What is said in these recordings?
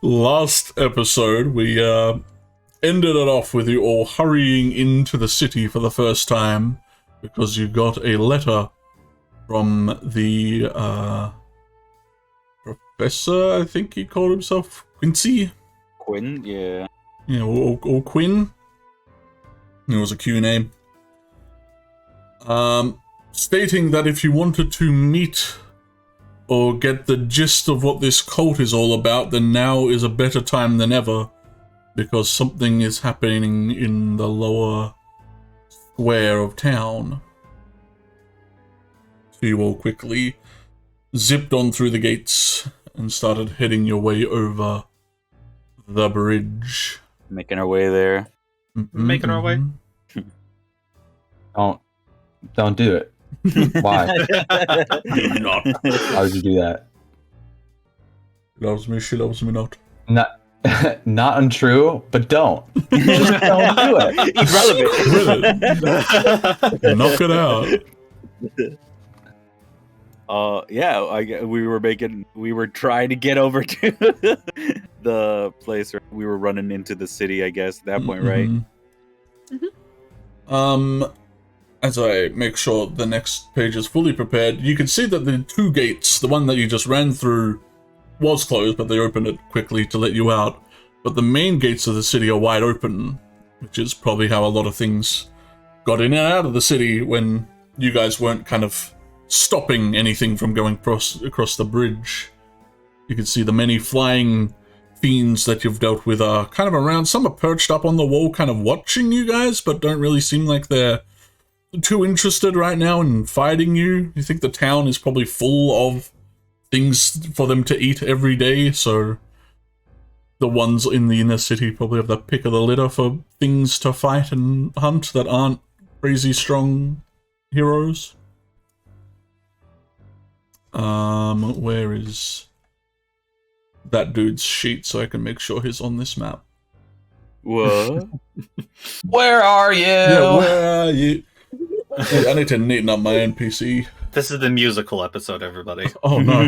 Last episode, we ended it off with you all hurrying into the city for the first time because you got a letter from the professor, I think he called himself, Quincy? Quinn, yeah. Yeah, or Quinn. It was a Q name. Stating that if you wanted to meet or get the gist of what this cult is all about, then now is a better time than ever, because something is happening in the lower square of town. So you all quickly zipped on through the gates and started heading your way over the bridge. Making our way there. Making our way. Don't do it. Why? Not. Why would you do that? Loves me, she loves me not. Not untrue, but don't. Just don't do it. Irrelevant. Knock it out. We were trying to get over to the place where we were running into the city, I guess, at that point, right? As I make sure the next page is fully prepared, you can see that the two gates, the one that you just ran through, was closed, but they opened it quickly to let you out. But the main gates of the city are wide open, which is probably how a lot of things got in and out of the city when you guys weren't kind of stopping anything from going across the bridge. You can see the many flying fiends that you've dealt with are kind of around. Some are perched up on the wall kind of watching you guys, but don't really seem like they're too interested right now in fighting you. You think the town is probably full of things for them to eat every day, so the ones in the inner city probably have the pick of the litter for things to fight and hunt that aren't crazy strong heroes. Where is that dude's sheet so I can make sure he's on this map? What? Where are you? Yeah, where are you? I need to neaten up my NPC. This is the musical episode, everybody. Oh no.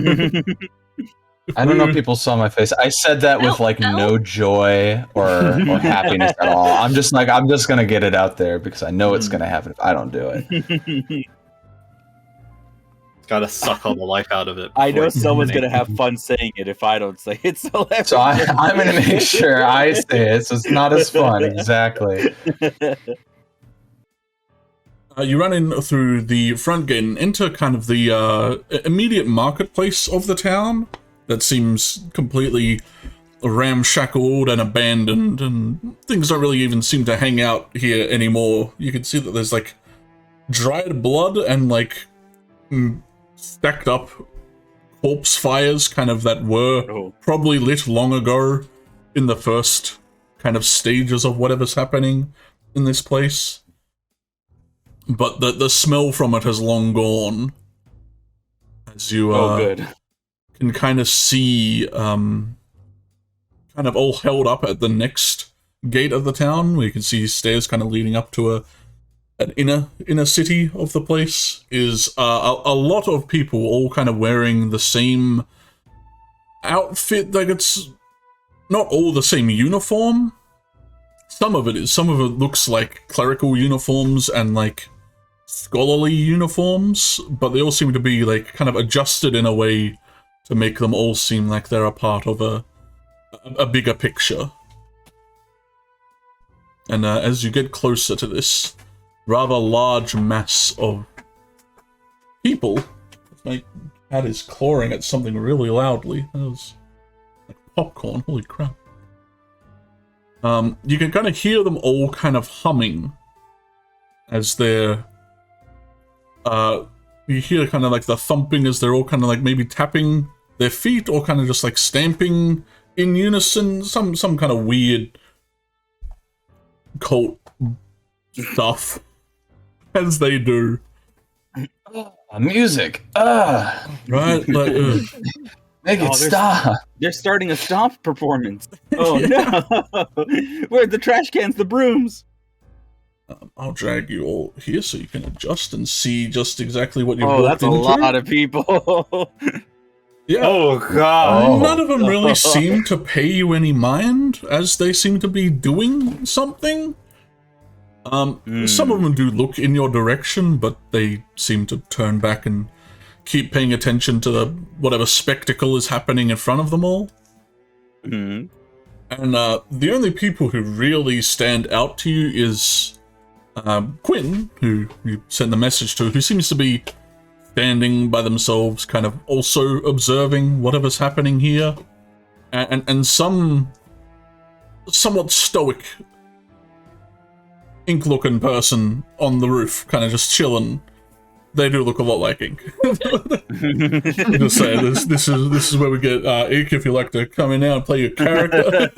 I don't know if people saw my face. I said that with no joy or happiness at all. I'm just gonna get it out there because I know it's gonna happen if I don't do it. Gotta suck all the life out of it. I know someone's gonna have fun saying it if I don't say it. So I'm gonna make sure I say it so it's not as fun. Exactly. You run in through the front gate and enter kind of the immediate marketplace of the town that seems completely ramshackled and abandoned, and things don't really even seem to hang out here anymore. You can see that there's like dried blood and like stacked up corpse fires kind of that were probably lit long ago in the first kind of stages of whatever's happening in this place. But the smell from it has long gone, as you can kind of see, kind of all held up at the next gate of the town, where you can see stairs kind of leading up to an inner city of the place, is a lot of people all kind of wearing the same outfit. Like, it's not all the same uniform. Some of it looks like clerical uniforms and like scholarly uniforms, but they all seem to be like kind of adjusted in a way to make them all seem like they're a part of a bigger picture. And as you get closer to this rather large mass of people, my cat is clawing at something really loudly. That was like popcorn, holy crap. You can kind of hear them all kind of humming as they're you hear kind of like the thumping as they're all kind of like maybe tapping their feet or kind of just like stamping in unison, some kind of weird cult stuff as they do. Music. Right? Like, make it stop. They're starting a stomp performance. Oh no! Where's the trash cans, the brooms? I'll drag you all here so you can adjust and see just exactly what you're walking into. Oh, that's a lot into. of people. Yeah. Oh god. None of them really seem to pay you any mind, as they seem to be doing something. Some of them do look in your direction, but they seem to turn back and keep paying attention to whatever spectacle is happening in front of them all. Mm-hmm. And the only people who really stand out to you is Quinn, who you sent the message to, who seems to be standing by themselves, kind of also observing whatever's happening here. And some somewhat stoic ink-looking person on the roof, kind of just chilling. They do look a lot like Ink. Just saying, this is where we get Ink, if you like to come in now and play your character.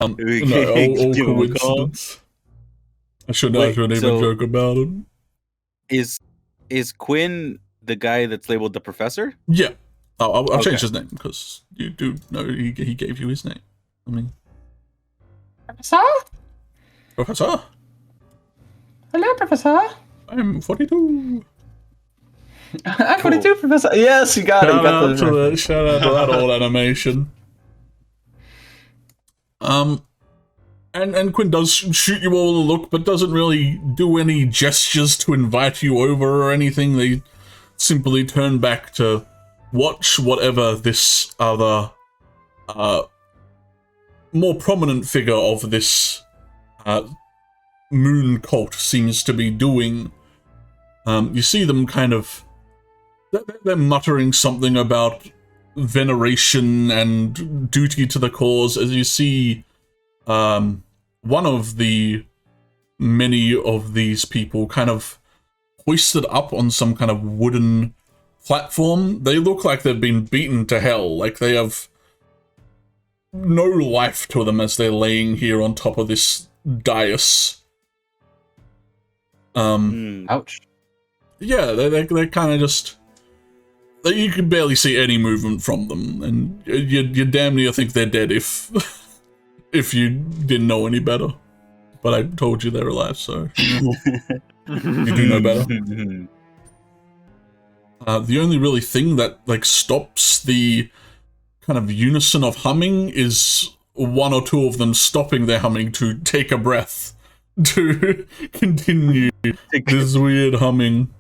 All coincidence. I shouldn't even joke about it. Is Quinn the guy that's labeled the professor? Yeah. I'll change his name, because you do know he gave you his name. I mean... Professor? Professor? Hello, Professor. I'm 42. I'm 42, Professor. Yes, you got it. Shout out to that old animation. And Quinn does shoot you all a look, but doesn't really do any gestures to invite you over or anything. They simply turn back to watch whatever this other, more prominent figure of this, moon cult seems to be doing. You see them kind of... They're muttering something about veneration and duty to the cause, as you see one of the many of these people kind of hoisted up on some kind of wooden platform. They look like they've been beaten to hell, like they have no life to them as they're laying here on top of this dais. Ouch. Yeah, they're kind of just... You can barely see any movement from them, and you damn near think they're dead if you didn't know any better. But I told you they're alive, so you do know better. The only really thing that stops the kind of unison of humming is one or two of them stopping their humming to take a breath to continue this weird humming.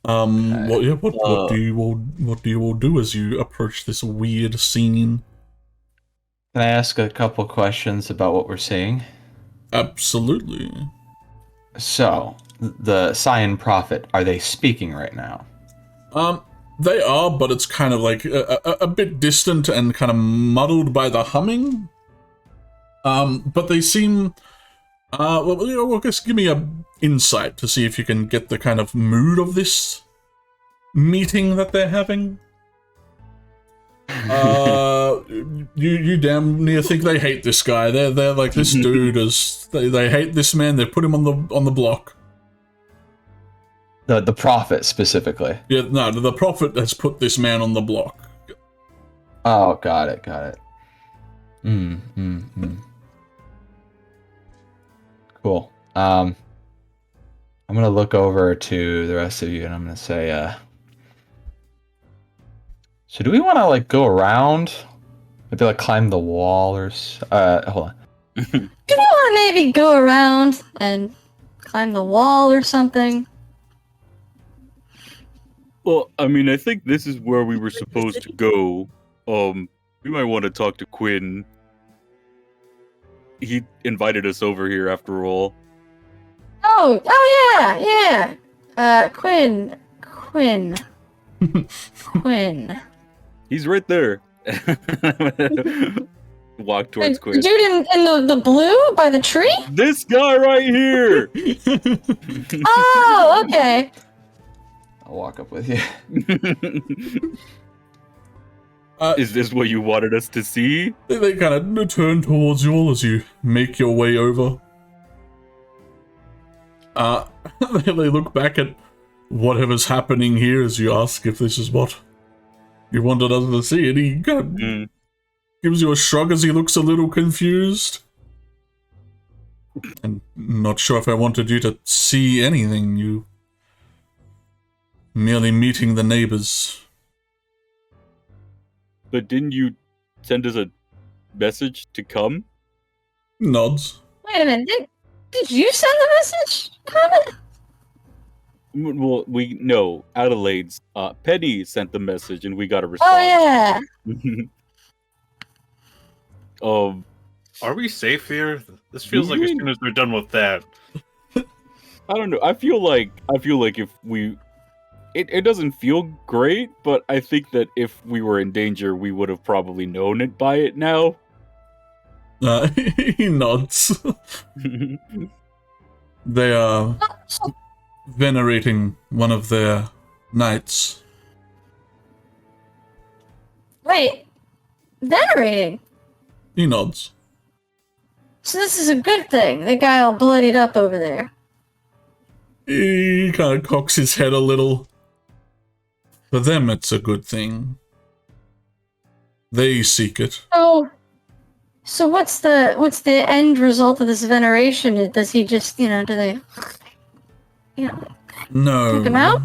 What do you all do as you approach this weird scene? Can I ask a couple questions about what we're seeing? Absolutely. So, the Scion Prophet, are they speaking right now? They are, but it's kind of like a bit distant and kind of muddled by the humming. But they seem... well, I guess give me a insight to see if you can get the kind of mood of this meeting that they're having. You damn near think they hate this guy. They're like, this dude is... They hate this man. They put him on the block. The prophet specifically. Yeah, no, the prophet has put this man on the block. Oh, got it. Cool. I'm gonna look over to the rest of you and I'm gonna say, so do we want to go around? Maybe climb the wall or hold on. Do we want to maybe go around and climb the wall or something? Well, I mean, I think this is where we were supposed to go. We might want to talk to Quinn. He invited us over here after all. Oh yeah. Quinn. He's right there. Walk towards The Quinn. dude in the blue by the tree? This guy right here! Oh, okay. I'll walk up with you. Is this what you wanted us to see? They kind of turn towards you all as you make your way over. They look back at whatever's happening here as you ask if this is what you wanted us to see, and he kind of gives you a shrug as he looks a little confused. I'm not sure if I wanted you to see anything. You Merely meeting the neighbors. But didn't you send us a message to come? Nods. Wait a minute. Did you send the message? Comment? Well, no, Adelaide's. Penny sent the message, and we got a Oh response. yeah. Are we safe here? This feels like as mean- soon as they're done with that. I don't know. I feel like if we, it doesn't feel great, but I think that if we were in danger, we would have probably known it by it now. He nods. They are venerating one of their knights. Wait. Venerating. He nods. So this is a good thing. The guy all bloodied up over there. He kind of cocks his head a little. For them, it's a good thing. They seek it. So what's the end result of this veneration? Does he just, do they, No. take him out?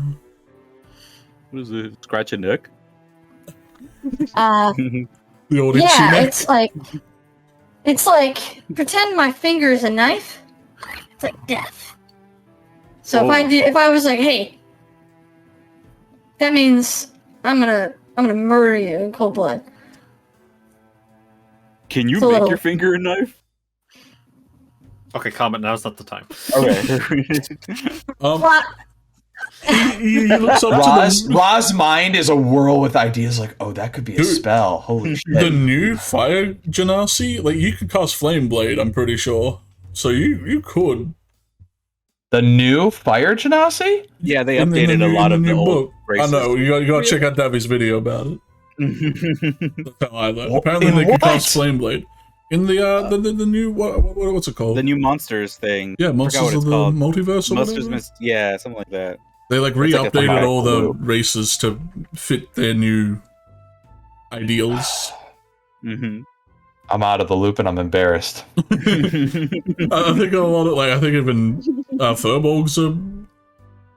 What is it? Scratch a neck? The audience Yeah, neck? it's like pretend my finger is a knife. It's like death. So if I was like, hey, that means I'm gonna murder you in cold blood. Can you It's a make little- your finger a knife? Okay, comment. Now's not the time. Okay. What? He looks up to Ra's mind is a whirl with ideas like, oh, that could be a Dude, spell. Holy the shit. new fire genasi. Like, you could cast Flame Blade, I'm pretty sure. So you could. The new fire genasi? Yeah, they In the updated a new- lot in of the the new old book. races. I know, you gotta check out Davi's video about it. That's how I learned. What? Apparently In they could what? cast Flame Blade. In the new, what's it called? The new monsters thing. Yeah, I forgot Monsters what of it's the called. Multiverse or Monsters, whatever. yeah, something like that. They like It's like a re-updated fire all the loop. races to fit their new ideals. Mm-hmm. I'm out of the loop and I'm embarrassed. I think a lot of I think even Furbolgs are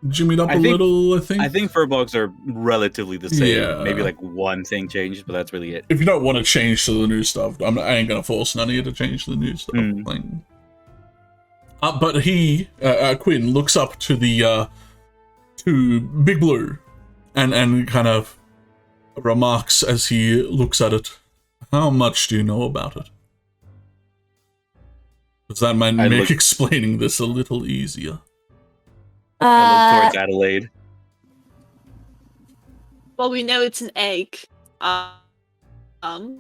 jimmied up I a think- little. I think. I think furbolgs are relatively the same. Yeah. Maybe like one thing changed, but that's really it. If you don't want to change to the new stuff, I ain't gonna force none of you to change to the new stuff. Mm. But he, Quinn, looks up to the to Big Blue, and kind of remarks as he looks at it. How much do you know about it? Because that might I make look- explaining this a little easier. I look towards Adelaide. Well, we know it's an egg. And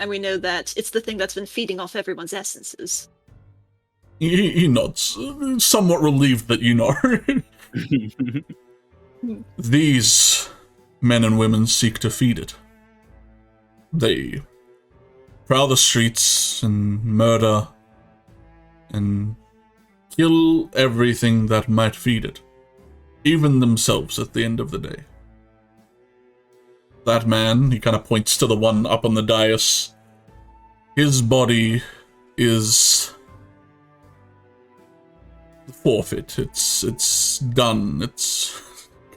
we know that it's the thing that's been feeding off everyone's essences. He nods, somewhat relieved that you know. These men and women seek to feed it. They prowl the streets and murder and kill everything that might feed it, even themselves at the end of the day. That man, he kind of points to the one up on the dais, his body is forfeit. It's done. It's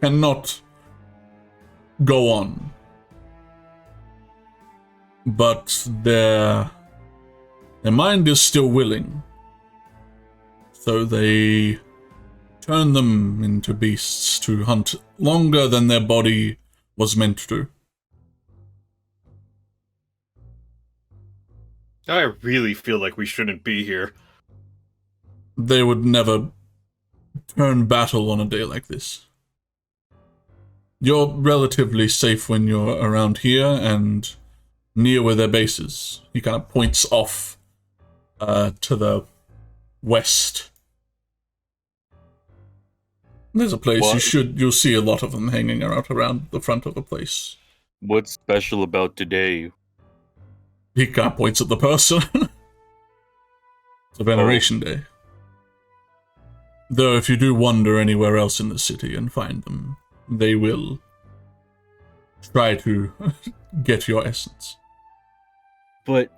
cannot go on. But their mind is still willing. So they turn them into beasts to hunt longer than their body was meant to. I really feel like we shouldn't be here. They would never turn battle on a day like this. You're relatively safe when you're around here and near where their base is. He kind of points off to the west. There's a place What? you'll see a lot of them hanging around the front of the place. What's special about today? He kind of points at the person. It's a veneration day. Though if you do wander anywhere else in the city and find them, they will try to get your essence. But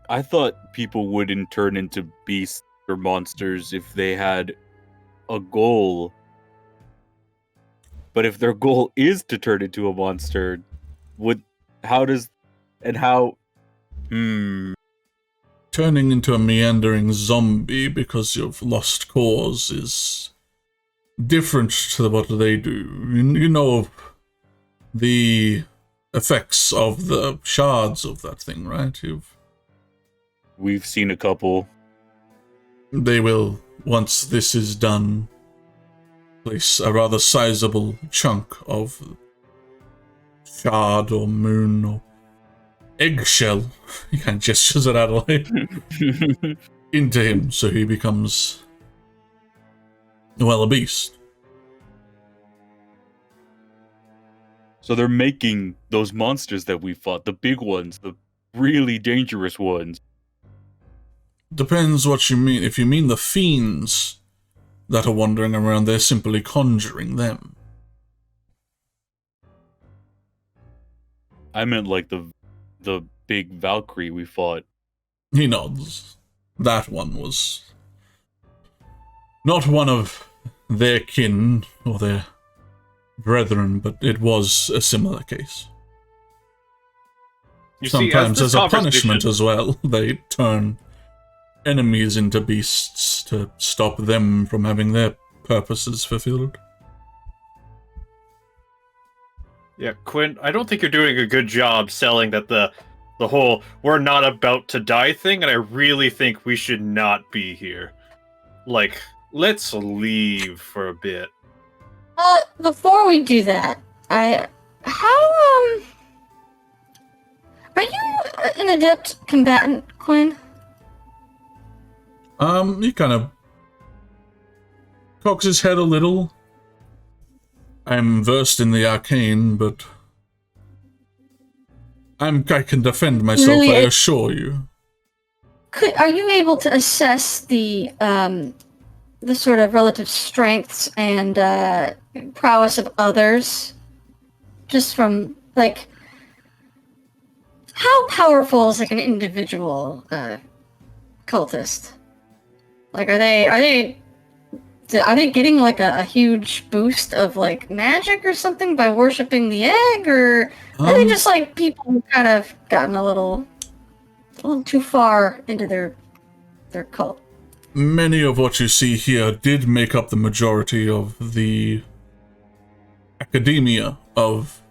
I thought people wouldn't turn into beasts or monsters if they had a goal But if their goal is to turn into a monster, Turning into a meandering zombie because you've lost cause is different to what they do. You know the effects of the shards of that thing, right? We've seen a couple. They will, once this is done, place a rather sizable chunk of shard or moon or eggshell, he kind of gestures it out of the way, into him, so he becomes, well, a beast. So they're making those monsters that we fought, the big ones, the really dangerous ones. Depends what you mean. If you mean the fiends that are wandering around, they're simply conjuring them. I meant like the big Valkyrie we fought. He nods. That one was not one of their kin or their brethren, but it was a similar case. Sometimes as a punishment as well, they turn enemies into beasts to stop them from having their purposes fulfilled. Yeah, Quinn, I don't think you're doing a good job selling that the whole we're not about to die thing, and I really think we should not be here. Like, let's leave for a bit. Before we do that, are you an adept combatant, Quinn? He kind of cocks his head a little. I'm versed in the arcane, but I can defend myself, Really, I assure you. Are you able to assess the sort of relative strengths and prowess of others, just from like how powerful is like an individual cultist? Like, are they getting like a huge boost of like magic or something by worshiping the egg, or are they just like people who kind of gotten a little too far into their cult? Many of what you see here did make up the majority of the academia of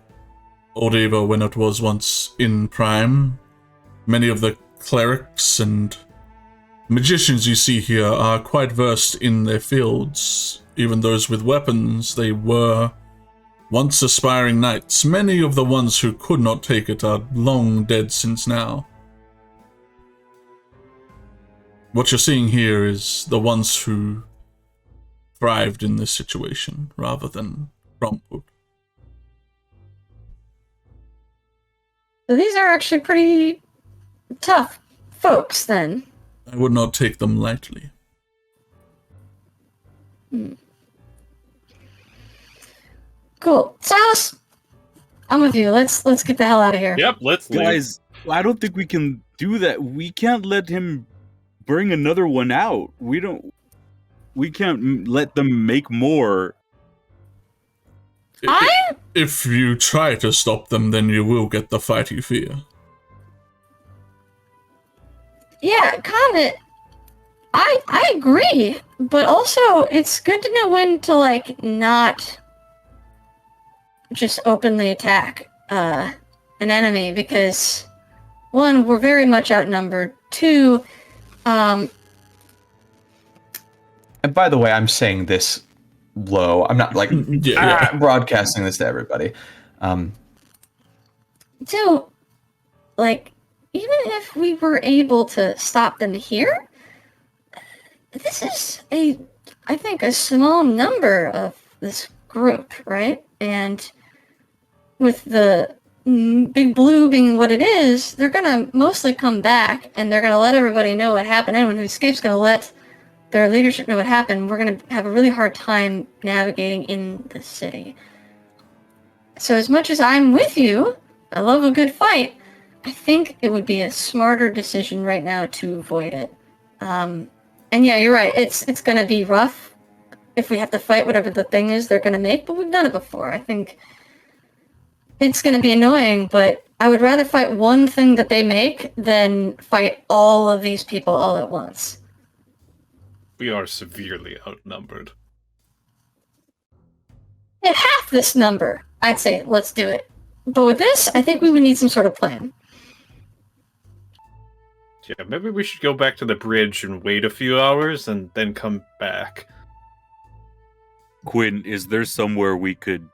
Oldeva when it was once in prime. Many of the clerics and magicians you see here are quite versed in their fields. Even those with weapons, they were once aspiring knights. Many of the ones who could not take it are long dead since now. What you're seeing here is the ones who thrived in this situation, rather than crumpled. So these are actually pretty tough folks, then. I would not take them lightly. Cool. Silas, I'm with you. Let's get the hell out of here. Yep, let's leave. Guys, I don't think we can do that. We can't let him bring another one out. We can't let them make more. If you try to stop them, then you will get the fight you fear. Yeah, kind of. I agree, but also it's good to know when to like not just openly attack an enemy, because one, we're very much outnumbered. Two, And by the way, I'm saying this low. I'm not like broadcasting this to everybody. two, like, even if we were able to stop them here, this is I think a small number of this group, right? And with the Big Blue being what it is, they're gonna mostly come back and they're gonna let everybody know what happened. Anyone who escapes gonna let their leadership know what happened. We're gonna have a really hard time navigating in the city. So as much as I'm with you, I love a good fight, I think it would be a smarter decision right now to avoid it. And yeah, you're right. It's gonna be rough, if we have to fight whatever the thing is they're going to make, but we've done it before. I think it's going to be annoying, but I would rather fight one thing that they make than fight all of these people all at once. We are severely outnumbered. At half this number, I'd say let's do it. But with this, I think we would need some sort of plan. Yeah, maybe we should go back to the bridge and wait a few hours and then come back. Quinn, is there somewhere we could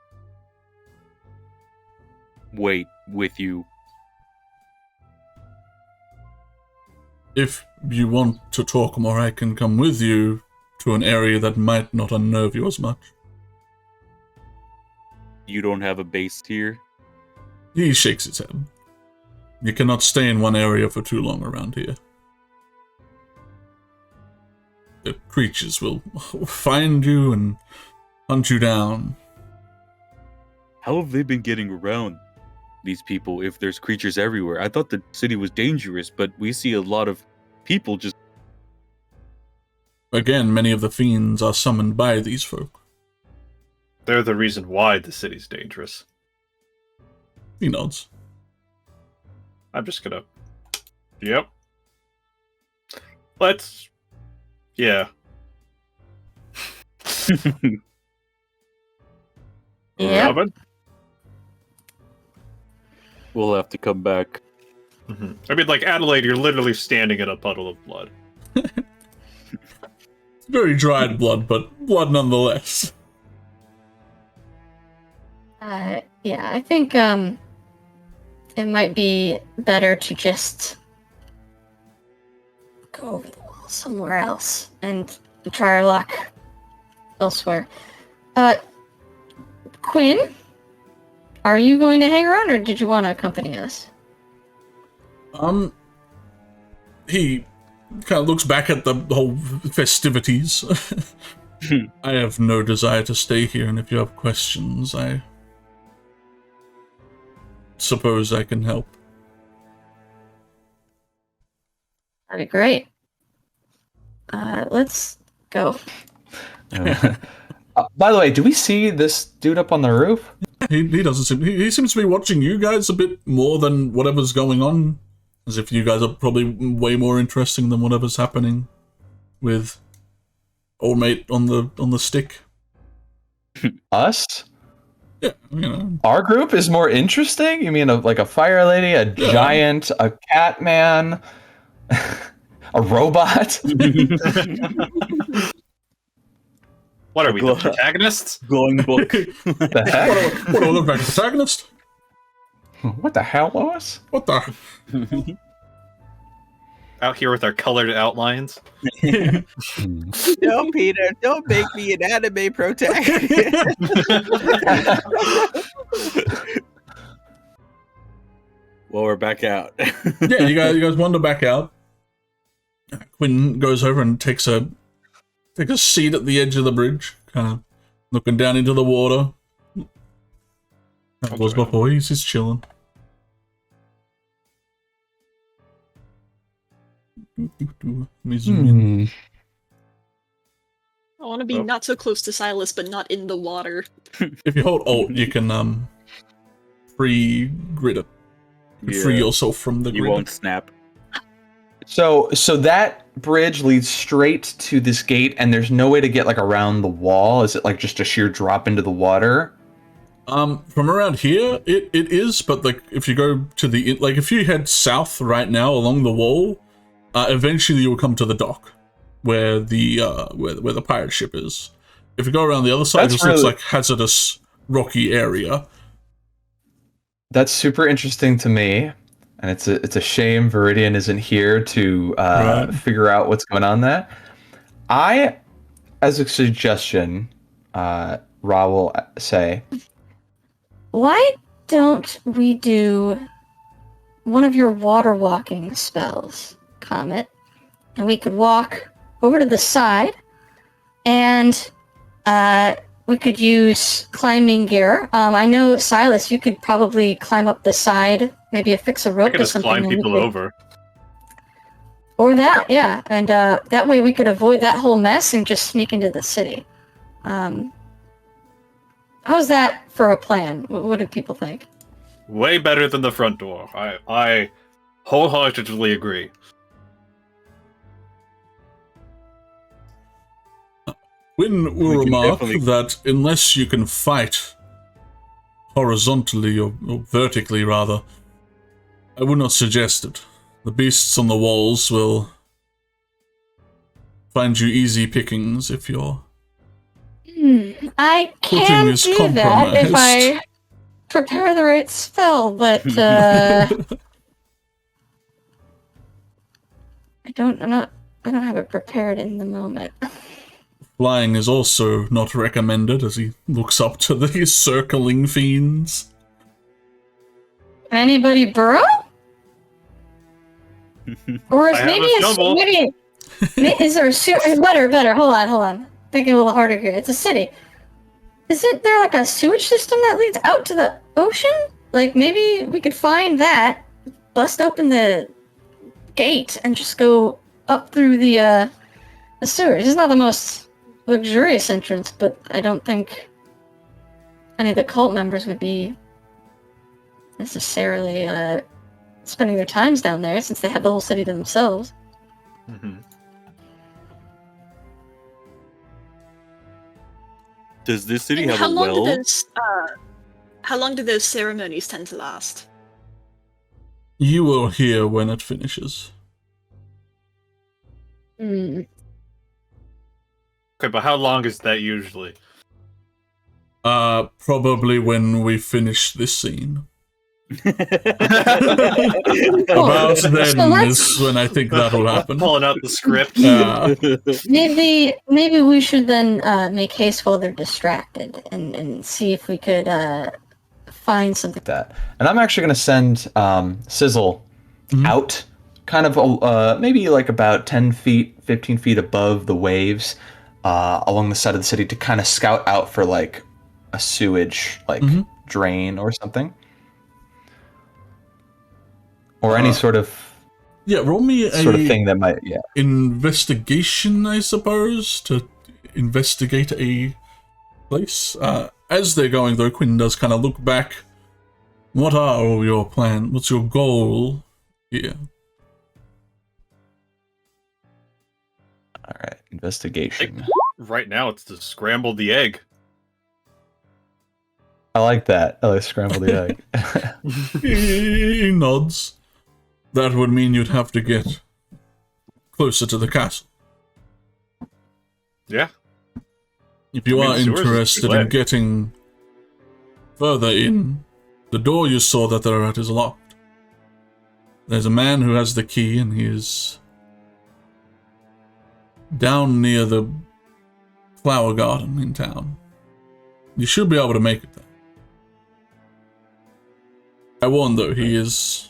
wait with you? If you want to talk more, I can come with you to an area that might not unnerve you as much. You don't have a base here? He shakes his head. You cannot stay in one area for too long around here. The creatures will find you and hunt you down. How have they been getting around these people if there's creatures everywhere? I thought the city was dangerous, but we see a lot of people just... Again, many of the fiends are summoned by these folk. They're the reason why the city's dangerous. He nods. I'm just gonna... Yep. Let's... Yeah. Yeah. Robin? We'll have to come back. Mm-hmm. I mean, like, Adelaide, you're literally standing in a puddle of blood. Very dried blood, but blood nonetheless. Yeah, I think it might be better to just go over the wall somewhere else and try our luck elsewhere. Quinn, are you going to hang around, or did you want to accompany us? He kind of looks back at the whole festivities. I have no desire to stay here, and if you have questions, I suppose I can help. That'd be great. Let's go. By the way, do we see this dude up on the roof? He doesn't seem... He seems to be watching you guys a bit more than whatever's going on. As if you guys are probably way more interesting than whatever's happening with old mate on the stick. Us? Yeah, you know. Our group is more interesting? You mean like a fire lady, a giant, a cat man, a robot? What are we, the protagonists? Glowing book. The heck? What do I look like, protagonist? What the hell, Lois? What the... Out here with our colored outlines. No, Peter, don't make me an anime protagonist. Well, we're back out. Yeah, you guys wander back out. Quinn goes over and takes a seat at the edge of the bridge, kind of looking down into the water. That was before. He's just chilling. Let me zoom in. I want to be not so close to Silas, but not in the water. If you hold Alt, you can free grid it. Free yourself from the grid. You won't snap. So that bridge leads straight to this gate, and there's no way to get like around the wall. Is it like just a sheer drop into the water? From around here, it is, but like if you go to the like if you head south right now along the wall, eventually you will come to the dock where the where the pirate ship is. If you go around the other side, it just looks like hazardous rocky area. That's super interesting to me, and it's a shame Viridian isn't here to figure out what's going on there. I, as a suggestion, Ra will say, Why don't we do one of your water walking spells, Comet? And we could walk over to the side, and we could use climbing gear. I know, Silas, you could probably climb up the side, maybe affix a rope I could or just something. climb people over. Or that, yeah. And that way we could avoid that whole mess and just sneak into the city. How's that for a plan? What do people think? Way better than the front door. I wholeheartedly agree. Quinn will We can remark definitely- that unless you can fight horizontally or vertically, rather, I would not suggest it. The beasts on the walls will find you easy pickings if you're... I Footing can is do that if I compromised. prepare the right spell, but I don't have it prepared in the moment. Flying is also not recommended as he looks up to the circling fiends. Anybody burrow? Or is I have maybe a shovel. is there a better? Hold on. Thinking a little harder here. It's a city. Isn't there like a sewage system that leads out to the ocean? Like maybe we could find that, bust open the gate, and just go up through the sewers. It's not the most luxurious entrance, but I don't think any of the cult members would be necessarily spending their times down there since they have the whole city to themselves. Mm-hmm. Does this city And have how a long well? do those how long do those ceremonies tend to last? You will hear when it finishes. Hmm. Okay, but how long is that usually? Probably when we finish this scene. Oh, About so then let's- is when I think that will happen. Pulling out the script. Maybe we should then make haste while they're distracted and see if we could find something. That. And I'm actually going to send Sizzle out, kind of maybe like about 10 feet, 15 feet above the waves along the side of the city to kind of scout out for like a sewage drain or something. Or any sort of roll me a thing that might, investigation, I suppose, to investigate a place. As they're going, though, Quinn does kind of look back. What are all your plans? What's your goal here? All right, investigation. Right now, it's to scramble the egg. I like that. I like scramble the egg. He nods. That would mean you'd have to get closer to the castle. Yeah. If you are the sewers is interested too in late. getting further in, the door you saw that they're at is locked. There's a man who has the key, and he is down near the flower garden in town. You should be able to make it there. I warn, though, he is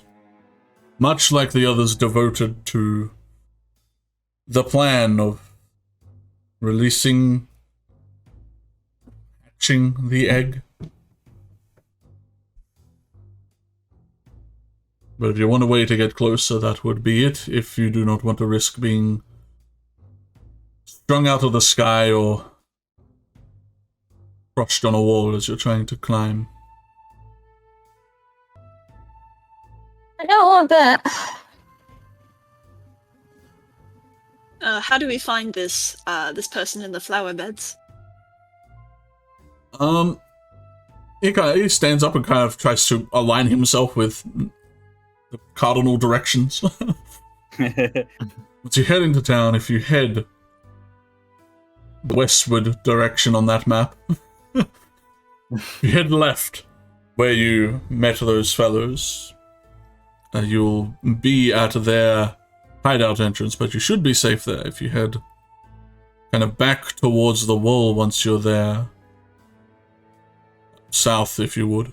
much like the others devoted to the plan of hatching the egg. But if you want a way to get closer, that would be it, if you do not want to risk being strung out of the sky or crushed on a wall as you're trying to climb. I don't want that. How do we find this this person in the flower beds? He stands up and kind of tries to align himself with the cardinal directions. Once you head into town, if you head the westward direction on that map, you head left where you met those fellows. You'll be at their hideout entrance, but you should be safe there if you head kind of back towards the wall once you're there. South, if you would.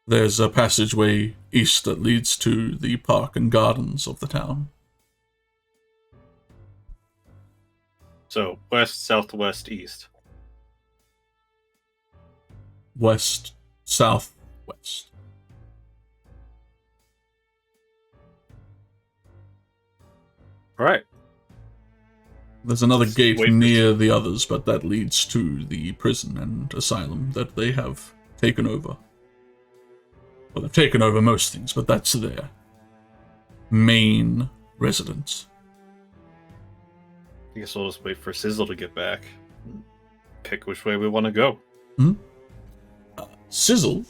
There's a passageway east that leads to the park and gardens of the town. So west, southwest, east. West, south, west. All right. There's another gate wait for- near the others, but that leads to the prison and asylum that they have taken over. Well, they've taken over most things, but that's their main residence. I guess we'll just wait for Sizzle to get back. Pick which way we want to go. Sizzle,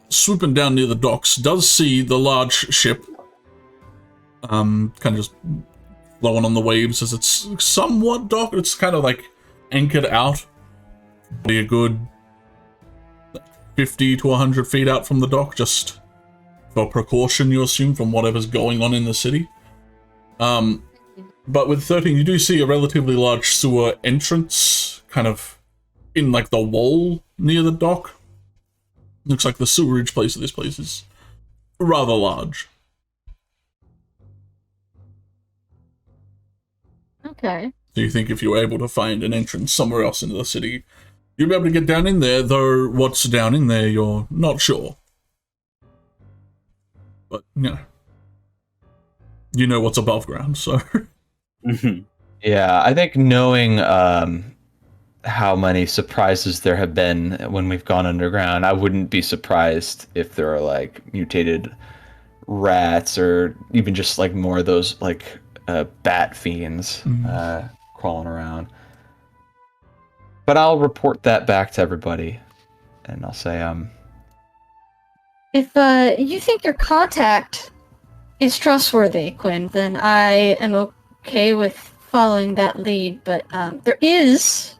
swooping down near the docks, does see the large ship, kind of just flowing on the waves as it's somewhat docked. It's kind of like anchored out, be a good 50 to 100 feet out from the dock, just for precaution, you assume, from whatever's going on in the city. But with 13, you do see a relatively large sewer entrance, kind of in like the wall near the dock. Looks like the sewerage place of this place is rather large. Okay. So you think if you were able to find an entrance somewhere else into the city, you'd be able to get down in there, though what's down in there, you're not sure. But, you know what's above ground, so... Yeah, I think knowing how many surprises there have been when we've gone underground, I wouldn't be surprised if there are like mutated rats or even just like more of those like bat fiends crawling around. But I'll report that back to everybody, and I'll say, If you think your contact is trustworthy, Quinn, then I am okay with following that lead, but there is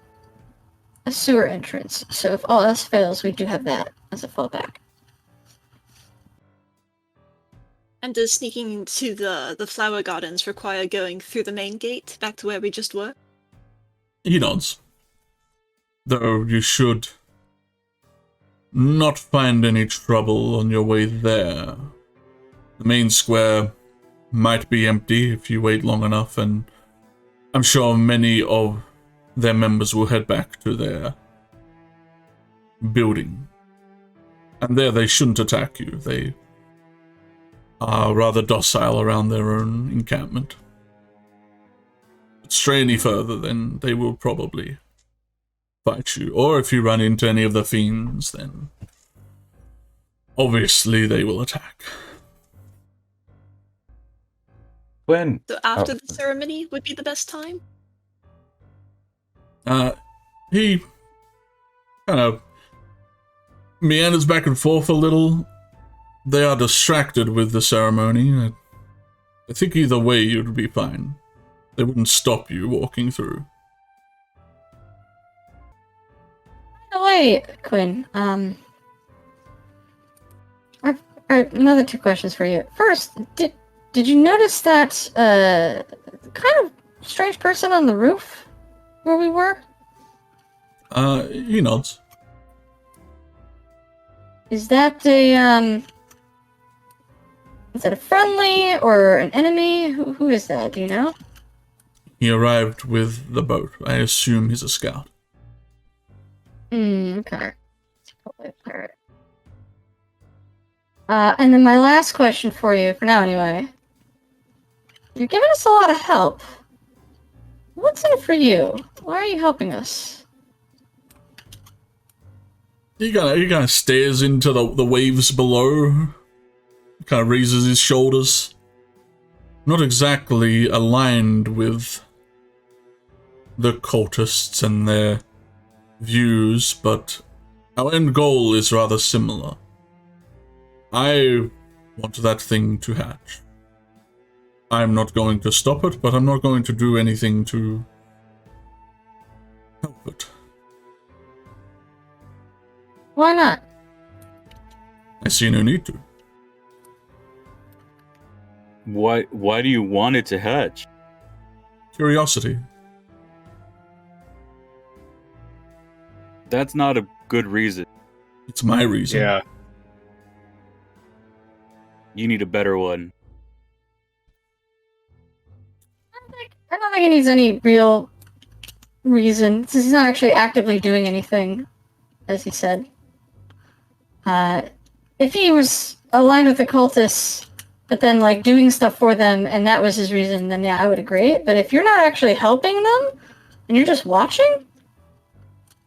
a sewer entrance, so if all else fails, we do have that as a fallback. And does sneaking to the flower gardens require going through the main gate back to where we just were? He nods. Though you should not find any trouble on your way there. The main square might be empty if you wait long enough, and I'm sure many of their members will head back to their building. And there they shouldn't attack you. They are rather docile around their own encampment. Stray any further, then they will probably fight you. Or if you run into any of the fiends, then obviously they will attack. when So after the ceremony would be the best time? He kind of meanders back and forth a little. They are distracted with the ceremony. I think either way you'd be fine. They wouldn't stop you walking through. By the way, Quinn, I've another two questions for you. First, did you notice that kind of strange person on the roof where we were? He nods. Is that a is that a friendly or an enemy? Who is that? Do you know? He arrived with the boat. I assume he's a scout. Okay. It's probably a pirate. And then my last question for you, for now anyway. You're giving us a lot of help. What's in it for you? Why are you helping us? He kind of stares into the waves below. Kind of raises his shoulders. Not exactly aligned with the cultists and their views, but our end goal is rather similar. I want that thing to hatch. I'm not going to stop it, but I'm not going to do anything to help it. Why not? I see no need to. Why do you want it to hatch? Curiosity. That's not a good reason. It's my reason. Yeah. You need a better one. I don't think he needs any real reason, since he's not actually actively doing anything, as he said. If he was aligned with the cultists, but then like doing stuff for them, and that was his reason, then yeah, I would agree. But if you're not actually helping them, and you're just watching,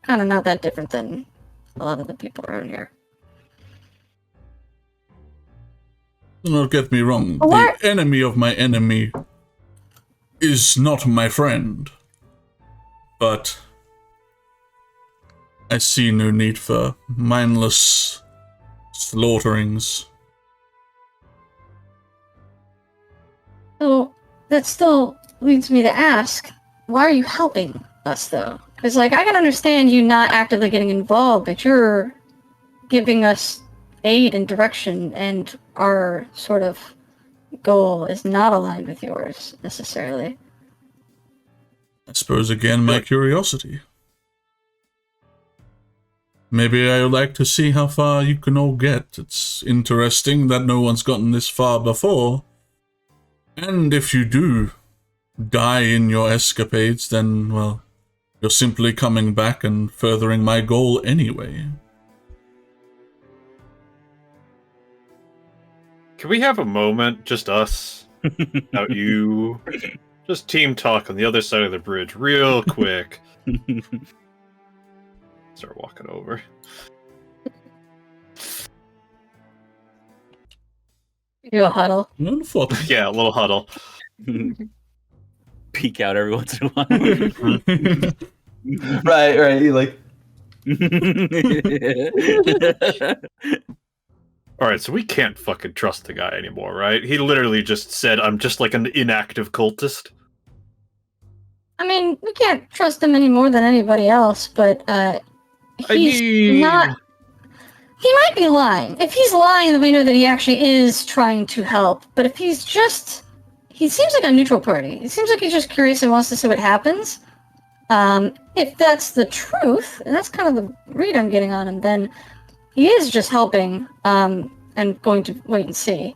kind of not that different than a lot of the people around here. Do not get me wrong. What? The enemy of my enemy is not my friend. But I see no need for mindless slaughterings. So that still leads me to ask, why are you helping us though? Because like I can understand you not actively getting involved, but you're giving us aid and direction, and our sort of goal is not aligned with yours necessarily. I suppose again my curiosity. Maybe I would like to see how far you can all get. It's interesting that no one's gotten this far before. And if you do die in your escapades, then, well, you're simply coming back and furthering my goal anyway. Can we have a moment, just us, without you? Just team talk on the other side of the bridge, real quick. Start walking over. You a huddle. Unfortunately. Yeah, a little huddle. Peek out every once in a while. Right. You like. Alright, so we can't fucking trust the guy anymore, right? He literally just said, I'm just like an inactive cultist. I mean, we can't trust him any more than anybody else, but he's not. He might be lying. If he's lying, then we know that he actually is trying to help. But if he's just... He seems like a neutral party. It seems like he's just curious and wants to see what happens. If that's the truth, and that's kind of the read I'm getting on him, then he is just helping, and going to wait and see.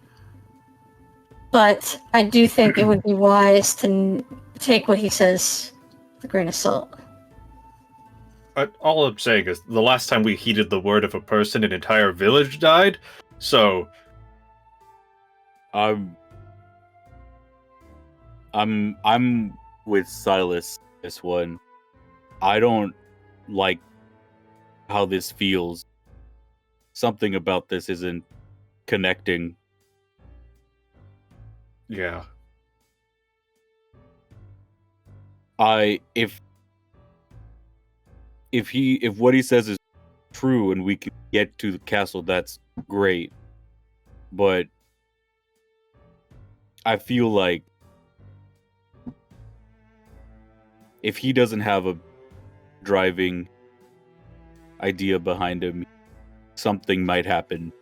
But I do think it would be wise to take what he says with a grain of salt. All I'm saying is, the last time we heeded the word of a person, an entire village died. So, I'm with Silas this one. I don't like how this feels. Something about this isn't connecting. yeah. If what he says is true and we can get to the castle, that's great. But I feel like if he doesn't have a driving idea behind him, something might happen.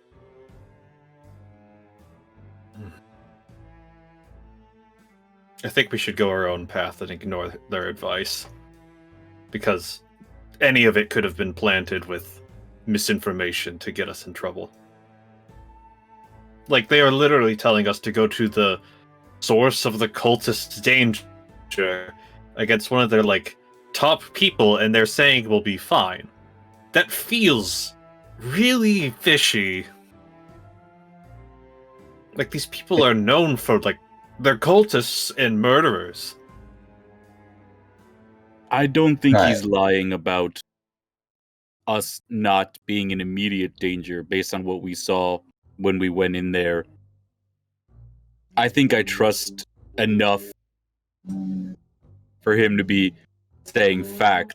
I think we should go our own path and ignore their advice. Because any of it could have been planted with misinformation to get us in trouble. Like, they are literally telling us to go to the source of the cultist's danger against one of their, like, top people, and they're saying we'll be fine. That feels really fishy. Like, these people are known for, like, they're cultists and murderers. I don't think Right. he's lying about us not being in immediate danger based on what we saw when we went in there. I think I trust enough for him to be saying fact.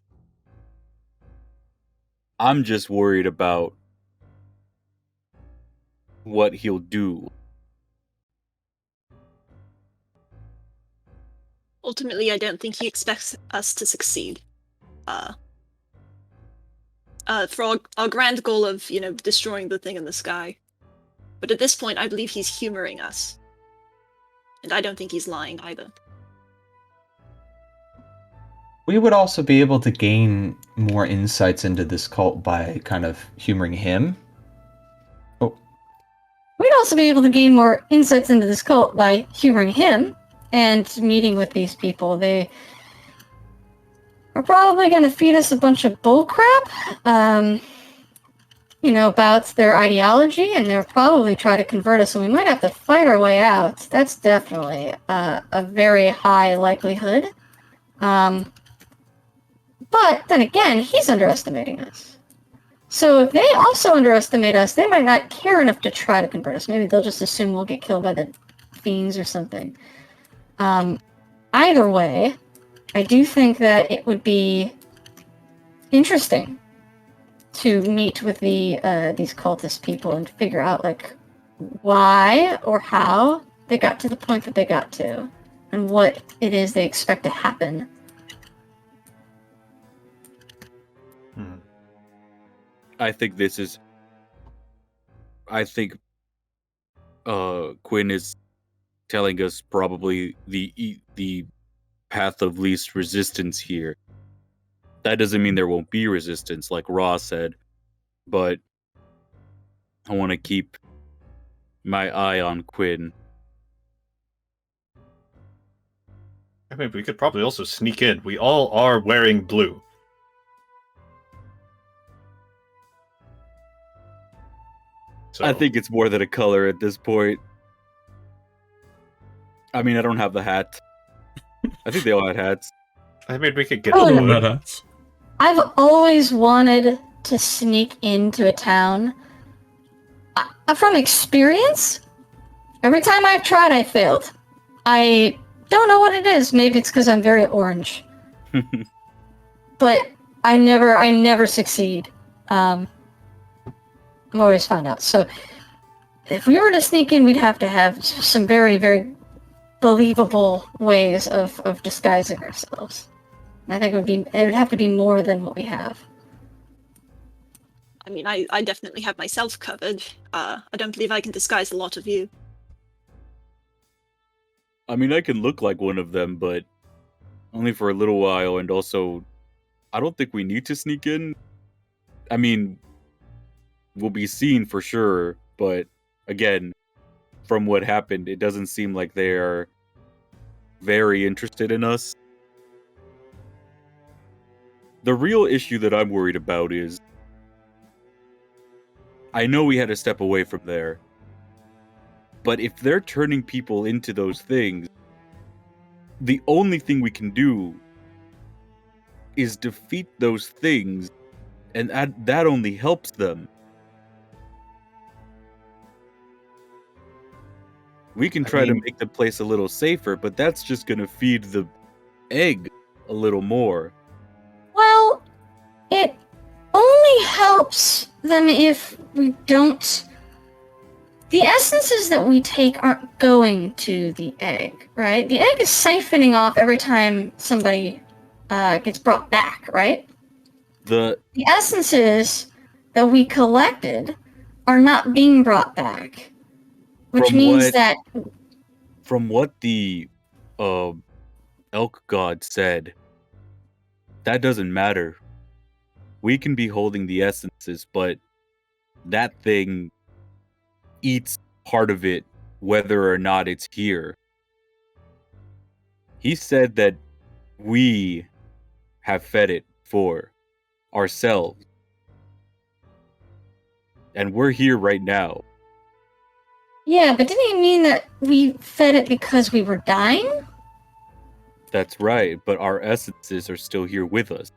I'm just worried about what he'll do. Ultimately, I don't think he expects us to succeed. For our grand goal of, destroying the thing in the sky. But at this point, I believe he's humoring us. And I don't think he's lying either. We would also be able to gain more insights into this cult by kind of humoring him. We'd also be able to gain more insights into this cult by humoring him and meeting with these people. They are probably going to feed us a bunch of bullcrap. about their ideology, and they'll probably try to convert us, and we might have to fight our way out. That's definitely a very high likelihood. But then again, he's underestimating us. So if they also underestimate us, they might not care enough to try to convert us. Maybe they'll just assume we'll get killed by the fiends or something. Either way, I do think that it would be interesting to meet with these cultist people and figure out why or how they got to the point that they got to, and what it is they expect to happen. I think Quinn is telling us probably the path of least resistance here. That doesn't mean there won't be resistance, like Ra said, but I want to keep my eye on Quinn. I mean, we could probably also sneak in. We all are wearing blue. So, I think it's more than a color at this point. I mean, I don't have the hat. I think they all had hats. I mean, we could get Oh, the no. blue. That's I've always wanted to sneak into a town. From experience, every time I've tried, I failed. I don't know what it is. Maybe it's because I'm very orange. But I never succeed. I'm always found out. So if we were to sneak in, we'd have to have some very, very believable ways of disguising ourselves. And I think it would have to be more than what we have. I mean, I definitely have myself covered. I don't believe I can disguise a lot of you. I mean, I can look like one of them, but only for a little while, and also, I don't think we need to sneak in. I mean, we'll be seen for sure, but again, from what happened, it doesn't seem like they're very interested in us. The real issue that I'm worried about is, I know we had to step away from there, but if they're turning people into those things, the only thing we can do is defeat those things, and that only helps them. We can try to make the place a little safer, but that's just gonna feed the egg a little more. Well, it only helps them if we don't... The essences that we take aren't going to the egg, right? The egg is siphoning off every time somebody gets brought back, right? The essences that we collected are not being brought back. Which means that... From what the elk god said, that doesn't matter. We can be holding the essences, but that thing eats part of it whether or not it's here. He said that we have fed it for ourselves. And we're here right now. Yeah, but didn't he mean that we fed it because we were dying? That's right, but our essences are still here with us.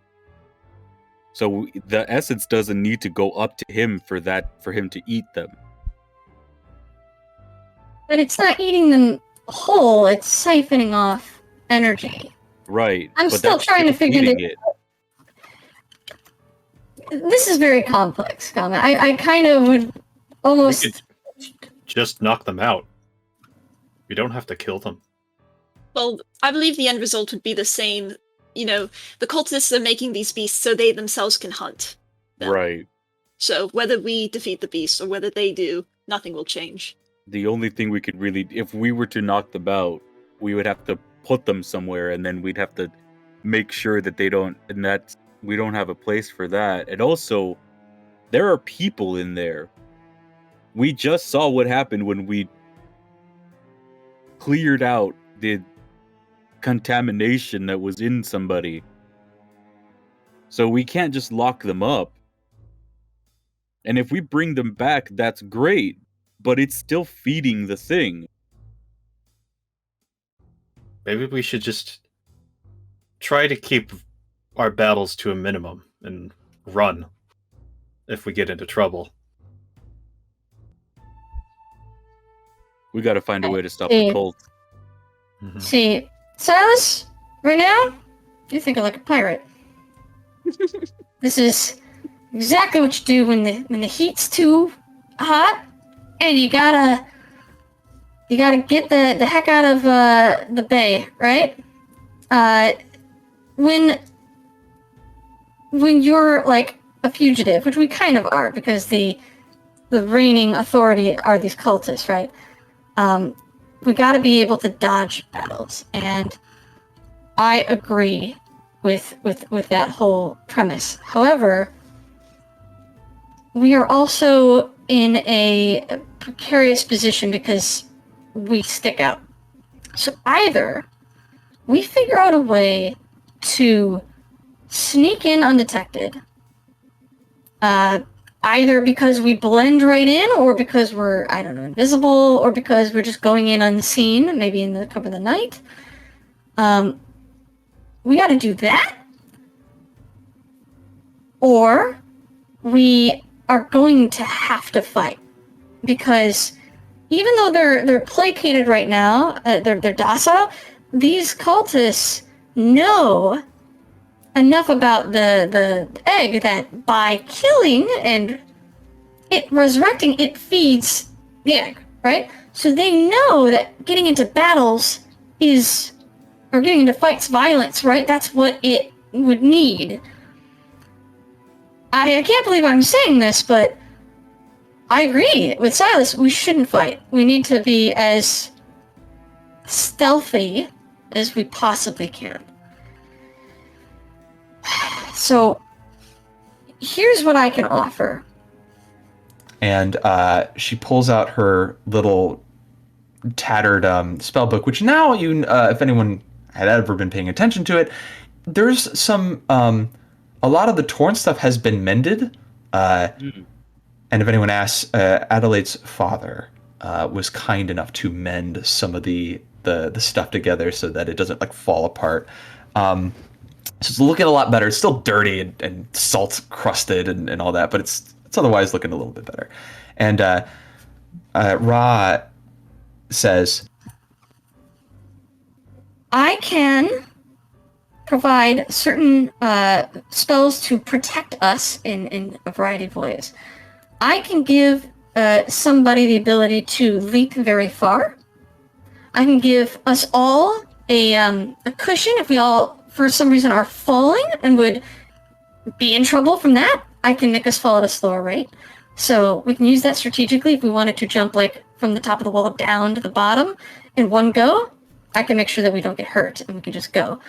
So the essence doesn't need to go up to him for him to eat them. But it's not eating them whole, it's siphoning off energy. Right. I'm still trying to figure it out. This is very complex, Comment. I kind of would almost... We could just knock them out. We don't have to kill them. Well, I believe the end result would be the same. The cultists are making these beasts so they themselves can hunt them. Right. So whether we defeat the beasts or whether they do, nothing will change. The only thing we could really... If we were to knock them out, we would have to put them somewhere, and then we'd have to make sure that they don't... And that we don't have a place for that. And also, there are people in there. We just saw what happened when we cleared out the contamination that was in somebody. So we can't just lock them up. And if we bring them back, that's great. But it's still feeding the thing. Maybe we should just try to keep our battles to a minimum and run if we get into trouble. We gotta find a way to stop the cult. Mhm. See, Silas, right now, you're thinking like a pirate. This is exactly what you do when the heat's too hot, and you gotta get the heck out of the bay, right? When you're like a fugitive, which we kind of are, because the reigning authority are these cultists, right? We gotta be able to dodge battles, and I agree with that whole premise. However, we are also in a precarious position because we stick out. So either we figure out a way to sneak in undetected, either because we blend right in, or because we're, I don't know, invisible, or because we're just going in unseen, maybe in the cover of the night. We gotta do that. Or we are going to have to fight. Because even though they're placated right now, they're docile, these cultists know enough about the egg that by killing and it resurrecting, it feeds the egg, right? So they know that getting into battles or getting into fights, violence, right? That's what it would need. I can't believe I'm saying this, but I agree with Silas. We shouldn't fight. We need to be as stealthy as we possibly can. So, here's what I can offer. And she pulls out her little tattered spell book, which now if anyone had ever been paying attention to it, there's some a lot of the torn stuff has been mended. And if anyone asks, Adelaide's father was kind enough to mend some of the stuff together so that it doesn't like fall apart. So it's looking a lot better. It's still dirty and salt crusted and all that, but it's otherwise looking a little bit better. And Ra says, I can provide certain spells to protect us in a variety of ways. I can give somebody the ability to leap very far. I can give us all a cushion if we all, for some reason, are falling and would be in trouble from that. I can make us fall at a slower rate. So we can use that strategically if we wanted to jump like from the top of the wall down to the bottom in one go. I can make sure that we don't get hurt and we can just go.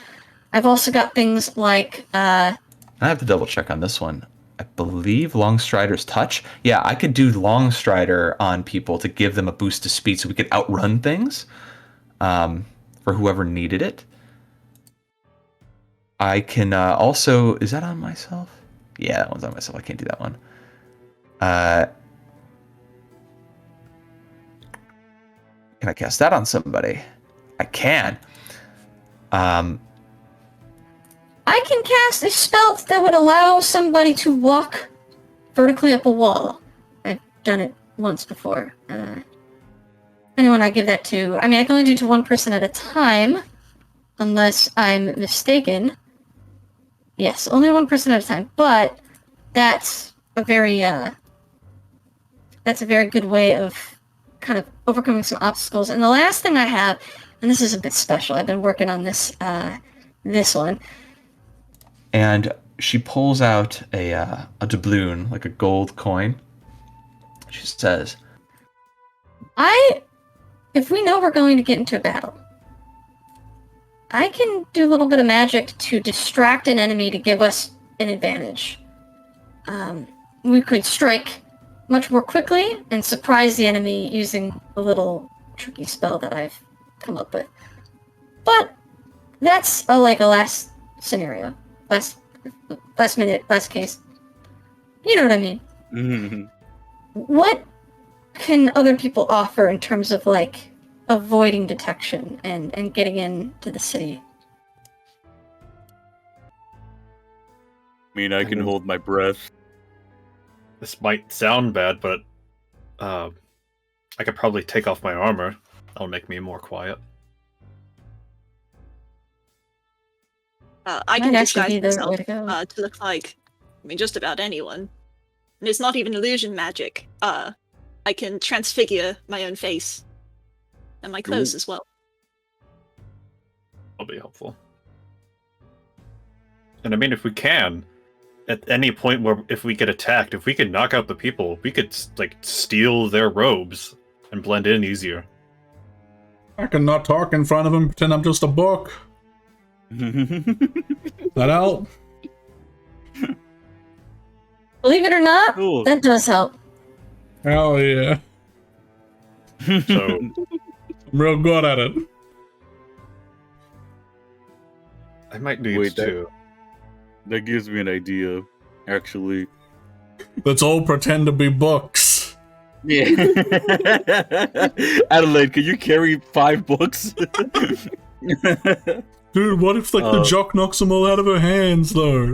I've also got things like... I have to double check on this one. I believe Longstrider's touch. Yeah, I could do Longstrider on people to give them a boost to speed so we could outrun things for whoever needed it. I can also... Is that on myself? Yeah, that one's on myself. I can't do that one. Can I cast that on somebody? I can. I can cast a spell that would allow somebody to walk vertically up a wall. I've done it once before. Anyone I give that to... I mean, I can only do it to one person at a time, unless I'm mistaken. Yes, only one person at a time, but that's a very good way of kind of overcoming some obstacles. And the last thing I have, and this is a bit special, I've been working on this one. And she pulls out a doubloon, like a gold coin. She says, if we know we're going to get into a battle, I can do a little bit of magic to distract an enemy to give us an advantage. We could strike much more quickly and surprise the enemy using a little tricky spell that I've come up with. But that's a last scenario. Last minute, last case. You know what I mean. Mhm. What can other people offer in terms of like avoiding detection and getting into the city? I mean, I can hold my breath. This might sound bad, but I could probably take off my armor. That'll make me more quiet. I can Might actually disguise be the way myself to go. to look like, I mean, just about anyone. And it's not even illusion magic. I can transfigure my own face and my clothes as well. That'll be helpful. And I mean, if we can, at any point where if we get attacked, if we can knock out the people, we could like steal their robes and blend in easier. I can not talk in front of him, pretend I'm just a book. That help? Believe it or not, Cool. that does help. Hell yeah. So I'm real good at it. I might need Wait, to. That gives me an idea, actually. Let's all pretend to be books. Yeah. Adelaide, can you carry 5 books? Dude, what if like the jock knocks them all out of her hands though?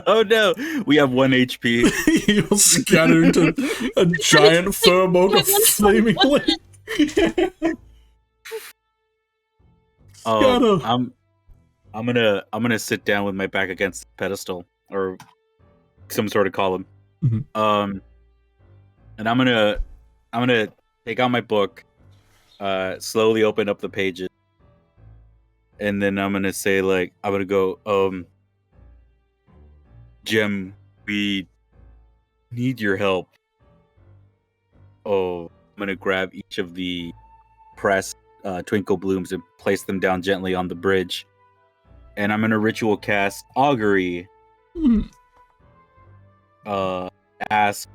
Oh no, we have 1 HP. You'll scatter into a giant furbolg of flaming light. Scatter. I'm gonna sit down with my back against the pedestal or some sort of column. Mhm. And I'm gonna take out my book, slowly open up the pages, and then I'm gonna say like I'm gonna go, Jem, we need your help. Oh, I'm gonna grab each of the pressed twinkle blooms and place them down gently on the bridge. And I'm gonna ritual cast augury. Mhm. Ask,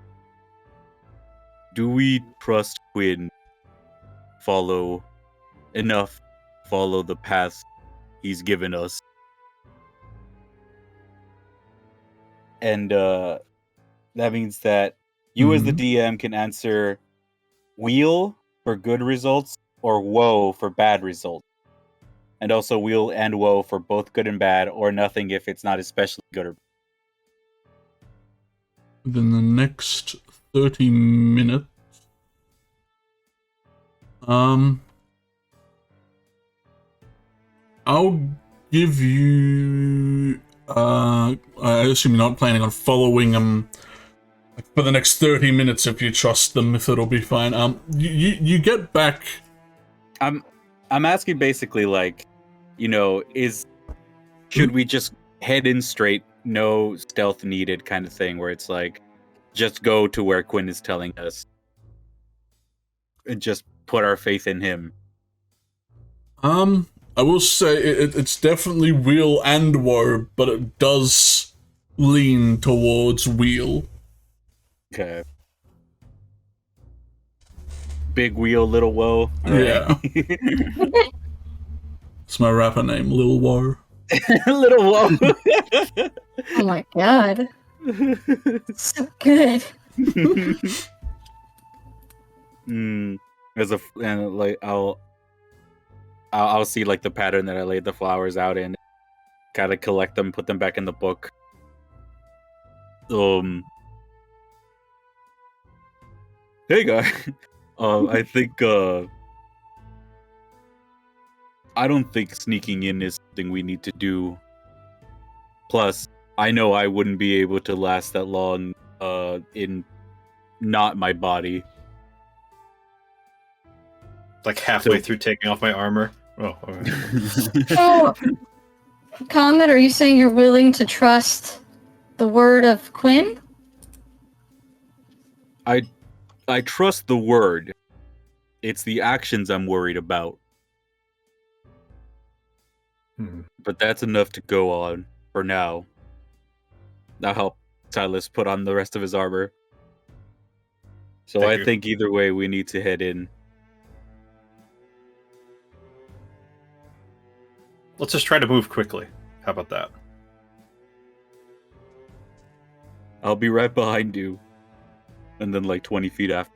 do we trust Quinn? Follow the path he's given us. And that means that you as the DM can answer wheel for good results or woe for bad results. And also wheel and woe for both good and bad, or nothing if it's not especially good or Within the next 30 minutes. I'll give you I assume you're not planning on following them for the next 30 minutes if you trust them, if it'll be fine. You get back. I'm asking basically like, should we just head in straight, no stealth needed kind of thing, where it's like just go to where Quinn is telling us and just put our faith in him. I will say it's definitely wheel and woe, but it does lean towards wheel. Okay. Big wheel, little woe. All Yeah. right. It's my rapper name, Lil Woe. Little woe. Oh my god. So good. I'll see like the pattern that I laid the flowers out in, kind of collect them, put them back in the book. Hey guy, I think I don't think sneaking in is something we need to do. Plus, I know I wouldn't be able to last that long in not my body. Like halfway through taking off my armor. Oh, okay. So, Comet, are you saying you're willing to trust the word of Quinn? I trust the word. It's the actions I'm worried about. But that's enough to go on for now. I'll help Silas put on the rest of his armor. So Thank I you. think either way we need to head in. Let's just try to move quickly. How about that? I'll be right behind you. and then like 20 feet after.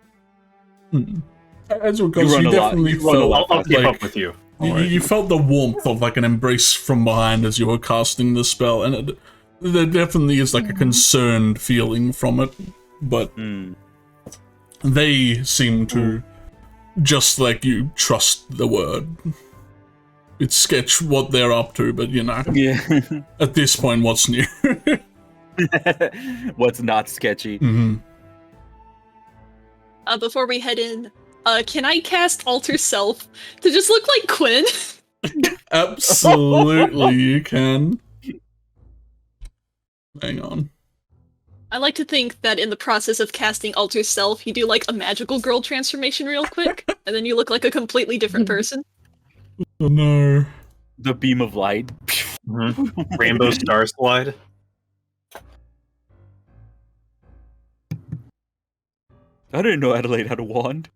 As you definitely felt I'll keep up with you. You felt the warmth of like an embrace from behind as you were casting the spell, and there definitely is like a concerned feeling from it, but they seem to just like you trust the word. It's sketch what they're up to, but you know, at this point, what's new? What's not sketchy? Before we head in, can I cast Alter Self to just look like Quinn? Absolutely, you can. Hang on. I like to think that in the process of casting Alter Self, you do like a magical girl transformation real quick, and then you look like a completely different person. Oh no. The beam of light. Rainbow Star Slide. I didn't know Adelaide had a wand.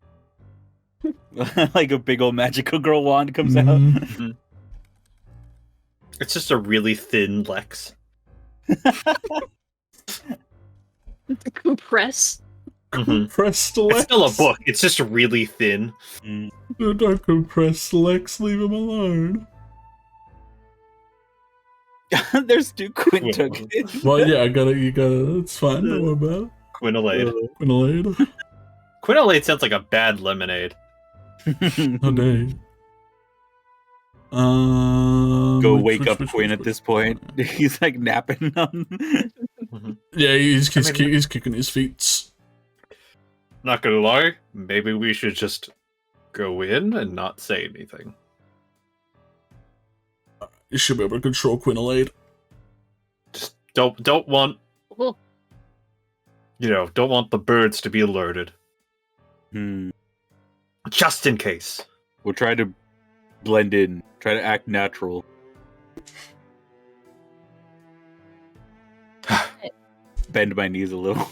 Like a big old magical girl wand comes out. It's just a really thin Lex. Compress. Compressed Lex. It's still a book. It's just really thin. Don't compress Lex, leave him alone. There's 2 Quinn tokens. Well, yeah, you gotta, it's fine, don't worry about it. Quinolade. Quinolade. Quinolade sounds like a bad lemonade. Oh, dang. Go wake up Quinn at this point. He's like napping on. Yeah, he's kicking his feet. Not gonna lie, maybe we should just go in and not say anything. You should be able to control Quinolade. Just don't want, don't want the birds to be alerted. Just in case. We'll try to blend in. Try to act natural. Bend my knees a little.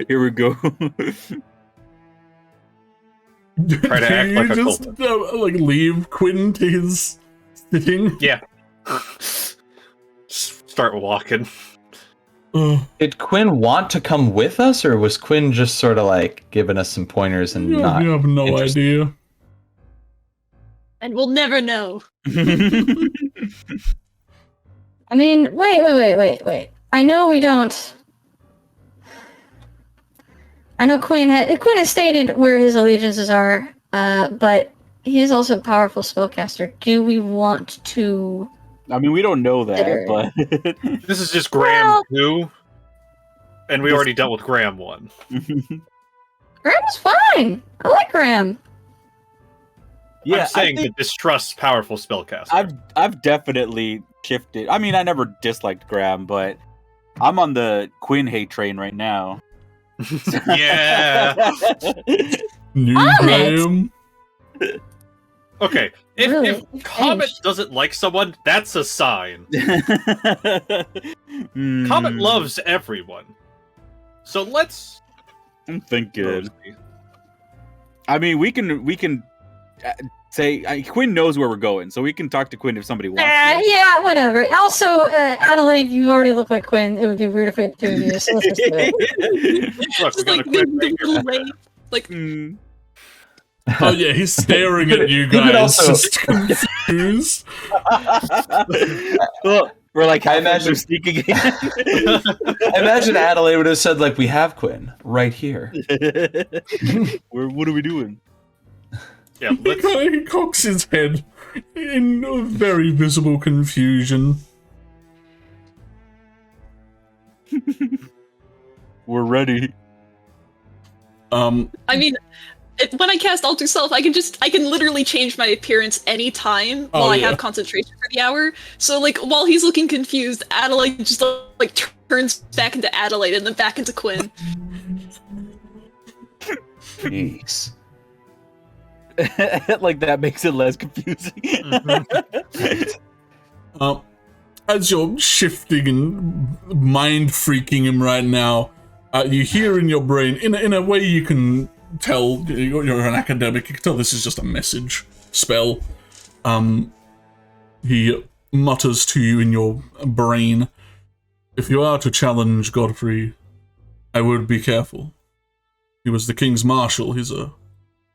Here we go. Try to act like a just like leave Quinn to his sitting. Yeah. Start walking. Did Quinn want to come with us, or was Quinn just sort of like giving us some pointers and not? You have no idea. And we'll never know. I mean, wait. I know we don't. I know Quinn has stated where his allegiances are, but he is also a powerful spellcaster. Do we want to? I mean, we don't know that, but This is just Graham 2, and we already dealt with Graham 1. Graham's fine. I like Graham. I'm saying to distrust powerful spellcasters. I've definitely shifted. I mean, I never disliked Graham, but I'm on the Quinn hate train right now. Yeah. New Graham. Okay, Really? if Comet doesn't like someone, that's a sign. Comet loves everyone. So let's... I'm thinking. I mean, we can say Quinn knows where we're going, so we can talk to Quinn if somebody wants to. Yeah, whatever. Also, Adelaide, you already look like Quinn. It would be weird if it two of you. So let's just do it. Look, we Just got like a quick right the here. blade. Like, Oh yeah, he's staring at you could guys, also- just confused. Well, we're like, I I imagine- imagine sneaking in. I imagine Adelaide would have said, like, we have Quinn right here. What are we doing? Yeah, let's... He cocks his head in a very visible confusion. We're ready. I mean, when I cast Alter Self, I can literally change my appearance anytime while I have concentration for the hour. So, like, while he's looking confused, Adelaide just, like, turns back into Adelaide and then back into Quinn. Jeez. Like, that makes it less confusing. As you're shifting and mind-freaking him right now, you hear in your brain, in a way you can tell, you're an academic, you can tell this is just a message spell. He mutters to you in your brain, if you are to challenge Godfrey, I would be careful. He was the king's marshal. He's a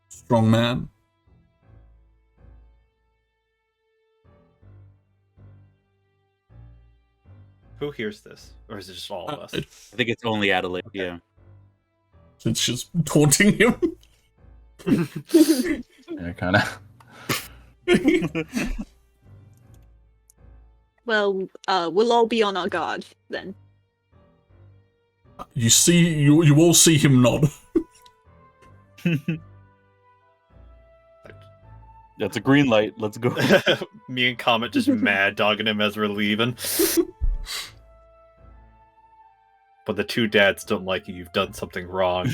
strong man. Who hears this? Or is it just all of us? I think it's only Adelaide, yeah. It's just taunting him. Yeah, kind of. Well, we'll all be on our guard then. You all see him nod. That's a green light. Let's go. Me and Comet just mad dogging him as we're leaving. But the two dads don't like you. You've done something wrong.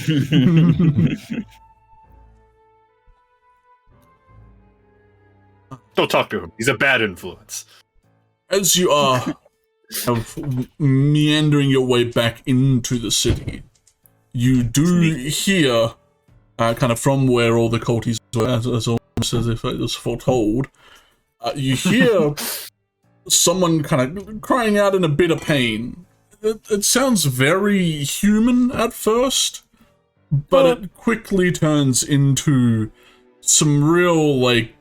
Don't talk to him. He's a bad influence. As you are meandering your way back into the city, you do hear, kind of from where all the culties were, as almost as if it was foretold, you hear someone kind of crying out in a bit of pain. It sounds very human at first, but it quickly turns into some real, like,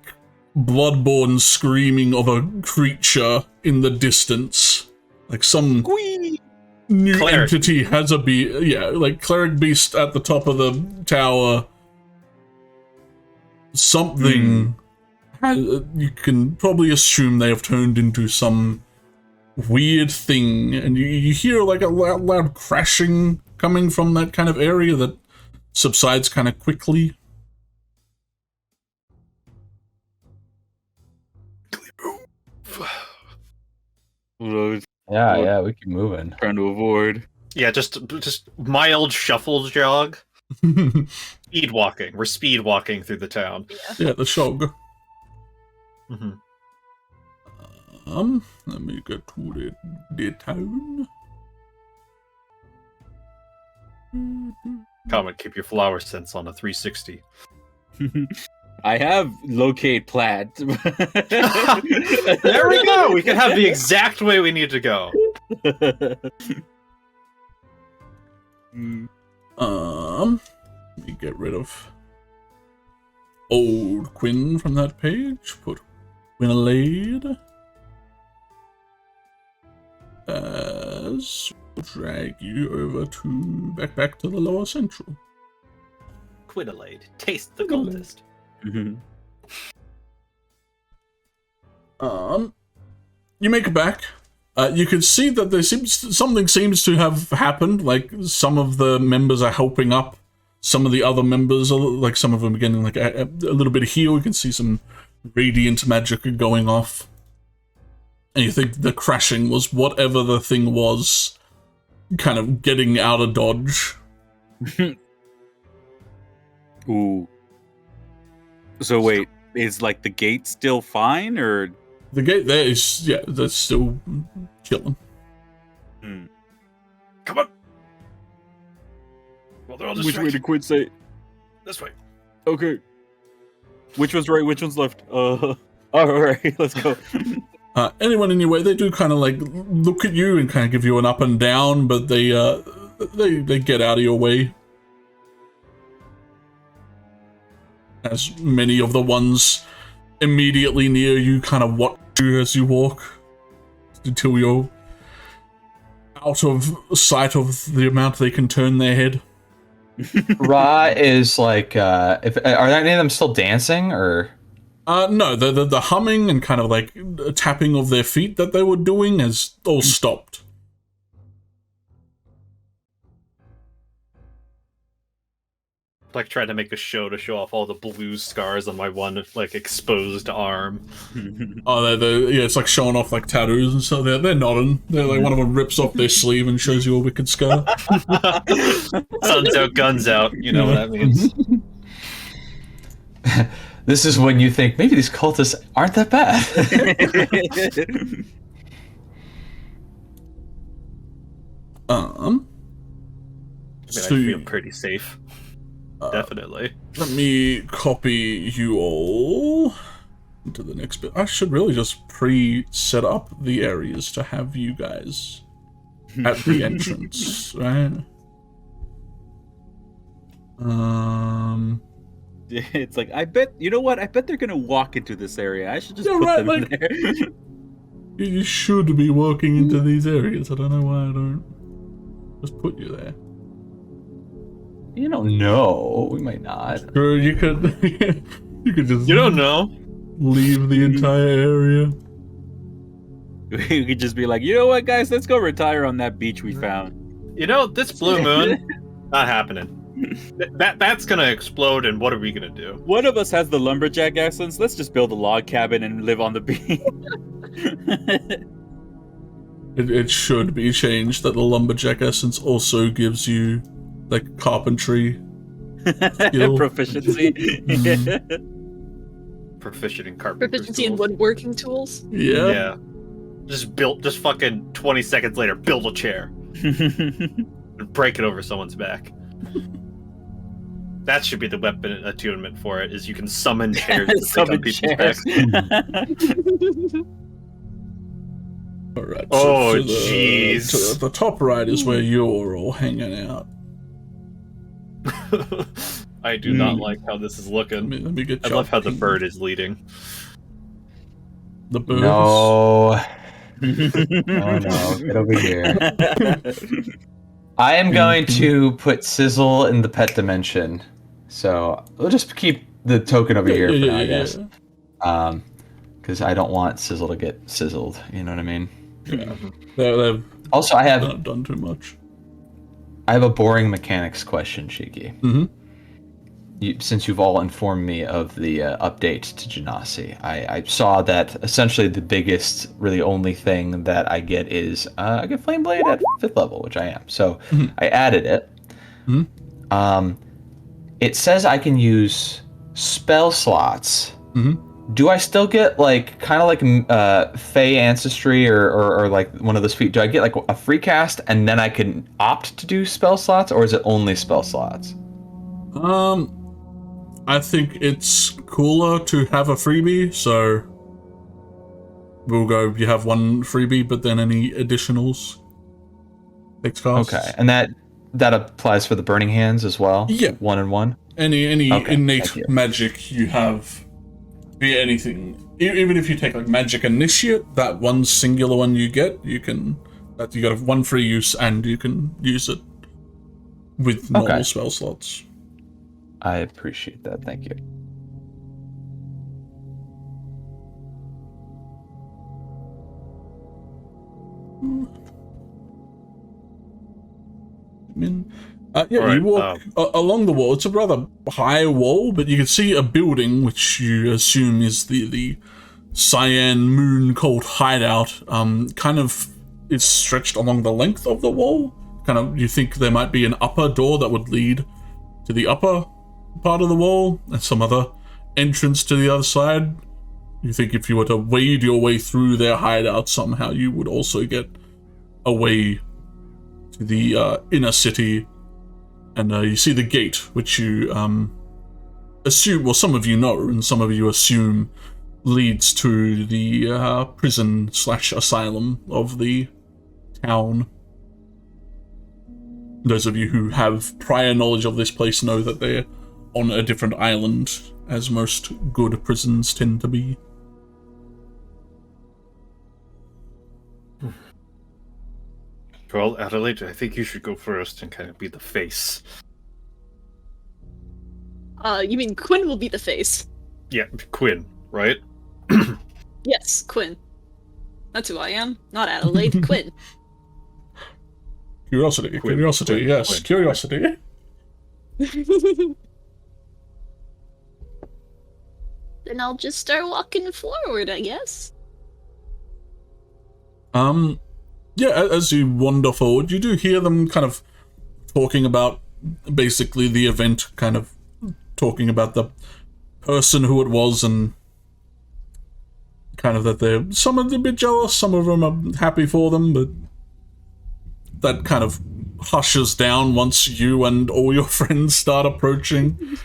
bloodborne screaming of a creature in the distance. Like some new Cleric. entity has a like cleric beast at the top of the tower. Something, you can probably assume they have turned into some weird thing, and you hear like a loud crashing coming from that kind of area that subsides kind of quickly. Yeah, we keep moving. Trying to avoid. Yeah, just mild shuffle jog. Speed walking. We're speed walking through the town. Yeah, the shog. Mm-hmm. Let me get to the town. Comet, keep your flower sense on a 360. I have locate plat. There we go! We can have the exact way we need to go. Let me get rid of old Quinn from that page. Put Quinalade as drag you over to back to the lower central. Quinalade, taste the cultist. You make it back. You can see that something seems to have happened. Like some of the members are helping up. Some of the other members are like some of them are getting like a little bit of heal. You can see some radiant magic going off. And you think the crashing was whatever the thing was, kind of getting out of dodge. Ooh. So wait, is like the gate still fine, or the gate there is that's still chilling. Come on. Well, they're all which way did Quinn say? This way. Okay. Which one's right? Which one's left? All right, let's go. Anyone in your way, they do kind of like look at you and kind of give you an up and down, but they get out of your way. As many of the ones immediately near you kind of watch you as you walk until you're out of sight of the amount they can turn their head. Ra is like, are any of them still dancing, or? No, the humming and kind of like tapping of their feet that they were doing has all stopped. Like trying to make a show to show off all the blue scars on my one like exposed arm. Oh, it's like showing off like tattoos and so they're nodding. They're like one of them rips off their sleeve and shows you a wicked scar. Sun's out, guns out. You know what that means. This is when you think maybe these cultists aren't that bad. I feel pretty safe. Definitely. Let me copy you all into the next bit. I should really just pre-set up the areas to have you guys at the entrance, right? It's like, I bet, you know what? I bet they're gonna walk into this area. I should just Yeah, put right, them like- there. You should be walking into these areas. I don't know why I don't just put you there. You don't know. We might not. Sure, you could. You could just. You don't know. Leave the entire area. We could just be like, you know what, guys? Let's go retire on that beach we found. You know, this blue moon, not happening. That's gonna explode, and what are we gonna do? One of us has the lumberjack essence. Let's just build a log cabin and live on the beach. It should be changed that the lumberjack essence also gives you like carpentry skill. Proficiency. Proficient in carpentry. Proficiency in tools. woodworking tools. Yeah. Just fucking 20 seconds later, build a chair and break it over someone's back. That should be the weapon attunement for it. Is you can summon chairs to Summon on people's chairs. backs. All right. Oh, to jeez. the top right is where you're all hanging out. I do not like how this is looking. Let me get. I love how the bird is leading. The birds. No. Oh no, get over here. I am going to put Sizzle in the pet dimension. So we'll just keep the token over here for now, I guess. Because I don't want Sizzle to get sizzled. You know what I mean? Yeah. They've Also, I have not done too much. I have a boring mechanics question, Cheeki. Mm-hmm. Since you've all informed me of the update to Genasi, I saw that essentially the biggest, really only thing that I get is I get Flame Blade at 5th level, which I am. So I added it. Mm-hmm. It says I can use spell slots. Mm-hmm. Do I still get like kind of like Fey Ancestry or like one of those feet? Do I get like a free cast and then I can opt to do spell slots, or is it only spell slots? I think it's cooler to have a freebie, so we'll go, you have one freebie, but then any additionals takes costs. Okay, and that applies for the Burning Hands as well? Yeah. 1 and 1? Any Okay, innate thank you. magic you have, be it anything, even if you take like Magic Initiate, that one singular one you get, you got one free use and you can use it with normal spell slots. I appreciate that, thank you. You walk along the wall. It's a rather high wall, but you can see a building, which you assume is the Cyan Moon Cold hideout. Kind of is stretched along the length of the wall. Kind of, you think there might be an upper door that would lead to the upper part of the wall, and some other entrance to the other side. You think if you were to wade your way through their hideout somehow, you would also get a way to the inner city. And you see the gate, which you assume, well, some of you know, and some of you assume leads to the prison/asylum of the town. Those of you who have prior knowledge of this place know that they're on a different island, as most good prisons tend to be. Well, Adelaide, I think you should go first and kind of be the face. You mean Quinn will be the face? Yeah, Quinn, right? Yes, Quinn. That's who I am. Not Adelaide, Quinn. Curiosity, yes, Quinn. curiosity. Then I'll just start walking forward, I guess. Yeah, as you wander forward, you do hear them kind of talking about basically the event, kind of talking about the person who it was, and kind of that some are a bit jealous, some of them are happy for them, but that kind of hushes down once you and all your friends start approaching,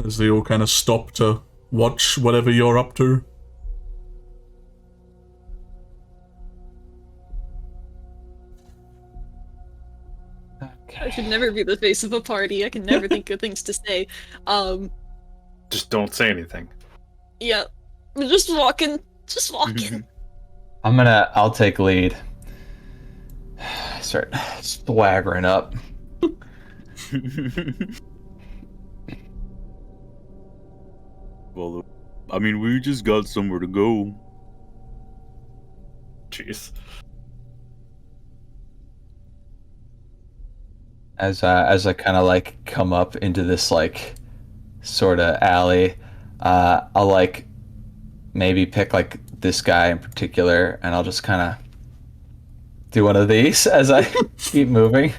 as they all kind of stop to watch whatever you're up to. I should never be the face of a party. I can never think good things to say. Just don't say anything. Yeah. We're just walking. Just walking. I'll take lead. Start swaggering up. Well, I mean, we just got somewhere to go. Jeez. As I kind of like come up into this like sort of alley, I'll like maybe pick like this guy in particular, and I'll just kind of do one of these as I keep moving.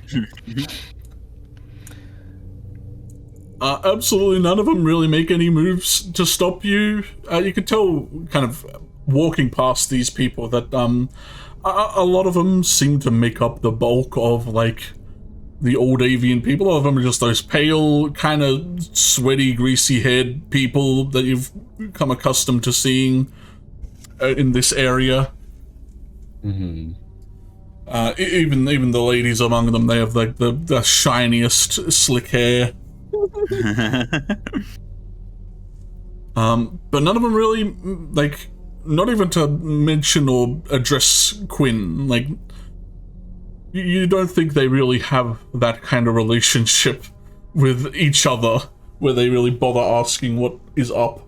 Absolutely none of them really make any moves to stop you. You could tell, kind of walking past these people, that a lot of them seem to make up the bulk of like the old avian people. A lot of them are just those pale, kind of sweaty, greasy-haired people that you've come accustomed to seeing in this area. Mm-hmm. Even the ladies among them, they have like the shiniest slick hair. But none of them really, like, not even to mention or address Quinn. Like, you don't think they really have that kind of relationship with each other where they really bother asking what is up.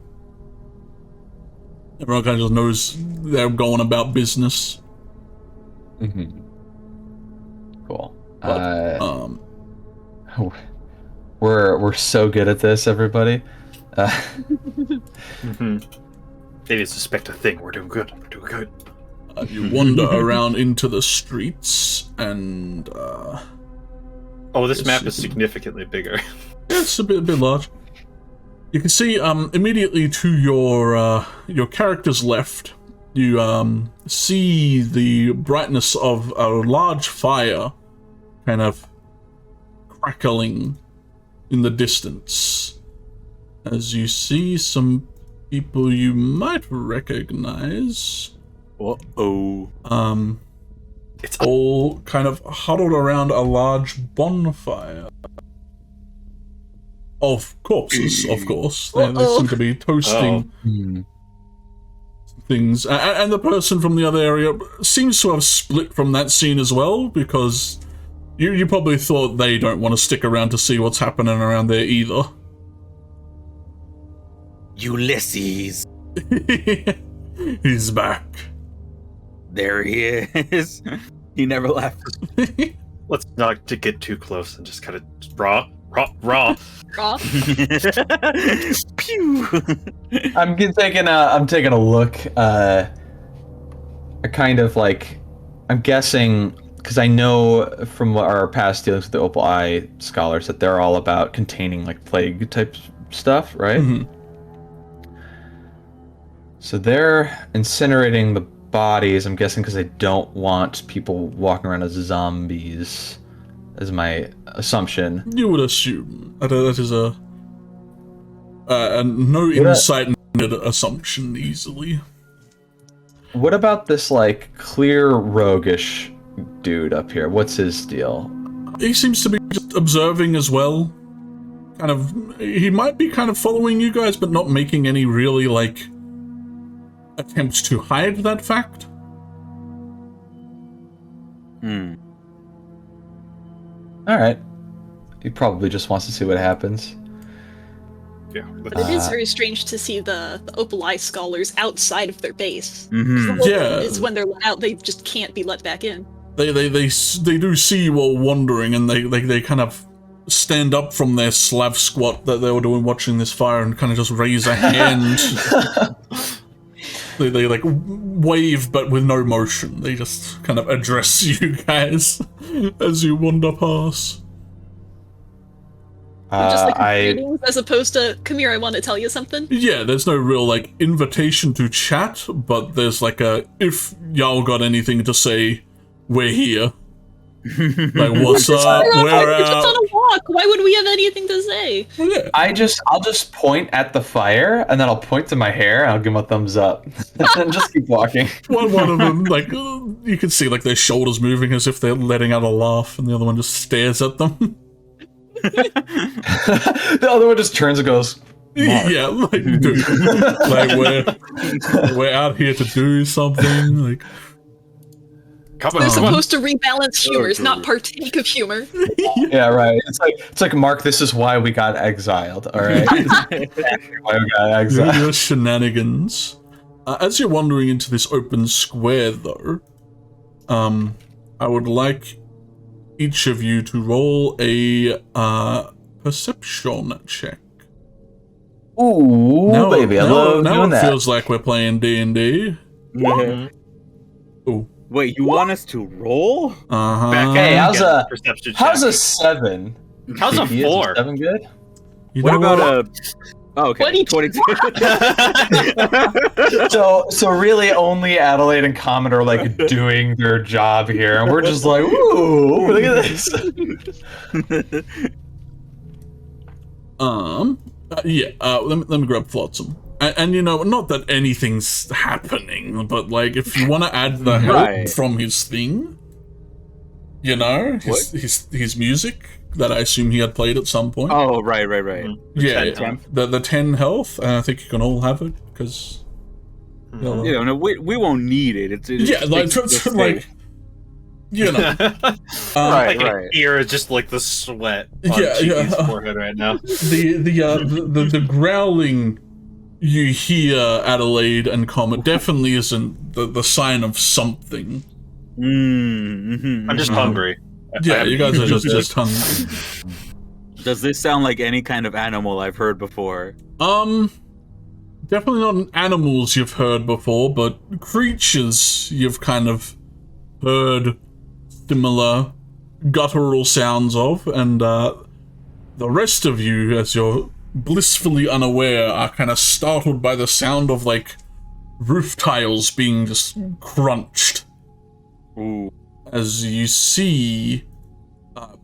Everyone kind of just knows they're going about business. Mm-hmm. Cool. But, we're so good at this, everybody. Mm-hmm. They didn't suspect a thing. We're doing good. We're doing good. You wander around into the streets, and Oh, this map is significantly bigger. it's a bit large. You can see immediately to your character's left, you see the brightness of a large fire kind of crackling in the distance, as you see some people you might recognize. Uh-oh. It's All kind of huddled around a large bonfire of corpses, of course. They seem to be toasting things. And the person from the other area seems to have split from that scene as well, because you probably thought they don't want to stick around to see what's happening around there either. Ulysses. He's back. There he is. He never left. Let's not to get too close and just kind of raw. Raw. Pew. I'm taking a look. I kind of like, I'm guessing, because I know from our past dealings with the Opal Eye scholars that they're all about containing like plague type stuff, right? Mhm. So they're incinerating the bodies, I'm guessing, because they don't want people walking around as zombies, is my assumption. You would assume that is a no insight needed assumption easily. What about this like clear roguish dude up here? What's his deal? He seems to be just observing as well. Kind of, he might be kind of following you guys, but not making any really like attempts to hide that fact. All right. He probably just wants to see what happens. Yeah. But it is very strange to see the Opal Eye scholars outside of their base. Mm-hmm. The whole Yeah. is when they're let out, they just can't be let back in. They do see you all wandering, and they kind of stand up from their slav squat that they were doing watching this fire and kind of just raise a hand. They like wave, but with no motion. They just kind of address you guys as you wander past. Just like greetings, as opposed to, come here, I want to tell you something. Yeah, there's no real like invitation to chat, but there's like a, if y'all got anything to say, we're here. Like, what's up? We're We're just on out. a walk. talk. Why would we have anything to say? Well, yeah. I'll just point at the fire, and then I'll point to my hair, and I'll give him a thumbs up, and just keep walking. One of them, like, you can see like their shoulders moving as if they're letting out a laugh, and the other one just stares at them. The other one just turns and goes, Mark. Yeah, like, dude, like we're out here to do something. Like, They're supposed to rebalance humors, not partake of humor. Yeah, right. It's like Mark. This is why we got exiled. All right. Why we got exiled. your shenanigans. As you're wandering into this open square, though, I would like each of you to roll a perception check. Ooh, baby, I love now doing it that. feels like we're playing D&D. Ooh. Wait, you want us to roll? Uh-huh. Hey, how's a perception how's check. a 7? How's a Is 4? 7 good? You What know about a... Oh, okay, 22. 22. So really only Adelaide and Comet are like doing their job here, and we're just like, ooh, look at this. Let me grab Flotsam. And you know, not that anything's happening, but like if you want to add the help Right. from his thing, you know, his music that I assume he had played at some point. Oh, right. yeah, 10. the 10 health, and I think you can all have it because. Yeah, no, we won't need it. It's Yeah, like you know, I can hear just like the sweat on Cheeky's forehead right now. the growling you hear, Adelaide and Comet, definitely isn't the sign of something. I'm just hungry. Yeah, you guys are just hungry. Does this sound like any kind of animal I've heard before? Definitely not animals you've heard before, but creatures you've kind of heard similar guttural sounds of, and the rest of you, as you're blissfully unaware, are kind of startled by the sound of like roof tiles being just crunched. Ooh. As you see,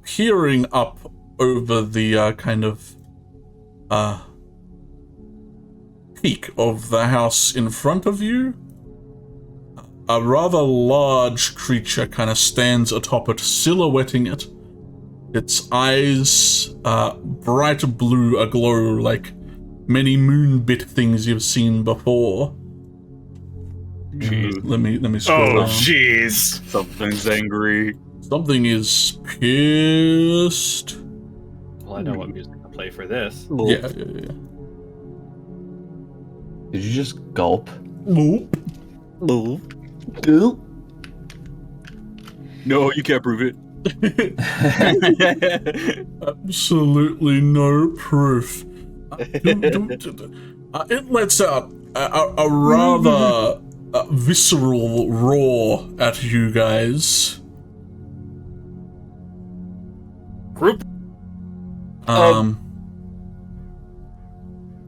peering up over the kind of peak of the house in front of you, a rather large creature kind of stands atop it, silhouetting it. Its eyes, bright blue, aglow like many moonbit things you've seen before. Jeez. Let me scroll down. Jeez. Something's angry. Something is pissed. Well, I know what music to play for this. Yeah. Did you just gulp? Boop. Gulp. No, you can't prove it. Absolutely no proof. It lets out a rather visceral roar at you guys. Group.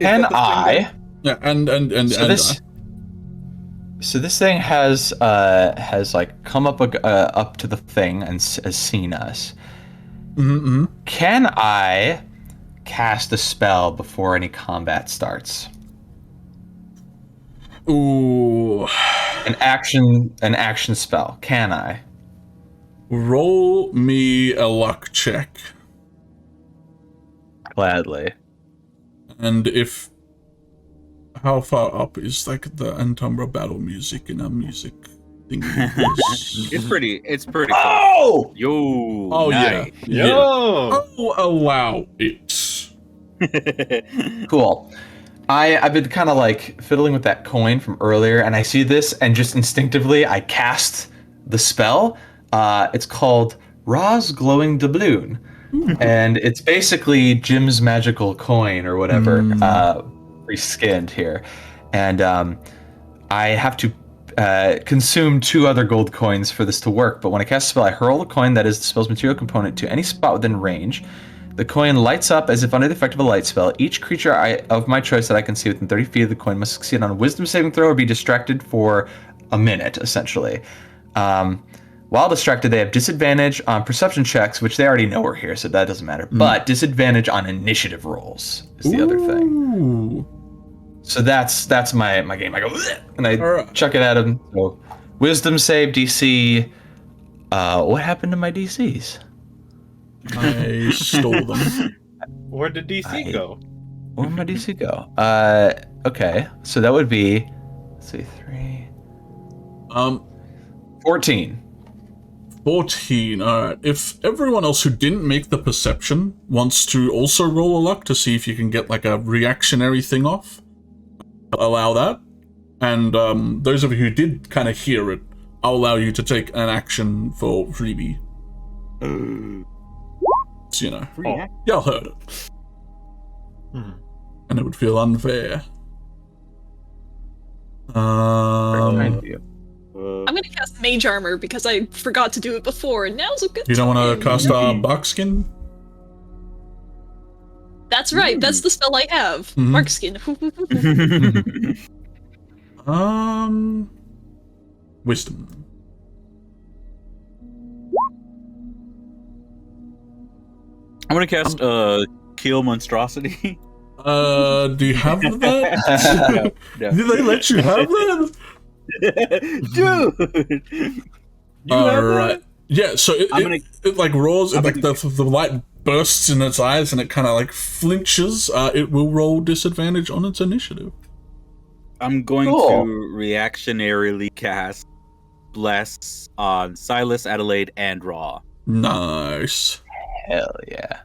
Can I? Yeah, and So this thing has like come up up to the thing and has seen us. Mm-hmm. Can I cast a spell before any combat starts? Ooh. An action spell. Can I? Roll me a luck check. Gladly. And if... How far up is like the Antumbra battle music in a music thing? It's pretty close. Oh! Yo. Oh, nice. yeah. Yo. I'll allow it. Cool. I've been kind of like fiddling with that coin from earlier, and I see this, and just instinctively I cast the spell. It's called Ra's Glowing Doubloon, and it's basically Jim's magical coin or whatever, reskinned here, and I have to consume 2 other gold coins for this to work. But when I cast a spell, I hurl the coin that is the spell's material component to any spot within range. The coin lights up as if under the effect of a light spell. Each creature of my choice that I can see within 30 feet of the coin must succeed on a wisdom saving throw or be distracted for a minute, essentially. While distracted, they have disadvantage on perception checks, which they already know we're here, so that doesn't matter. But disadvantage on initiative rolls is the other thing. So that's my game. I go, and I chuck it at him. So, wisdom save DC. What happened to my DCs? I stole them. Where did DC go? Where did my DC go? Okay, so that would be, let's see, 3. 14. 14. Alright. If everyone else who didn't make the perception wants to also roll a luck to see if you can get like a reactionary thing off, allow that. And those of you who did kind of hear it, I'll allow you to take an action for freebie. So, you know, y'all heard it. And it would feel unfair. I'm gonna cast Mage Armor because I forgot to do it before, and now's a good You don't time. want to cast Barkskin? That's right, that's the spell I have. Barkskin. Wisdom. I'm gonna cast Kill Monstrosity. Do you have that? No. Did they let you have that? Dude! You have that? Yeah, so it like roars, like the light bursts in its eyes and it kind of like flinches. It will roll disadvantage on its initiative. I'm going to reactionarily cast Bless on Silas, Adelaide, and Raw. Nice. Hell yeah.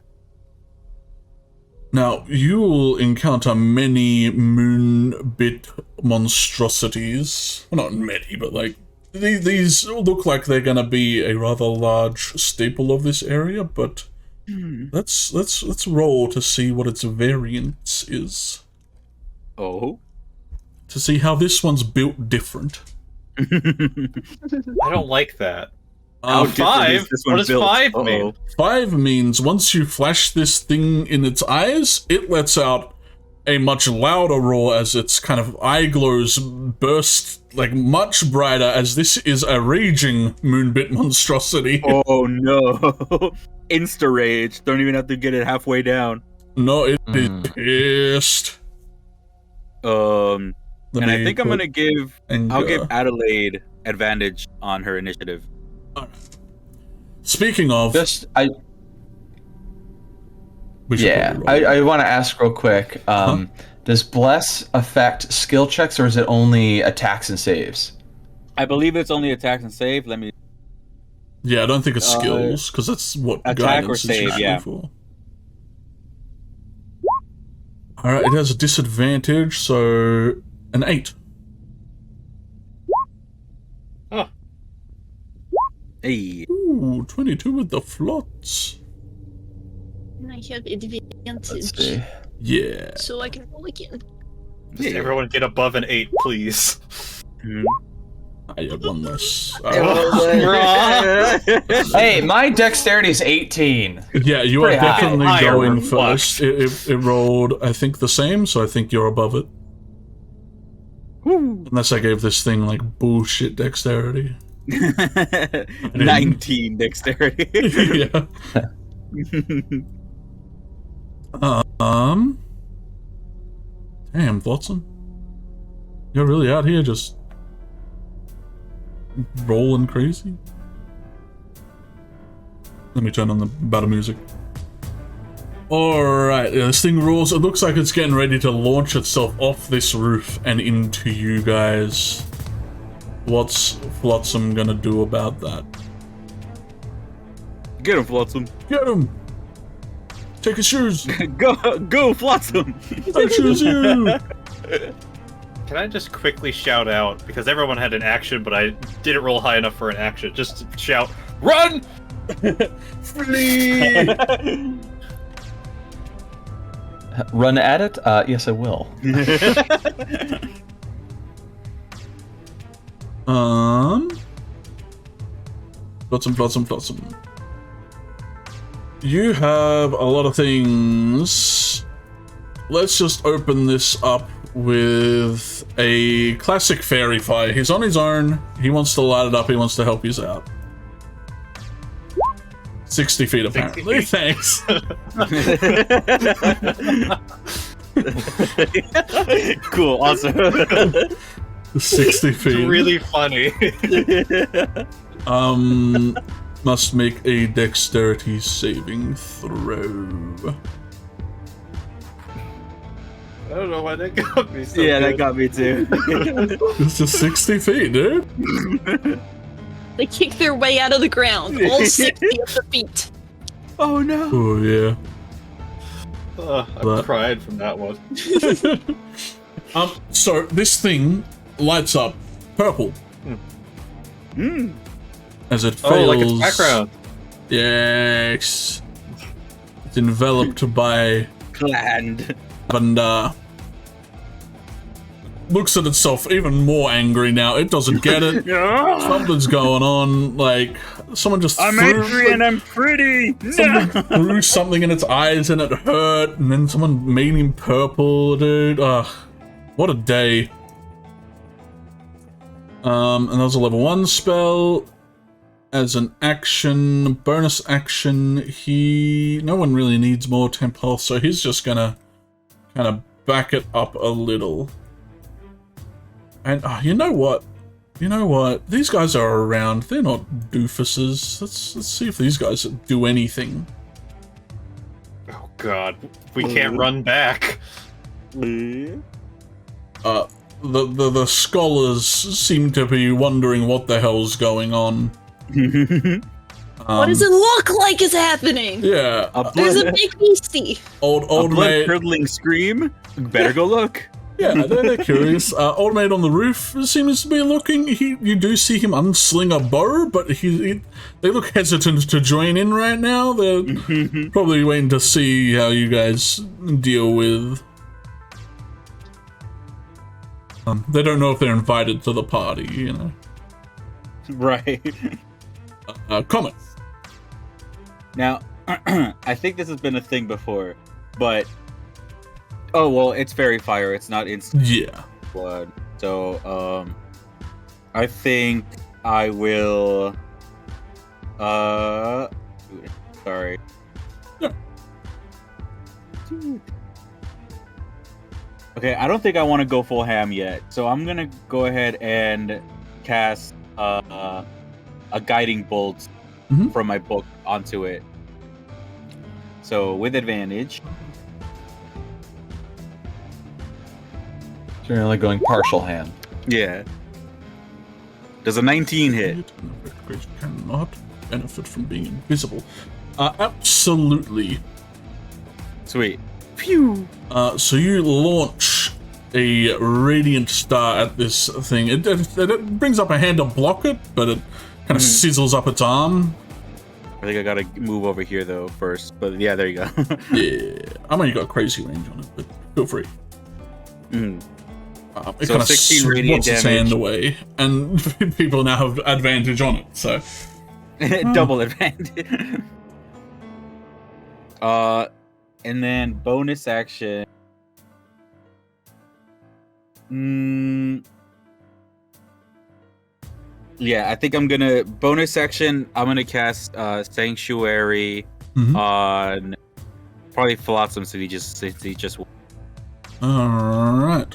Now, you will encounter many moonbit monstrosities. Well, not many, but like, these look like they're gonna be a rather large staple of this area, but let's roll to see what its variance is. Oh? To see how this one's built different. I don't like that. 5? What does 5 mean? 5 means once you flash this thing in its eyes, it lets out a much louder roar as its kind of eye glows burst like much brighter, as this is a raging moonbit monstrosity. Oh no. Insta rage. Don't even have to get it halfway down. No, it is pissed. And I think I'm gonna give Adelaide advantage on her initiative. Speaking of, I want to ask real quick. Does Bless affect skill checks, or is it only attacks and saves? I believe it's only attacks and save. Let me. Yeah, I don't think it's skills, because that's what attack guidance or save, is usually for. Alright, it has a disadvantage, so an 8. Oh. Hey. Ooh, 22 with the flots. I have advantage. Yeah. So I can roll again. Just everyone get above an 8, please. I have one less. Hey, my dexterity is 18. Yeah, you are Pretty high. definitely Higher going reflect. first. It rolled, I think, the same, so I think you're above it. Unless I gave this thing, like, bullshit dexterity. 19 dexterity. Yeah. Damn, Flotsam. You're really out here just rolling crazy? Let me turn on the battle music. Alright, this thing rolls. It looks like it's getting ready to launch itself off this roof and into you guys. What's Flotsam gonna do about that? Get him, Flotsam. Get him! Take his shoes! Go, Flotsam! I choose you! Can I just quickly shout out, because everyone had an action, but I didn't roll high enough for an action, just to shout, RUN! Flee! Run at it? Yes, I will. Flotsam. You have a lot of things. Let's just open this up with a classic fairy fire. He's on his own. He wants to light it up. He wants to help you out. 60 feet, apparently. 60 feet. Thanks. Cool, awesome. 60 It's feet. really funny. Must make a dexterity saving throw. I don't know why that got me so Yeah, that good. got me too. It's just 60 feet, dude. They kick their way out of the ground, all 60 of the feet. Oh no. Oh, yeah. I But- cried from that one. So this thing lights up purple as it fails. Oh, like its background. Yes. It's enveloped by Cland. and looks at itself even more angry now. It doesn't get it. Something's going on. Like someone just I'm threw, angry and I'm pretty. someone threw something in its eyes and it hurt, and then someone made him purple, dude. Ugh, what a day. And that was a level 1 spell. As an action, bonus action, no one really needs more temp health, so he's just gonna kind of back it up a little. And you know what? You know what? These guys are around. They're not doofuses. Let's see if these guys do anything. Oh god, we can't run back. The scholars seem to be wondering what the hell's going on. What does it look like is happening? Yeah, There's a big beastie. old mate. blood-curdling scream. Better go look. Yeah, they're curious. Old mate on the roof seems to be looking. You do see him unsling a bow, but they look hesitant to join in right now. They're probably waiting to see how you guys deal with. They don't know if they're invited to the party, you know. Right. Comment. Now, I think this has been a thing before, but oh well, it's fairy fire. It's not instant Yeah. blood. So, I think I will. Sorry. Yeah. Okay, I don't think I want to go full ham yet, so I'm gonna go ahead and cast a guiding bolt from my book onto it. So with advantage. So you're like going partial hand. Yeah. Does a 19 hit? Cannot benefit from being invisible. Absolutely. Sweet. Phew. So you launch a radiant star at this thing. It brings up a hand to block it, but it kind of sizzles up its arm. I think I gotta move over here though first. But yeah, there you go. Yeah, I mean you got crazy range on it, but feel free. It So kind of 16 radiant swats its hand damage. away, and people now have advantage on it. So Double advantage. And then bonus action. Yeah, I think I'm gonna bonus action. I'm gonna cast Sanctuary on probably Flotsam since he just. all right.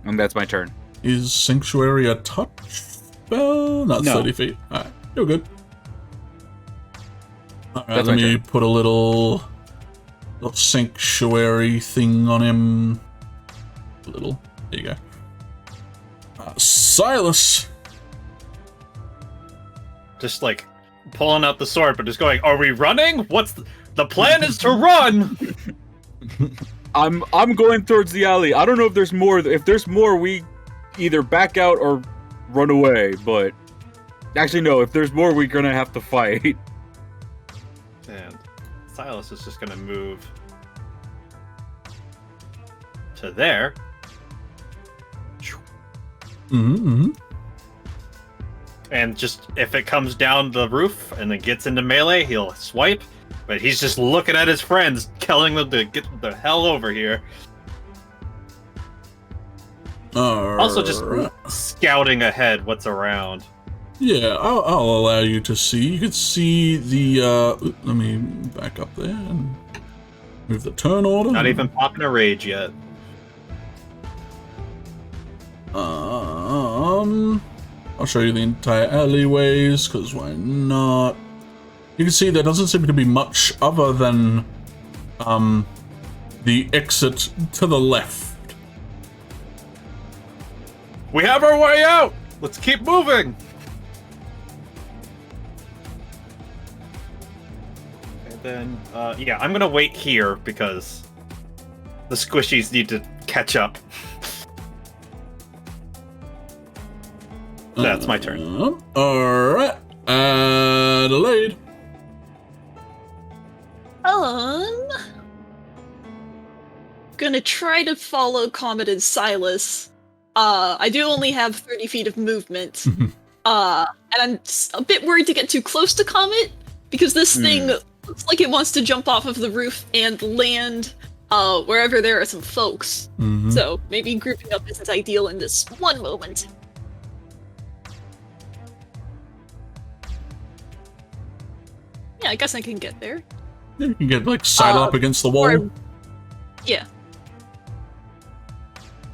And that's my turn. Is Sanctuary a touch spell? No, it's No. 30 feet. Alright, you're good. Alright, That's let my me turn. put a little Sanctuary thing on him. A little. There you go. Silas! Just like pulling out the sword, but just going, are we running? What's the plan is to run! I'm going towards the alley. I don't know if there's more. If there's more, we either back out or run away. But actually, no. If there's more, we're gonna have to fight. And Silas is just gonna move to there. And just if it comes down the roof and it gets into melee, he'll swipe. But he's just looking at his friends, telling them to get the hell over here. Also, just scouting ahead what's around. Yeah, I'll allow you to see. You can see the, let me back up there and move the turn order. Not even popping a rage yet. I'll show you the entire alleyways, because why not? You can see there doesn't seem to be much other than, the exit to the left. We have our way out! Let's keep moving! And then, yeah, I'm gonna wait here because the squishies need to catch up. That's my turn. Alright. Adelaide. Gonna try to follow Comet and Silas. I do only have 30 feet of movement. And I'm a bit worried to get too close to Comet, because this thing looks like it wants to jump off of the roof and land wherever there are some folks. So maybe grouping up isn't ideal in this one moment. Yeah, I guess I can get there. You can get, like, side up against the wall. Yeah.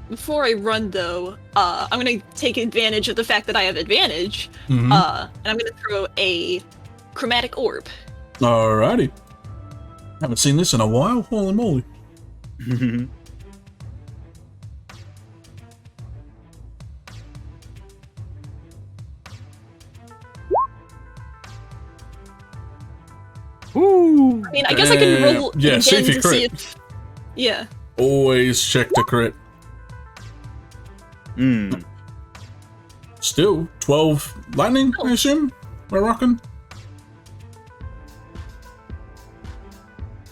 Before I run, though, I'm gonna take advantage of the fact that I have advantage, and I'm gonna throw a chromatic orb. Alrighty. Haven't seen this in a while. Holy moly. Woo! I mean, I guess I can roll yeah, again see if you to crit. see if... Yeah. Always check the crit. Still, 12 lightning, I assume? We're rocking?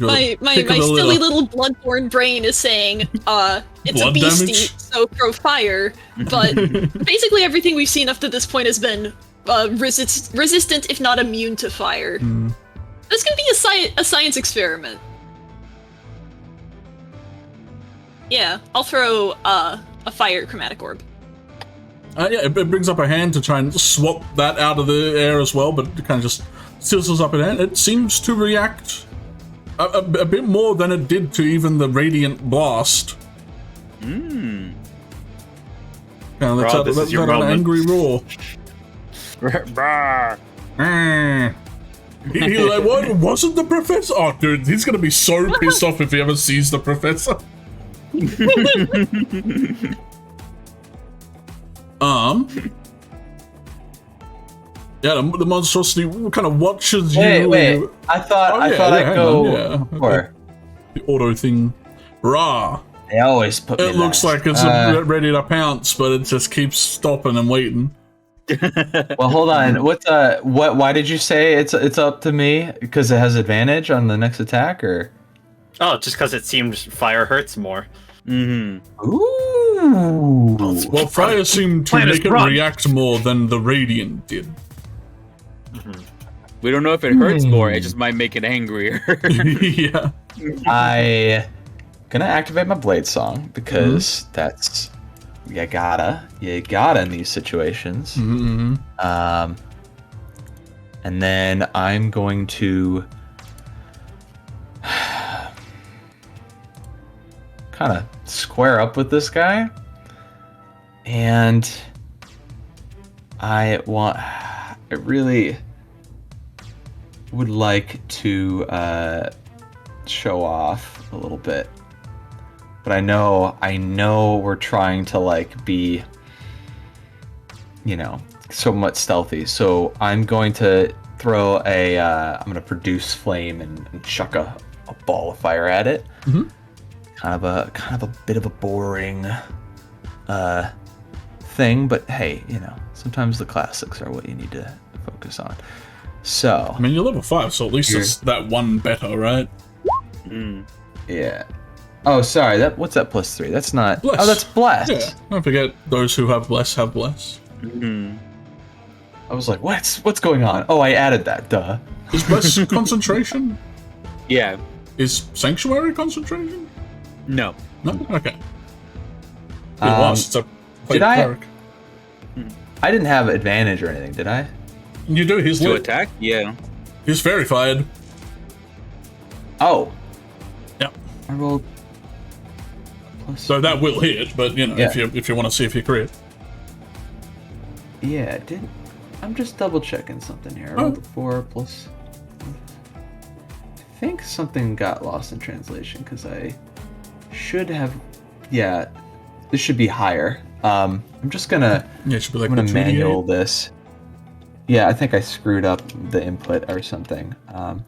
My silly little bloodborne brain is saying, it's Blood a beastie, damage? so throw fire. But basically everything we've seen up to this point has been resistant, if not immune to fire. This can be a science experiment. Yeah, I'll throw a fire chromatic orb. Yeah, it brings up a hand to try and swap that out of the air as well, but it kind of just sizzles up in hand. It seems to react a bit more than it did to even the radiant blast. Kind of lets out an angry roar. He's like, what? Wasn't the professor? Oh, dude, he's gonna be so pissed off if he ever sees the professor. Yeah, the monstrosity kind of watches you. Wait. I thought I'd go for the auto thing. Rah. They always put me It looks last. like it's ready to pounce, but it just keeps stopping and waiting. Well, hold on. Why did you say it's up to me? Because it has advantage on the next attack, or? Oh, just because it seems fire hurts more. Ooh. Well, fire seemed to make it react more than the radiant did. We don't know if it hurts more, it just might make it angrier. Yeah. I gonna activate my blade song because that's you gotta in these situations. And then I'm going to kind of square up with this guy, and I really would like to show off a little bit, but I know we're trying to like be, somewhat stealthy. So I'm going to throw I'm going to produce flame and chuck a ball of fire at it. Kind of a bit of a boring thing, but hey, sometimes the classics are what you need to focus on. So I mean, you're level 5, so at least it's that one better, right? Yeah. Oh, sorry. What's that +3? That's not. Bless. Oh, that's blessed. Yeah. Don't forget, those who have bless have bless. I was like, what's going on? Oh, I added that. Duh. Is bless concentration? Yeah. Is sanctuary concentration? No. No. Okay. It was. It's a did I- cleric. I didn't have advantage or anything, did I? You do. He's To lit. attack? Yeah. He's verified. Oh. Yep. I rolled. Plus So that will hit, but you know, Yeah. if you want to see if you crit. Yeah, it didn't. I'm just double checking something here. I Oh. rolled 4 plus. I think something got lost in translation because I should have. Yeah, this should be higher. I'm just gonna. Yeah, it should be like I'm gonna the 2d8. manual this. Yeah, I think I screwed up the input or something. I'm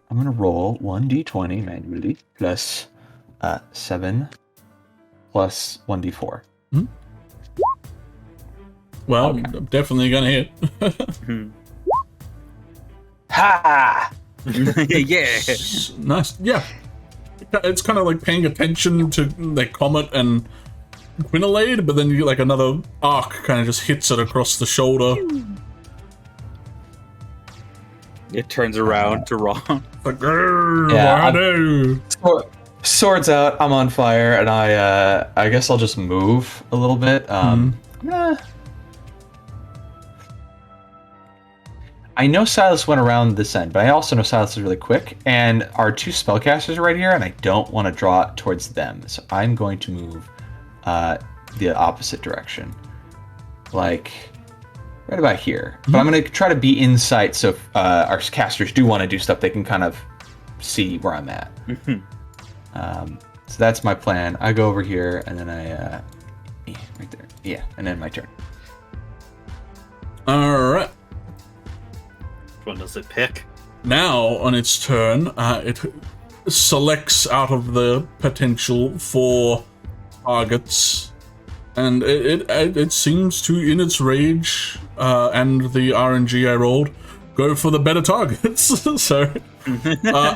gonna roll 1d20 manually plus 7 plus 1d4. Well, Okay. I'm definitely gonna hit. Ha! Yeah. Nice. Yeah. It's kind of like paying attention to like Comet and Quinolade, but then you get like another arc kind of just hits it across the shoulder. It turns around to Ron. Like, "Grrr, Yeah, what do?" Swords out. I'm on fire, and I guess I'll just move a little bit. I know Silas went around this end, but I also know Silas is really quick, and our 2 spellcasters are right here, and I don't want to draw it towards them, so I'm going to move the opposite direction, like right about here. But I'm going to try to be in sight, so if our casters do want to do stuff, they can kind of see where I'm at. So that's my plan. I go over here, and then I right there, yeah, and then my turn. All right. Which one does it pick? Now, on its turn, it selects out of the potential 4 targets, and it seems to, in its rage and the RNG I rolled, go for the better targets. So,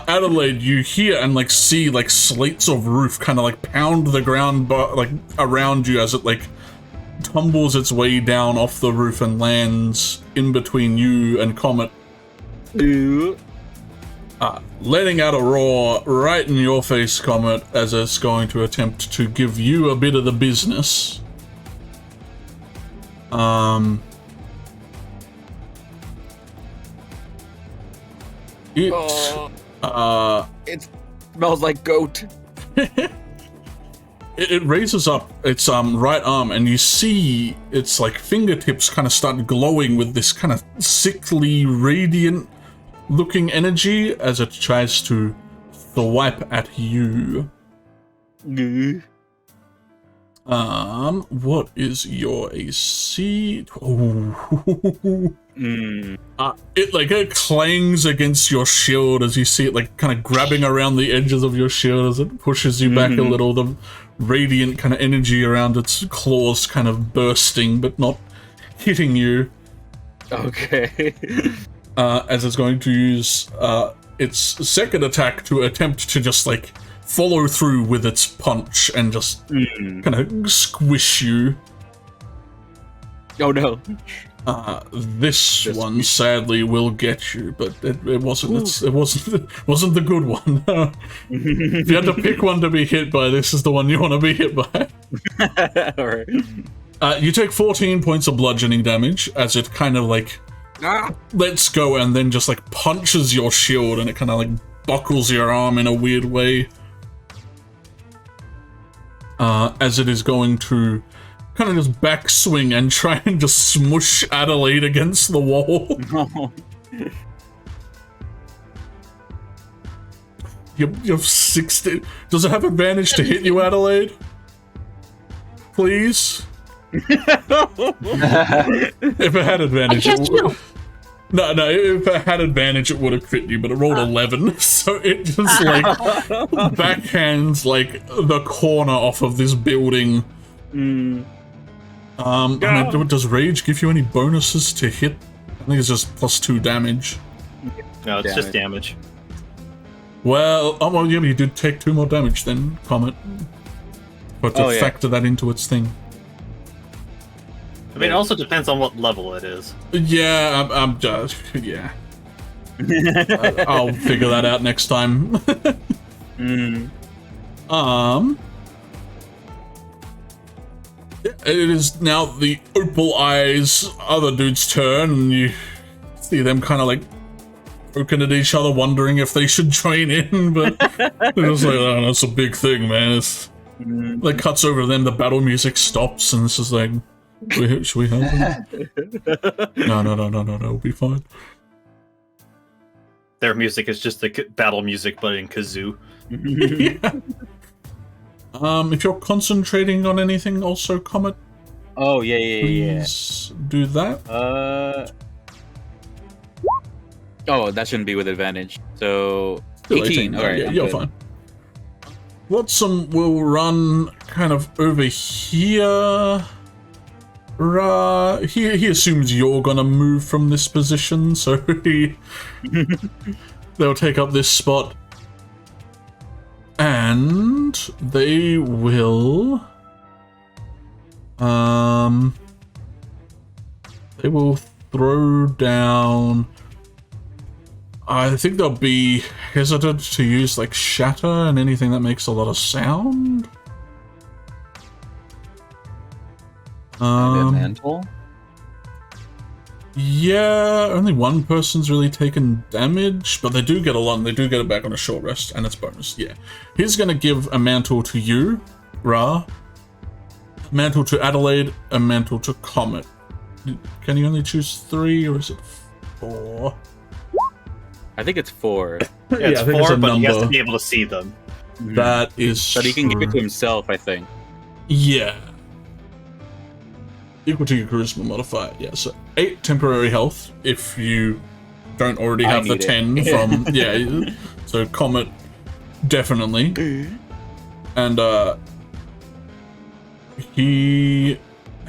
Adelaide, you hear and like see like slates of roof kind of like pound the ground, like around you as it like tumbles its way down off the roof and lands in between you and Comet. Letting out a roar right in your face, Comet, as it's going to attempt to give you a bit of the business. It smells like goat. It raises up its right arm, and you see its like fingertips kind of start glowing with this kind of sickly, radiant looking energy as it tries to swipe at you. What is your AC? Oh. It clangs against your shield as you see it like kind of grabbing around the edges of your shield as it pushes you back a little. The radiant kind of energy around its claws kind of bursting but not hitting you. Okay. As it's going to use its second attack to attempt to just like follow through with its punch and just kind of squish you. Oh no. This one sadly will get you, but it wasn't. It wasn't the good one. If you had to pick one to be hit by, this is the one you want to be hit by. Alright. You take 14 points of bludgeoning damage as it kind of like lets go and then just like punches your shield, and it kind of like buckles your arm in a weird way. As it is going to kind of just backswing and try and just smush Adelaide against the wall. You have 60. Does it have advantage to hit you, Adelaide? Please? If it had advantage, I can't do. No, if it had advantage, it would have crit you, but it rolled 11, so it just, like, backhands, like, the corner off of this building. Does Rage give you any bonuses to hit? I think it's just +2 damage. No, it's just damage. Well, well, yeah, but you did take 2 more damage then, Comet. But to factor that into its thing. I mean, it also depends on what level it is. Yeah, I'm just, yeah. I'll figure that out next time. it is now the Opal Eyes other dude's turn, and you see them kind of like looking at each other, wondering if they should join in, but they're just like, oh, that's a big thing, man. It's like cuts over to them, the battle music stops, and it's just like, should we help them? No, we'll be fine. Their music is just the battle music, but in kazoo. Yeah. If you're concentrating on anything, also Comet. Oh yeah. Please do that. Oh, that shouldn't be with advantage. So 18. All right, yeah, you're fine. Watson will run kind of over here. He assumes you're gonna move from this position, so they'll take up this spot. And they will throw down. I think they'll be hesitant to use like shatter and anything that makes a lot of sound. Mantle? Yeah, only one person's really taken damage, but they do get a lot, and they do get it back on a short rest, and it's bonus, yeah. He's gonna give a mantle to you, Ra, a mantle to Adelaide, a mantle to Comet. Can you only choose 3, or is it 4? I think it's 4. Yeah, it's 4, but he has to be able to see them. That is But he can give it to himself, I think. Yeah. Equal to your charisma modifier, yeah, so 8 temporary health if you don't already have the 10 from, yeah, so Comet, definitely. And, he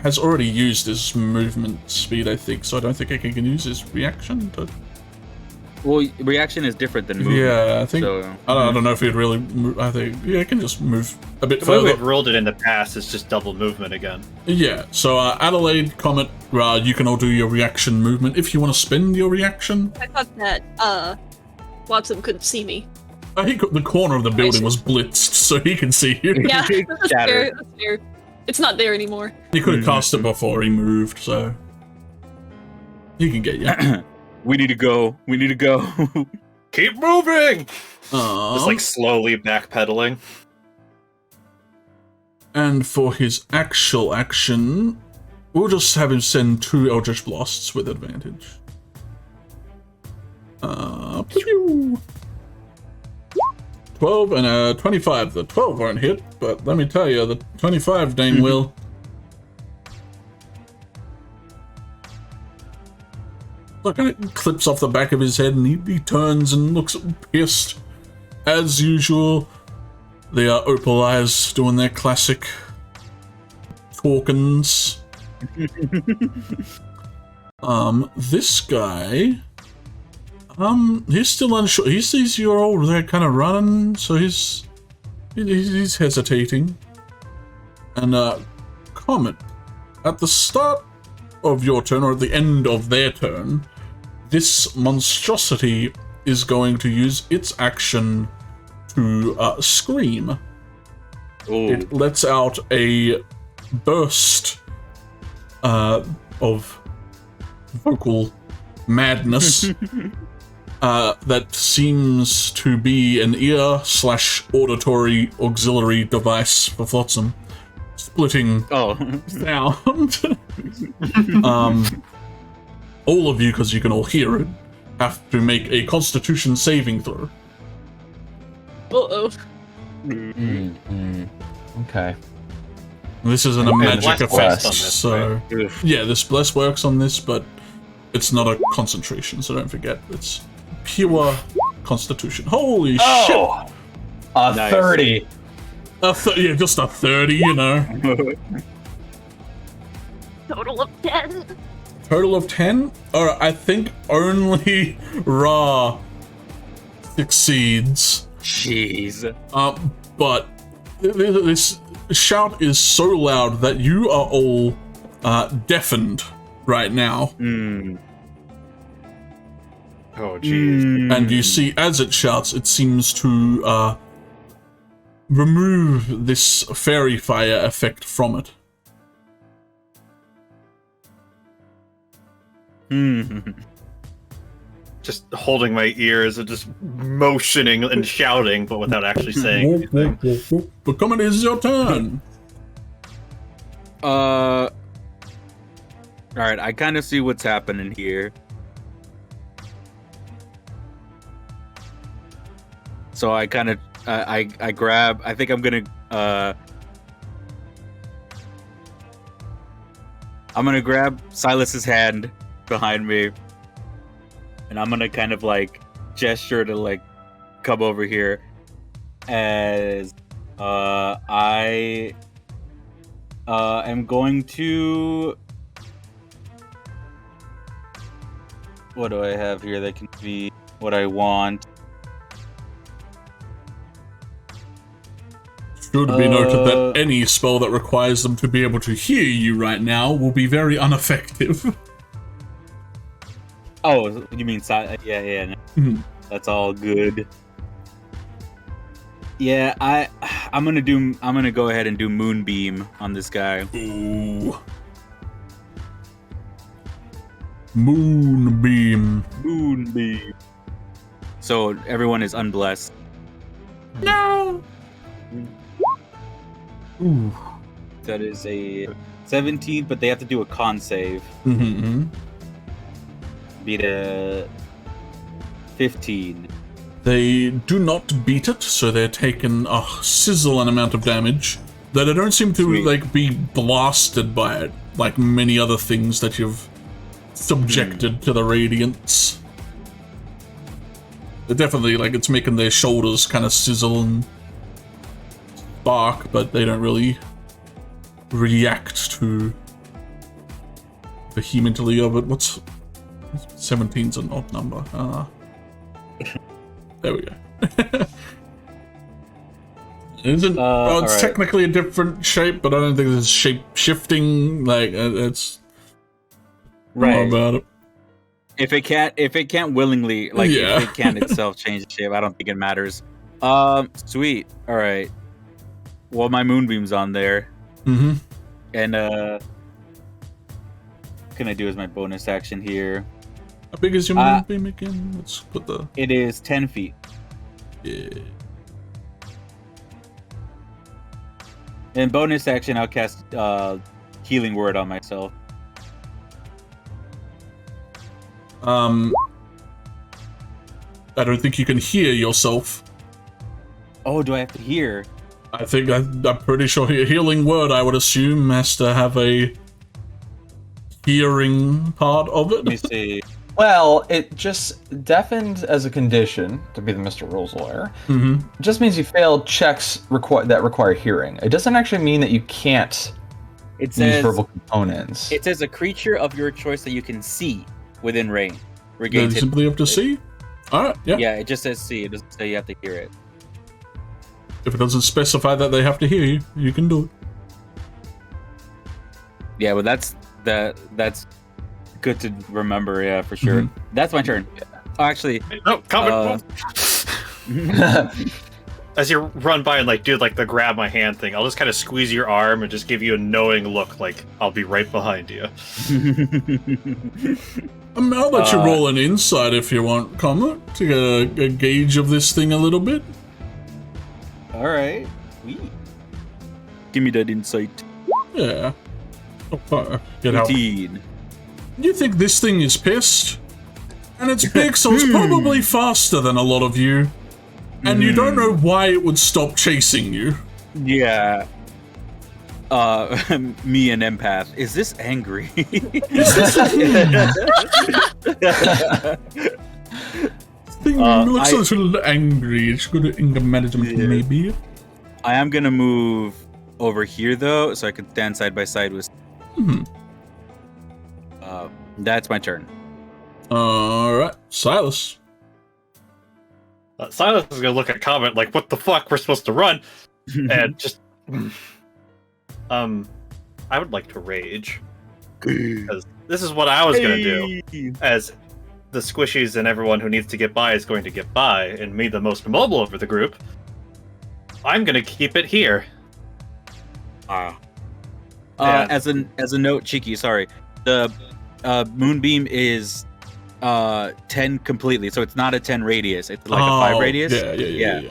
has already used his movement speed, I think, so I don't think he can use his reaction to... Well, reaction is different than movement. Yeah, I think, so, I don't know if he'd really move, I think, yeah, he can just move a bit The way further. we've ruled it in the past is just double movement again. Yeah, so Adelaide, Comet, you can all do your reaction movement if you want to spend your reaction. I thought that Watson couldn't see me. The corner of the building was blitzed, so he can see you. Yeah, that's fair. That's fair. It's not there anymore. He could have cast it before he moved, so he can get you. We need to go. Keep moving! Just like slowly backpedaling. And for his actual action, we'll just have him send 2 Eldritch Blasts with advantage. Pew! 12 and 25. The 12 won't hit, but let me tell you, the 25 dang will. Look, it clips off the back of his head, and he turns and looks pissed. As usual, the Opal Eyes doing their classic talkins. This guy, he's still unsure. He sees you're all there kind of running, so he's hesitating. And, Comet, at the start of your turn, or at the end of their turn, this monstrosity is going to use its action to scream. Ooh. It lets out a burst of vocal madness that seems to be an ear/auditory auxiliary device for Flotsam, splitting sound. All of you, because you can all hear it, have to make a Constitution saving throw. Uh-oh. Okay. This isn't a magic effect, on this, so right? yeah, this bless works on this, but it's not a concentration, so don't forget, it's pure Constitution. Holy shit! A Nice. 30. Yeah, just a 30, you know. Total of 10. Total of 10? Alright, I think only Ra succeeds. Jeez. But this shout is so loud that you are all deafened right now. Oh, jeez. And you see, as it shouts, it seems to remove this fairy fire effect from it. Just holding my ears and just motioning and shouting, but without actually saying anything. But come on, it's your turn. All right, I kind of see what's happening here. So I kind of I grab. I think I'm gonna grab Silas's hand behind me, and I'm gonna kind of like gesture to like come over here as I am going to. What do I have here that can be what I want? Should be noted that any spell that requires them to be able to hear you right now will be very ineffective. Oh, you mean yeah. No. That's all good. Yeah, I'm gonna go ahead and do Moonbeam on this guy. Ooh. Moonbeam. So everyone is unblessed. No. Ooh. That is a 17, but they have to do a con save. Mm-hmm. Beat a 15. They do not beat it, so they're taking a sizzling amount of damage. Though they don't seem to like be blasted by it, like many other things that you've subjected to the radiance. They're definitely like it's making their shoulders kind of sizzle and spark, but they don't really react to vehemently of it. What's 17's an odd number? There we go. It's right. technically a different shape, but I don't think it's shape shifting. Like it's Right. about it. If it can't willingly, like if it can't itself change the shape, I don't think it matters. Sweet. All right. Well, my Moonbeam's on there. Mm-hmm. And what can I do as my bonus action here? How big is your Moonbeam again? Let's put the. It is 10 feet. Yeah. In bonus action, I'll cast Healing Word on myself. I don't think you can hear yourself. Oh, do I have to hear? I think I'm pretty sure Healing Word, I would assume, has to have a hearing part of it. Let me see. Well, it just deafened as a condition to be the Mr. Rules lawyer. Mm-hmm. It just means you failed checks that require hearing. It doesn't actually mean that you can't It says use verbal components. it says a creature of your choice that you can see within range. Then Regains simply have to see. Alright, yeah. Yeah, it just says see. It doesn't say you have to hear it. If it doesn't specify that they have to hear you, you can do it. Yeah, well, that's good to remember. Yeah, for sure. Mm-hmm. That's my turn. Oh, actually, No, comment. As you run by and like do like the grab my hand thing, I'll just kind of squeeze your arm and just give you a knowing look, like I'll be right behind you. I'll let you roll an insight if you want, Comet, to get a gauge of this thing a little bit. all right. Give me that insight. Yeah. Oh, get out. 18. You think this thing is pissed? And it's big, so it's probably faster than a lot of you. And you don't know why it would stop chasing you. Yeah. Me an empath. Is this angry? This thing looks a little angry. It's good at anger management, maybe. I am gonna move over here though, so I can stand side by side with. That's my turn. Alright, Silas. Silas is gonna look at Comet like, "What the fuck? We're supposed to run," and just, I would like to rage because this is what I was gonna do. As the squishies and everyone who needs to get by is going to get by, and me, the most mobile of the group, I'm gonna keep it here. As a note, Cheeki, sorry. Moonbeam is 10 completely, so it's not a 10 radius. It's like a 5 radius. Yeah.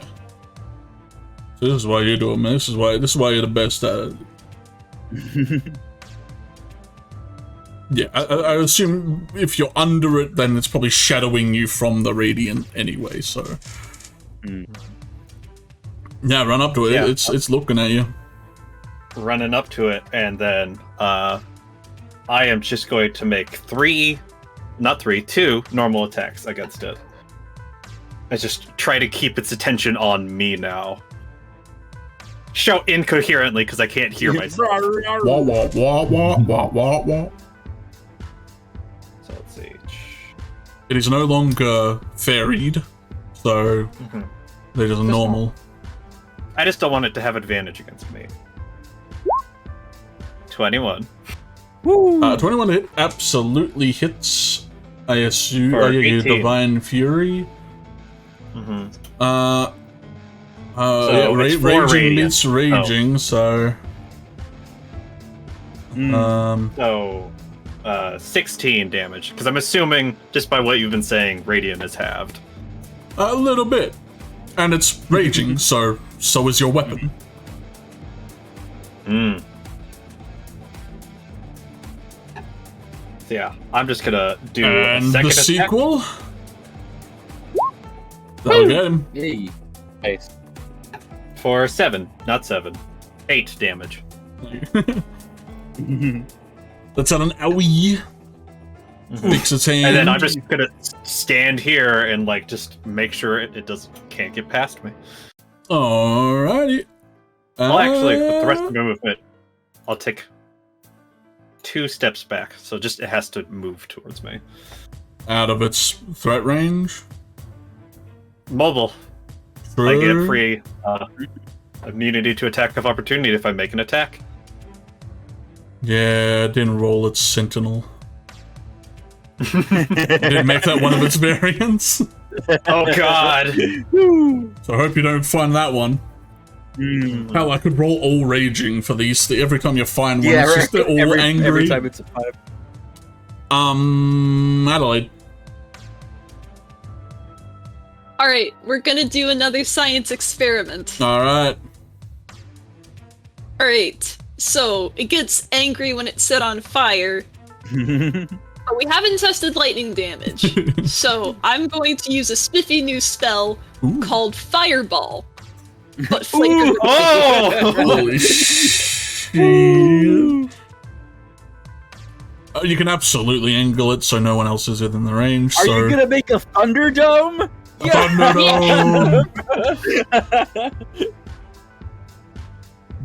So this is why you're doing, man. This is why you're the best at it. Yeah, I assume if you're under it, then it's probably shadowing you from the radiant anyway. So, yeah, run up to it. Yeah. It's looking at you. Running up to it, and then I am just going to make 2 normal attacks against it. I just try to keep its attention on me now. Shout incoherently because I can't hear myself. Wah, wah, wah, wah, wah, wah, wah. So let's see. It is no longer varied, so it is a normal. I just don't want it to have advantage against me. 21. 21 hit absolutely hits. I assume For you 18. Divine Fury. So Yeah, it's 4 raging radiant. meets raging, so. So 16 damage, because I'm assuming, just by what you've been saying, Radiant is halved. A little bit. And it's raging, so is your weapon. So yeah, I'm just gonna do And a second the attack. sequel? That'll get him. Yay. Nice. For 7, not 7. 8 damage. That's on an owie. Fix its hand. And then I'm just gonna stand here and like just make sure it can't get past me. Alrighty. Well, actually, with the rest of the movement, I'll take 2 steps back. So just it has to move towards me. Out of its threat range. Mobile. True. I get free immunity to attack of opportunity if I make an attack. Yeah, it didn't roll its sentinel. Didn't make that one of its variants. Oh god! So I hope you don't find that one. Hell, I could roll all raging for these. Every time you find one, it's just they're all angry. Every time it's a 5. Adelaide. Alright, we're gonna do another science experiment. Alright. Alright, so it gets angry when it's set on fire. But we haven't tested lightning damage. So I'm going to use a spiffy new spell called Fireball. But flavored. Holy shit. You can absolutely angle it so no one else is within the range. Are so... you gonna make a Thunderdome? Thunderdome!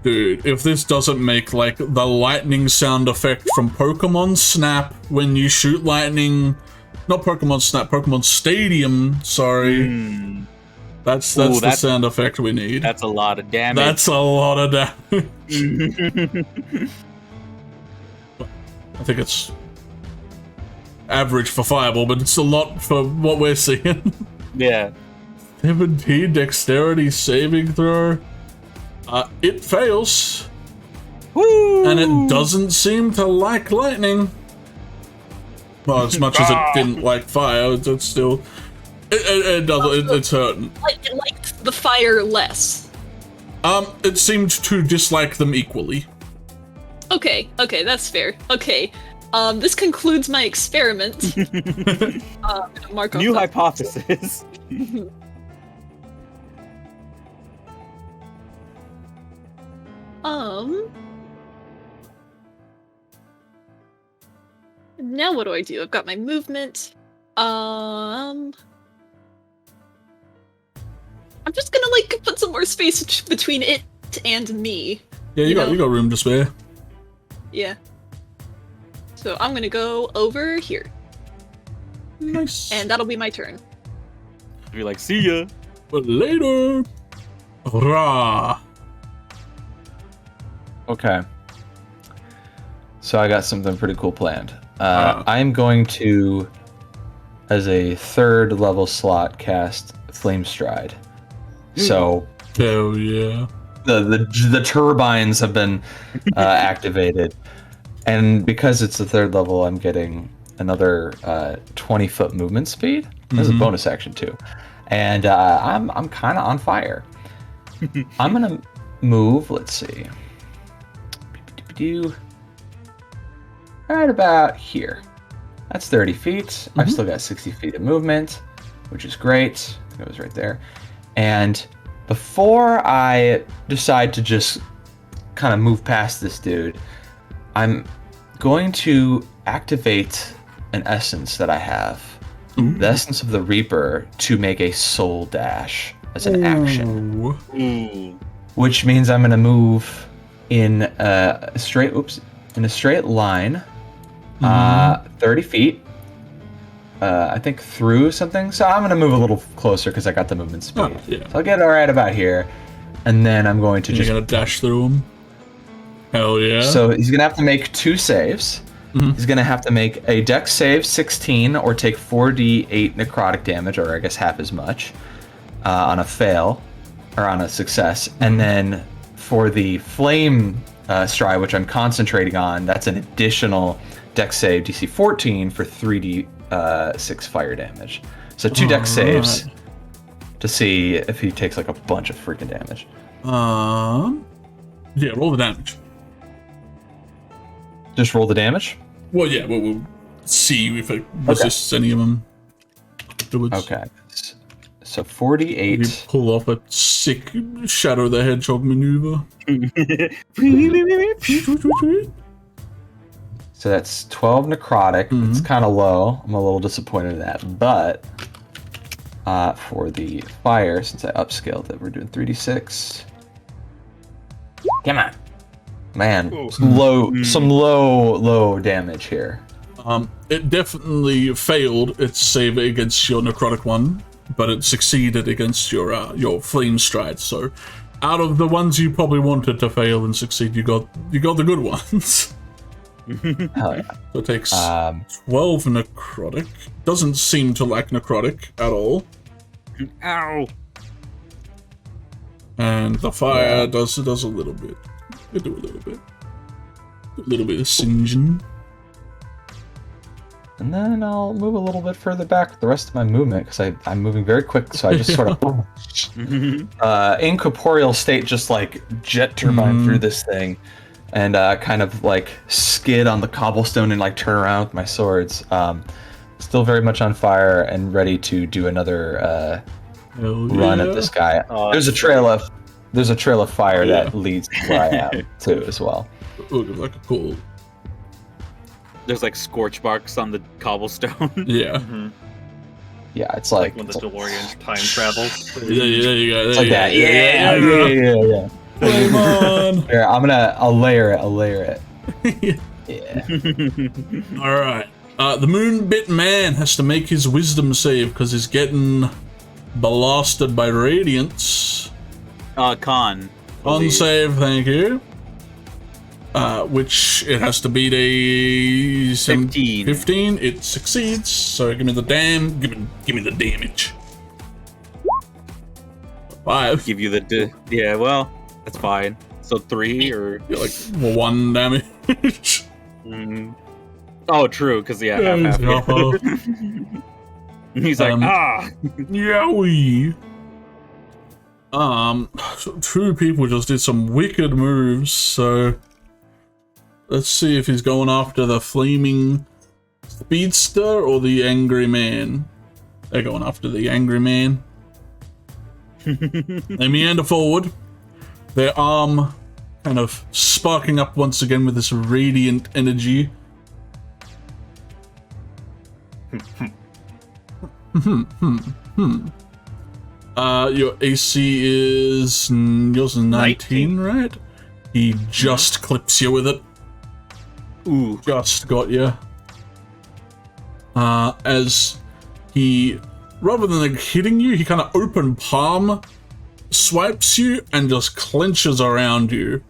Dude, if this doesn't make, like, the lightning sound effect from Pokemon Snap when you shoot lightning... Not Pokemon Snap, Pokemon Stadium, sorry. That's the sound effect we need. That's a lot of damage. That's a lot of damage. I think it's average for Fireball, but it's a lot for what we're seeing. Yeah. 17 dexterity saving throw. It fails. Woo! And it doesn't seem to like lightning. Well, as much as it didn't like fire, it's still... It's hurting. It liked the fire less. It seemed to dislike them equally. Okay, that's fair. Okay, this concludes my experiment. Mark off New that. hypothesis. Now what do I do? I've got my movement. I'm just gonna like put some more space between it and me. Yeah, you got room to spare. Yeah. So I'm gonna go over here. Nice. And that'll be my turn. Be like, see ya. But later. Rah. Okay. So I got something pretty cool planned. I'm going to, as a 3rd level slot, cast Flame Stride. So hell yeah. The turbines have been activated, and because it's the 3rd level, I'm getting another 20-foot movement speed. There's a bonus action too, and I'm kind of on fire. I'm gonna move. Let's see. Right about here. That's 30 feet. I've still got 60 feet of movement, which is great. I think it was right there. And before I decide to just kind of move past this dude, I'm going to activate an essence that I have. The Essence of the Reaper, to make a soul dash as an action. Which means I'm going to move in a straight line, 30 feet. I think through something. So I'm going to move a little closer because I got the movement speed. Oh, yeah. So I'll get right about here. And then I'm going to You're going to dash through him? Hell yeah. So he's going to have to make 2 saves. He's going to have to make a dex save 16 or take 4d8 necrotic damage, or I guess half as much, on a fail, or on a success. And then for the flame stride, which I'm concentrating on, that's an additional dex save DC 14 for 3d6 fire damage. So 2 dex saves to see if he takes like a bunch of freaking damage. Yeah, roll the damage. Just roll the damage? Well, yeah, we'll see if it resists any of them afterwards. Okay. So 48. You pull off a sick Shadow the Hedgehog maneuver. So that's 12 necrotic. It's kind of low. I'm a little disappointed in that. But for the fire, since I upscaled it, we're doing 3d6. Come on. Man, some low damage here. It definitely failed its save against your necrotic one, but it succeeded against your flame stride. So, out of the ones you probably wanted to fail and succeed, you got the good ones. Hell yeah. So it takes 12 necrotic. Doesn't seem to lack necrotic at all. Ow! And the fire does a little bit. We do a little bit. A little bit of singeing. And then I'll move a little bit further back with the rest of my movement, because I'm moving very quick, so I just sort of incorporeal state, just like jet turbine through this thing, and kind of like skid on the cobblestone and like turn around with my swords. Still very much on fire and ready to do another run at this guy. There's a trail of fire that leads to where I am too, as well. Look, like a cool. There's like scorch marks on the cobblestone. Yeah. Yeah, it's like when the DeLorean time travels. Yeah, you got it. It's like that. Yeah. Flame on. Here, I'll layer it. Yeah. All right. The Moonbit Man has to make his wisdom save because he's getting blasted by radiance. Con. On save, thank you. Which it has to beat a 15. 15. It succeeds. So give me the give me the damage. 5. Give you the yeah. Well, that's fine. So 3 or You're like 1 damage. Oh, true. Because half. He's like Yowie. So 2 people just did some wicked moves, so let's see if he's going after the flaming speedster or the angry man. They're going after the angry man. They meander forward, their arm kind of sparking up once again with this radiant energy. Your AC is yours is 19, right? He just clips you with it. Ooh. Just got you. As he, rather than like hitting you, he kind of open palm swipes you and just clenches around you,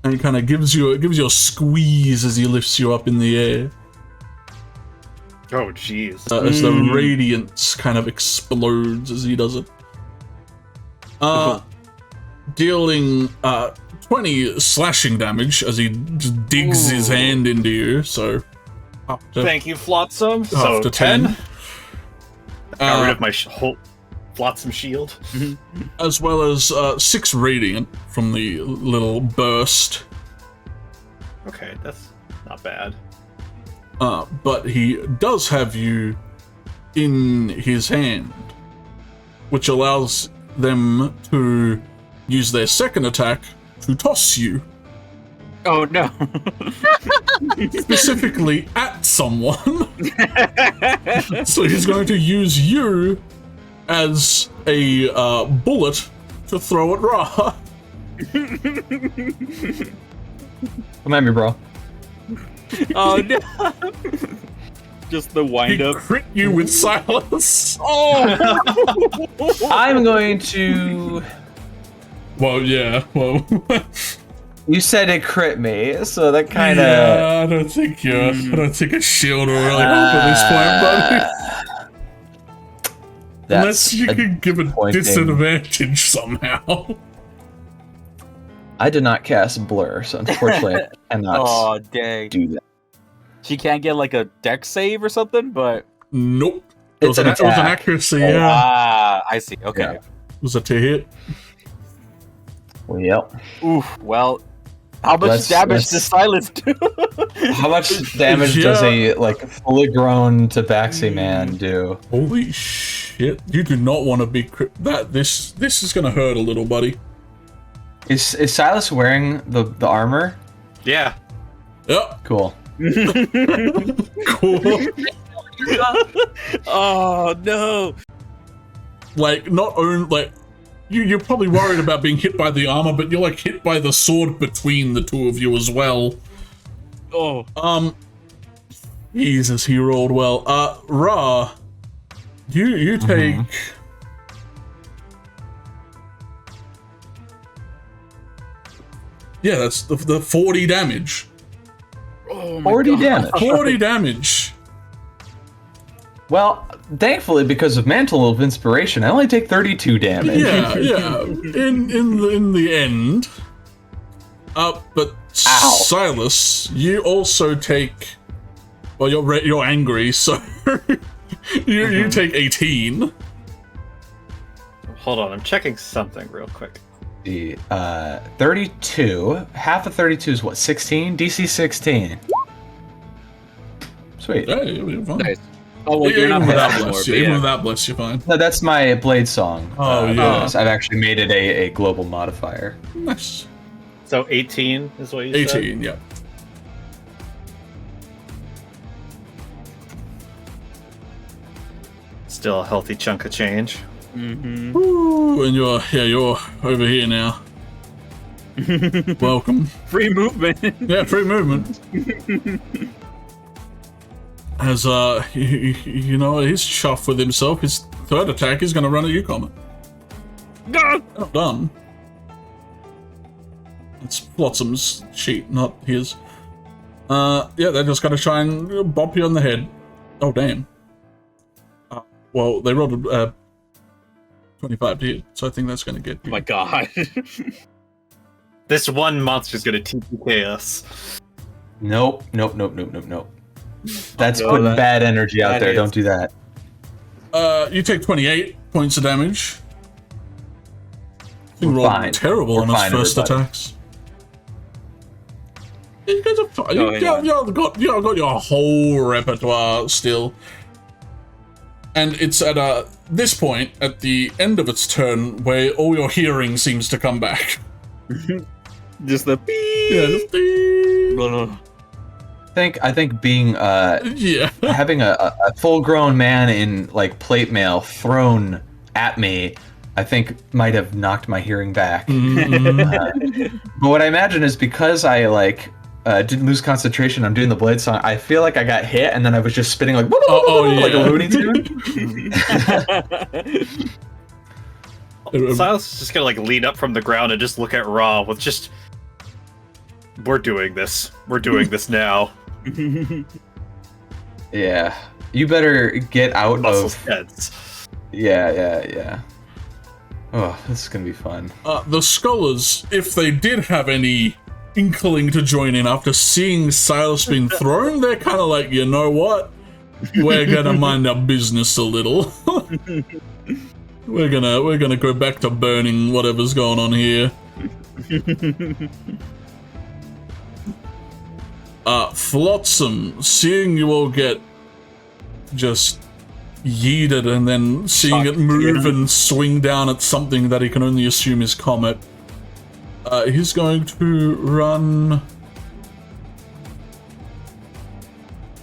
and he kind of gives you a squeeze as he lifts you up in the air. Oh, jeez. As the radiance kind of explodes as he does it. Dealing 20 slashing damage as he just digs his hand into you, so Up to, Thank you, Flotsam. up So to 10. 10. Got rid of my whole Flotsam shield. As well as 6 radiant from the little burst. Okay, that's not bad. But he does have you in his hand, which allows them to use their second attack to toss you. Oh no. Specifically at someone. So he's going to use you as a bullet to throw at Ra. Come at me, bro. Oh no. Just the wind He up. crit you with Silas. Oh. I'm going to. Well, yeah. Well, You said it crit me, so that kind of. yeah. I don't think a shield will really help at this point, buddy. Unless you can give a disadvantage somehow. I did not cast Blur, so unfortunately I cannot Oh dang. do that. She can't get like a deck save or something, but Nope. It was It's an an attack. accuracy, yeah. I see. Okay. Yeah. It was a to hit. Well, yep. Oof. Well, how much Let's- damage let's- does Silence do? How much damage does a fully grown Tabaxi man do? Holy shit. You do not want to be this is gonna hurt a little, buddy. Is Silas wearing the armor? Yeah. Yep. Cool. Cool. Oh no. Like, not only, like, you're probably worried about being hit by the armor, but you're, like, hit by the sword between the two of you as well. Oh. Jesus, he rolled well. Ra, you take... Yeah, that's the 40 damage. Oh my 40 God. damage. 40 damage. Well, thankfully, because of Mantle of Inspiration, I only take 32 damage. Yeah, yeah. In the end. But Ow. Silas, you also take... Well, you're angry, so... you take 18. Hold on, I'm checking something real quick. The 32. Half of 32 is what? 16? DC 16. Sweet. Hey, you're fine. Nice. Oh well, Yeah, you're not even without blessed anymore. bless, But yeah, even yeah. without bless, you're fine. No, that's my Blade Song. Oh, yeah. bonus. I've actually made it a global modifier. Nice. So 18 is what you said? 18, yeah. Still a healthy chunk of change. Mhm. Woo, and you're over here now. Welcome. Free movement. Yeah, free movement. As you know, he's chuffed with himself. His third attack is going to run at you, Comet. Go. Not done. It's Flotsam's sheet, not his. Yeah, they're just going to try and bop you on the head. Oh damn. Well, they rolled a 25 to hit, so I think that's going to get Oh you. my God. This one monster's gonna TPK us. Nope. That's No, putting that- bad energy out that there. is- Don't do that. You take 28 points of damage. He We're rolled fine. terrible We're on his fine, first everybody. attacks. You guys are fine. Oh, yeah. Y'all got your whole repertoire still. And it's at this point, at the end of its turn, where all your hearing seems to come back. Just the beep. Yeah, just ding. I think being Yeah. having a full-grown man in like plate mail thrown at me, I think might have knocked my hearing back. But what I imagine is because I didn't lose concentration on doing the Blade Song, I feel like I got hit and then I was just spinning like like a yeah. Looney Tune. Silas is just gonna like lean up from the ground and just look at Ra with just. We're doing this. We're doing this now. Yeah, you better get out Muscles of. heads. Yeah. Oh, this is gonna be fun. The scholars, if they did have any inkling to join in after seeing Silas being thrown. They're kind of like, you know what? We're gonna mind our business a little. We're gonna go back to burning whatever's going on here. Flotsam, seeing you all get just yeeted and then seeing it move and swing down at something that he can only assume is Comet, he's going to run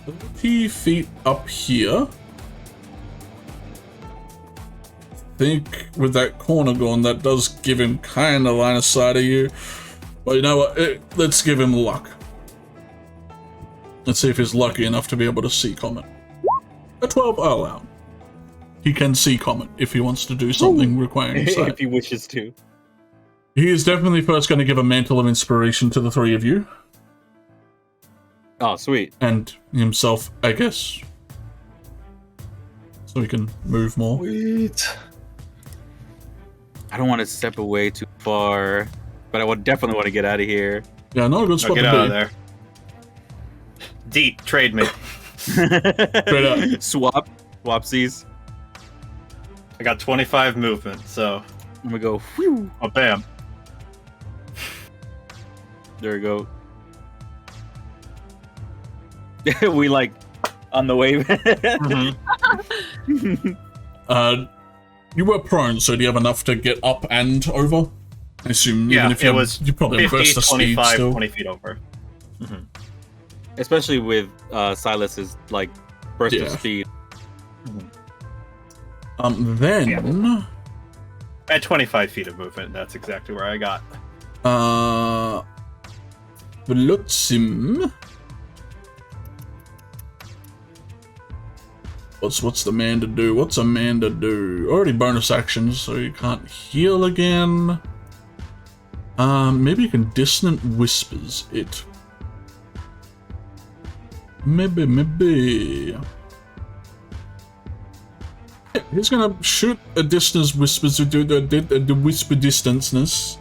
30 feet up here. I think with that corner gone, that does give him kind of line of sight of you. But you know what? Let's give him luck. Let's see if he's lucky enough to be able to see Comet. A 12, I'll allow him. He can see Comet if he wants to do something requiring sight. If he wishes to. He is definitely first going to give a mantle of inspiration to the three of you. Oh, sweet. And himself, I guess. So he can move more. Sweet. I don't want to step away too far, but I would definitely want to get out of here. Yeah, not a good spot Get to out be. of there. Deet, trade me. Straight up. Swapsies. I got 25 movement, so I'm gonna go. Whew. oh bam. There we go. We like on the wave. Mm-hmm. You were prone, so do you have enough to get up and over? I assume Yeah, even if you it have, was you probably have 50, burst of speed 25, still. 20 feet over. Mm-hmm. Especially with Silas's like burst Yeah. of speed. Then At 25 feet of movement, that's exactly where I got. Flotsam. What's the man to do? What's a man to do? Already bonus actions, so you can't heal again. Maybe you can dissonant whispers it. Maybe. Yeah, he's gonna shoot a distance whispers to do the whisper distanceness.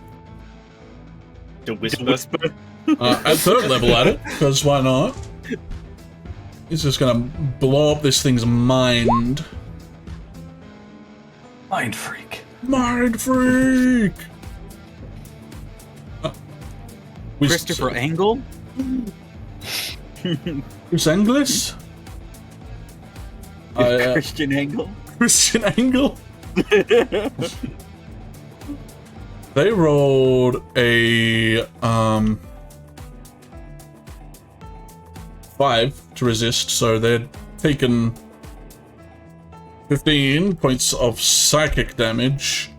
The whisper. At third level at it, because why not? He's just gonna blow up this thing's mind. Mind freak. Mind freak! Christopher Angle? Chris Anglis? Christian Angle? Christian Angle? They rolled a 5 to resist, so they're taking 15 points of psychic damage,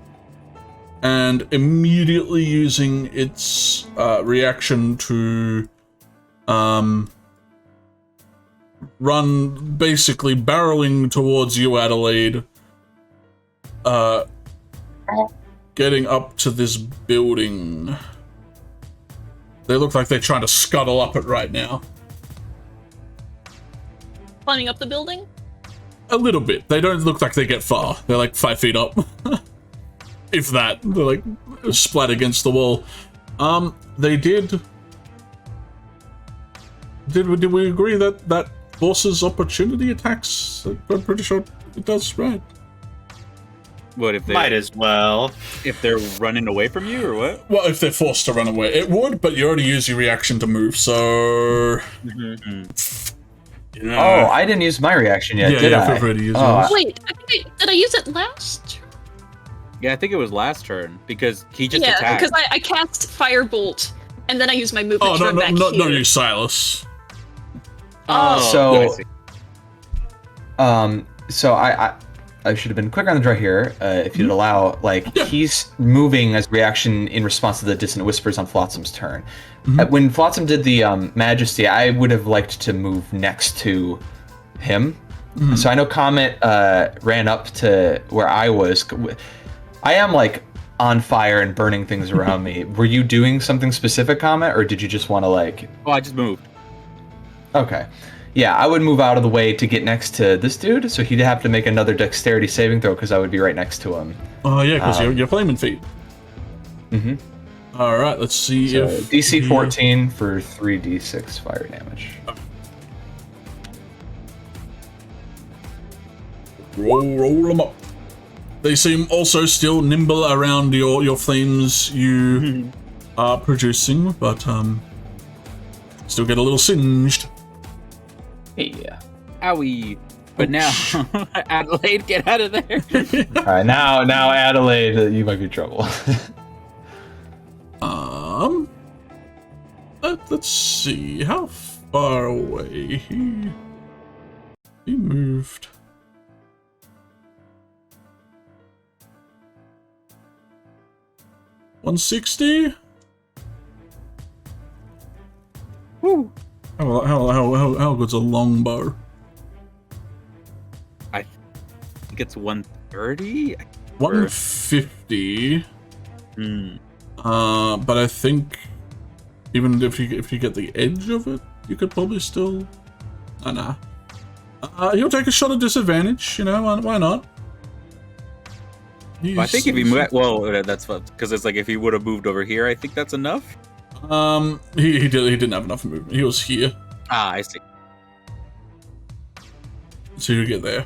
and immediately using its reaction to run, basically barreling towards you, Adelaide, getting up to this building. They look like they're trying to scuttle up it right now. Climbing up the building? A little bit. They don't look like they get far. They're like 5 feet up. If that. They're like splat against the wall. They did... Did we agree that that forces opportunity attacks? I'm pretty sure it does, right? What if they Might as well. if they're running away from you or what? Well, if they're forced to run away. It would, but you already use your reaction to move, so... You know, Oh, I didn't use my reaction yet, did feel I? free to use Oh, yours. Wait, did I use it last? yeah, I think it was last turn because he just Yeah, attacked. because I cast Firebolt, and then I used my movement Oh, to no, run back no, here. you Silas. Oh, So- I see. So I should have been quicker on the draw here, if you'd allow. Like, he's moving as reaction in response to the dissonant whispers on Flotsam's turn. When Flotsam did the Majesty, I would have liked to move next to him. So I know Comet ran up to where I was. I am like on fire and burning things around me. Were you doing something specific, Comet, or did you just want to like? Oh, I just moved. Okay. Yeah, I would move out of the way to get next to this dude, so he'd have to make another dexterity saving throw because I would be right next to him. Oh, yeah, because you're flaming feet. All right, let's see So if DC 14 for 3d6 fire damage. Roll them up. They seem also still nimble around your flames you are producing, but still get a little singed. Yeah. Owie. But now, Adelaide, get out of there. All right, now Adelaide, you might be in trouble. Let's see how far away he moved. $160. Woo. How good's a longbow? I think it's 130. 150. Hmm. But I think even if you get the edge of it, you could probably still. Nah. He'll take a shot at disadvantage. You know, why not? I think if he moved, well, that's because it's like if he would have moved over here, I think that's enough. He didn't have enough movement. He was here, Ah, I see. so you get there.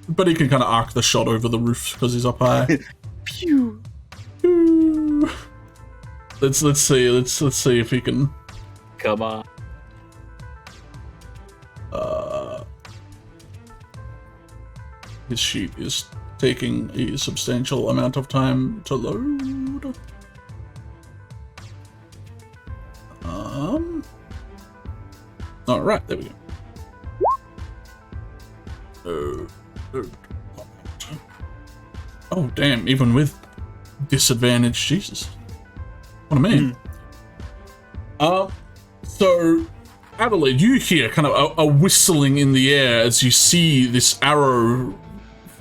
But he can kind of arc the shot over the roof because he's up high. Pew. Ooh. Let's see if he can. Come on. His sheet is taking a substantial amount of time to load. All right, there we go. Oh damn! Even with disadvantage, Jesus, what a man. So Adelaide, you hear kind of a whistling in the air as you see this arrow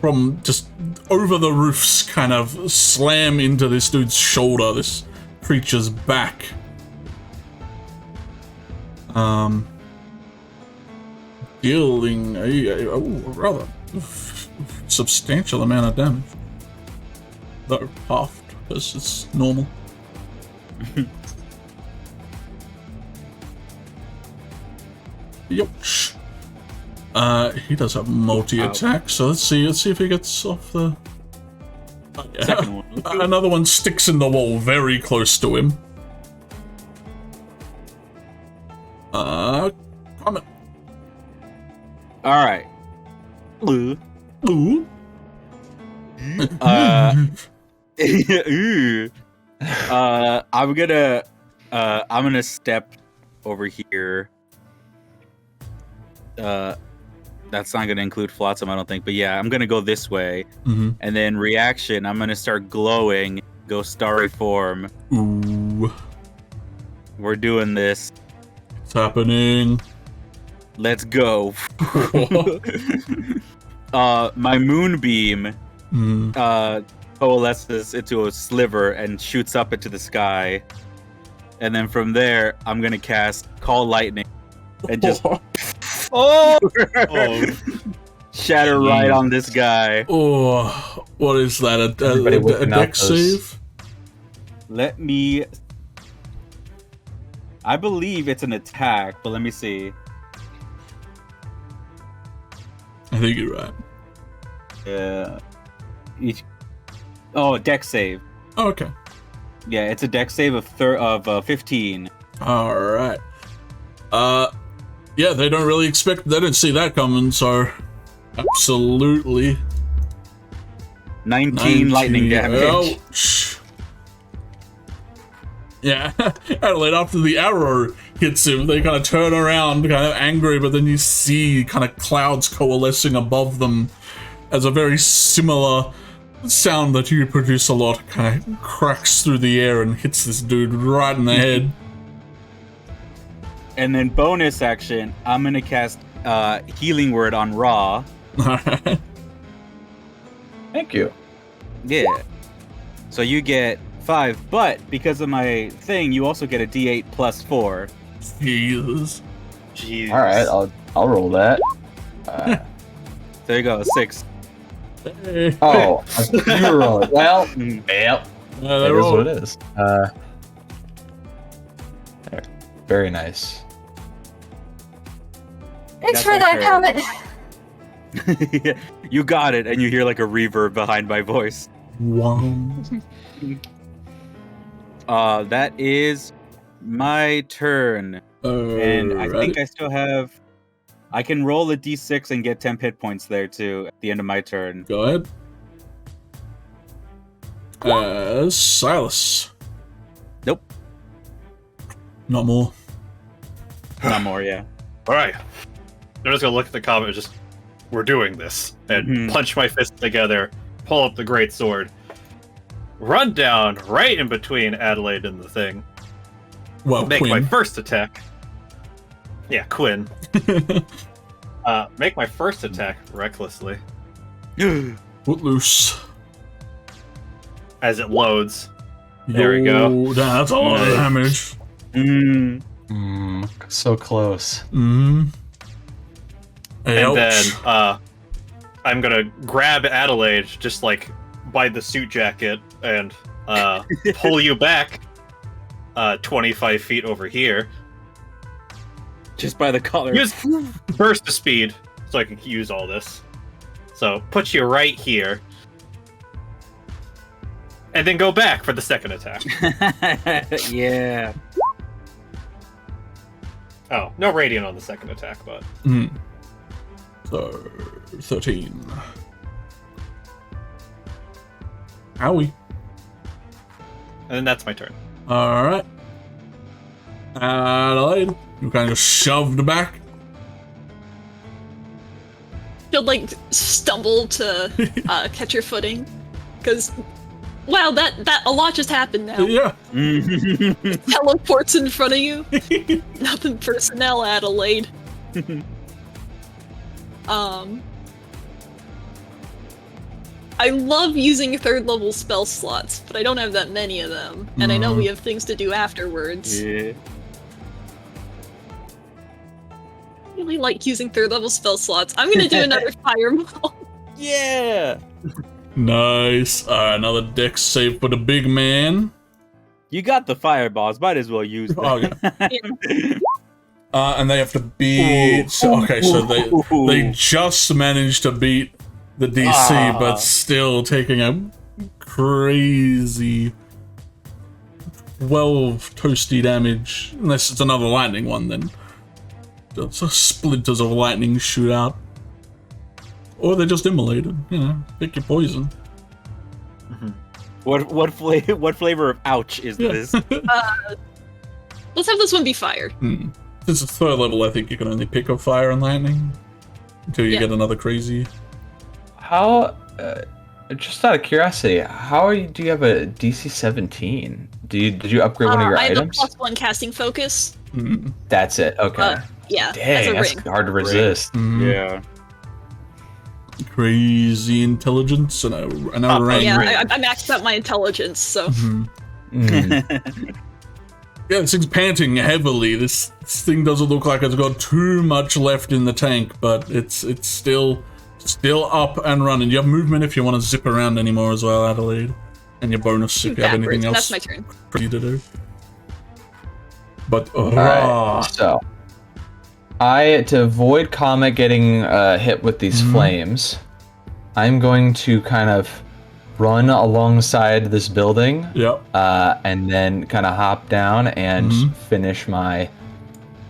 from just over the roofs kind of slam into this dude's shoulder, this creature's back. Dealing a rather substantial amount of damage. Though halved, because it's normal. Yosh. He does have multi-attack, so let's see if he gets off the. Second one. Another one sticks in the wall very close to him. Comment. All right. Ooh. Ooh. I'm gonna step over here. That's not gonna include Flotsam, I don't think. But yeah, I'm gonna go this way, and then reaction. I'm gonna start glowing, go starry form. Ooh. We're doing this. It's happening. Let's go. My moonbeam coalesces into a sliver and shoots up into the sky. And then from there, I'm going to cast Call Lightning and just shatter right on this guy. Oh, what is that? A dex save? Let me... I believe it's an attack, but let me see. I think you're right. Yeah. Dex save. Oh, okay. Yeah, it's a dex save of 15. All right. Yeah, they don't really expect. They didn't see that coming, so absolutely. 19 lightning damage. Ouch. Yeah, Adelaide, after the arrow hits him, they kind of turn around, kind of angry, but then you see kind of clouds coalescing above them as a very similar sound that you produce a lot kind of cracks through the air and hits this dude right in the head. And then bonus action, I'm going to cast Healing Word on Ra. Thank you. Yeah. So you get 5, but because of my thing, you also get a D8 plus 4. Jesus. Jeez. All right, I'll roll that. There you go, 6. Hey. Oh, you roll it. Well, yep. It is what it is. There. Very nice. Thanks for that comment. You got it, and you hear like a reverb behind my voice. Wow. That is my turn. And I think I still have... I can roll a d6 and get 10 hit points there, too, at the end of my turn. Go ahead. Silas. Nope. Not more. Not more, yeah. Alright. I'm just gonna look at the comment and just, we're doing this. And punch my fists together, pull up the great sword, run down right in between Adelaide and the thing. Well, make Quinn. my first attack. Yeah, Quinn. Make my first attack recklessly. Footloose. As it loads. There we go. That's a lot of damage. So close. And then I'm gonna grab Adelaide just like by the suit jacket and pull you back 25 feet over here. Just by the collar. Use burst of speed so I can use all this. So put you right here. And then go back for the second attack. Yeah. Oh, no radiant on the second attack, but... So, 13. Owie. And then that's my turn. Alright. Adelaide, you kind of shoved back. She'll like stumble to catch her footing, because wow, that a lot just happened now. Yeah. Teleports in front of you. Nothing personnel, Adelaide. I love using third level spell slots, but I don't have that many of them, and I know we have things to do afterwards. Yeah. I really like using third level spell slots. I'm gonna do another fireball. Yeah. Nice. Another dex save for the big man. You got the fireballs. Might as well use them. Oh, yeah. And they have to beat. So they just managed to beat the DC, but still taking a crazy 12 toasty damage. Unless it's another lightning one, then it's splinters of lightning shoot out. Or they're just immolated. You know, pick your poison. What flavor of ouch is this? Let's have this one be fire. Since it's third level, I think you can only pick up fire and lightning until you get another crazy. How? Just out of curiosity, do you have a DC 17? Did you upgrade one of your items? I have a +1 casting focus. That's it. Okay. Yeah. Dang, that's ring. hard to resist. Yeah. Crazy intelligence and a range. Yeah, I maxed out my intelligence, so. Yeah, this thing's panting heavily. This thing doesn't look like it's got too much left in the tank, but it's still up and running. You have movement if you want to zip around anymore as well, Adelaide. And your bonus if you have anything else. That's my turn. For you to do. But Alright, so to avoid Comet getting hit with these flames, I'm going to kind of run alongside this building. Yep. And then kind of hop down and finish my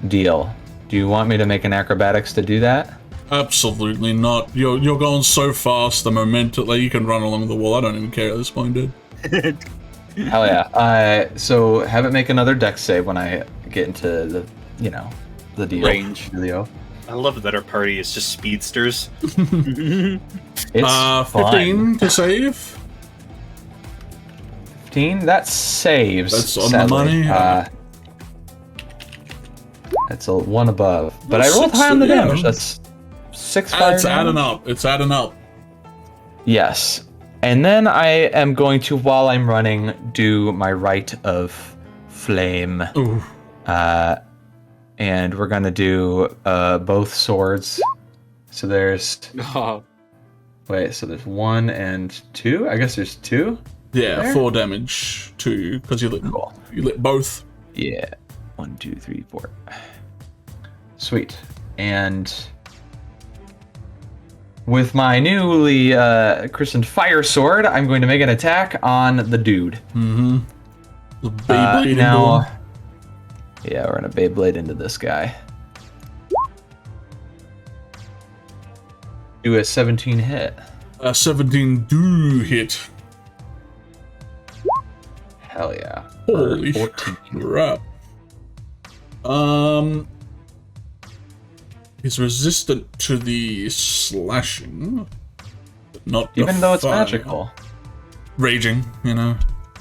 deal. Do you want me to make an acrobatics to do that? Absolutely not. You're going so fast, the momentum, like you can run along the wall. I don't even care at this point, dude. Hell yeah. So have it make another dex save when I get into the deal. Range. Deal. I love that our party is just speedsters. It's 15 to save. 15? That saves. That's on sadly. the money. That's a 1 above. But Well, I rolled high on the 6, yeah. damage. That's 6 fire It's adding damage. up. It's adding up. Yes. And then I am going to, while I'm running, do my Rite of Flame. Ooh. And we're going to do both swords. So there's... Oh. Wait, so there's 1 and 2? I guess there's 2? Yeah, There? 4 damage to you because you lit both. Yeah. 1, 2, 3, 4. Sweet. And with my newly christened fire sword, I'm going to make an attack on the dude. Mm-hmm. The Beyblade now. into him. Yeah, we're gonna Beyblade into this guy. Do a 17 hit. 17 do hit. Hell yeah. Holy 14. crap. He's resistant to the slashing, but not the Even though it's fire. magical. Raging, you know.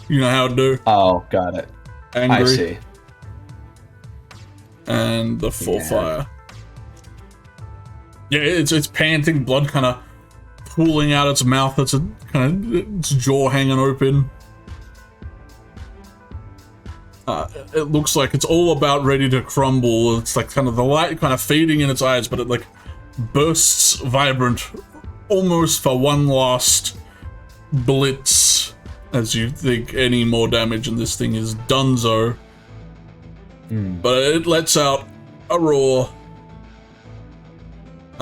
You know how to do. Oh, got it. Angry. I see. And the full Yeah. fire. Yeah, it's panting, blood kind of pooling out its mouth. It's its jaw hanging open. It looks like it's all about ready to crumble. It's like kind of the light kind of fading in its eyes, but it like bursts vibrant, almost for one last blitz, as you think any more damage in this thing is donezo. But it lets out a roar. It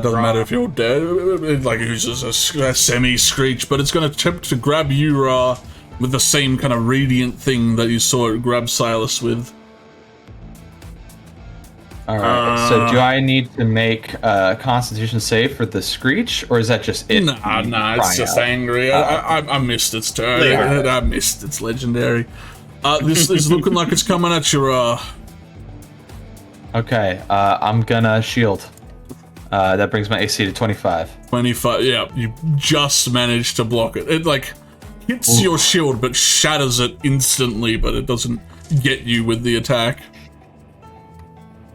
doesn't matter if you're dead. It like uses a semi-screech, but it's going to attempt to grab you, with the same kind of radiant thing that you saw it grab Silas with. Alright, so do I need to make a constitution save for the screech, or is that just it? Nah, it's just angry. I missed its turn. I missed its legendary. This is looking like it's coming at you, Okay, I'm gonna shield. That brings my AC to 25. 25, yeah, you just managed to block it. It, like, hits your shield, but shatters it instantly, but it doesn't get you with the attack.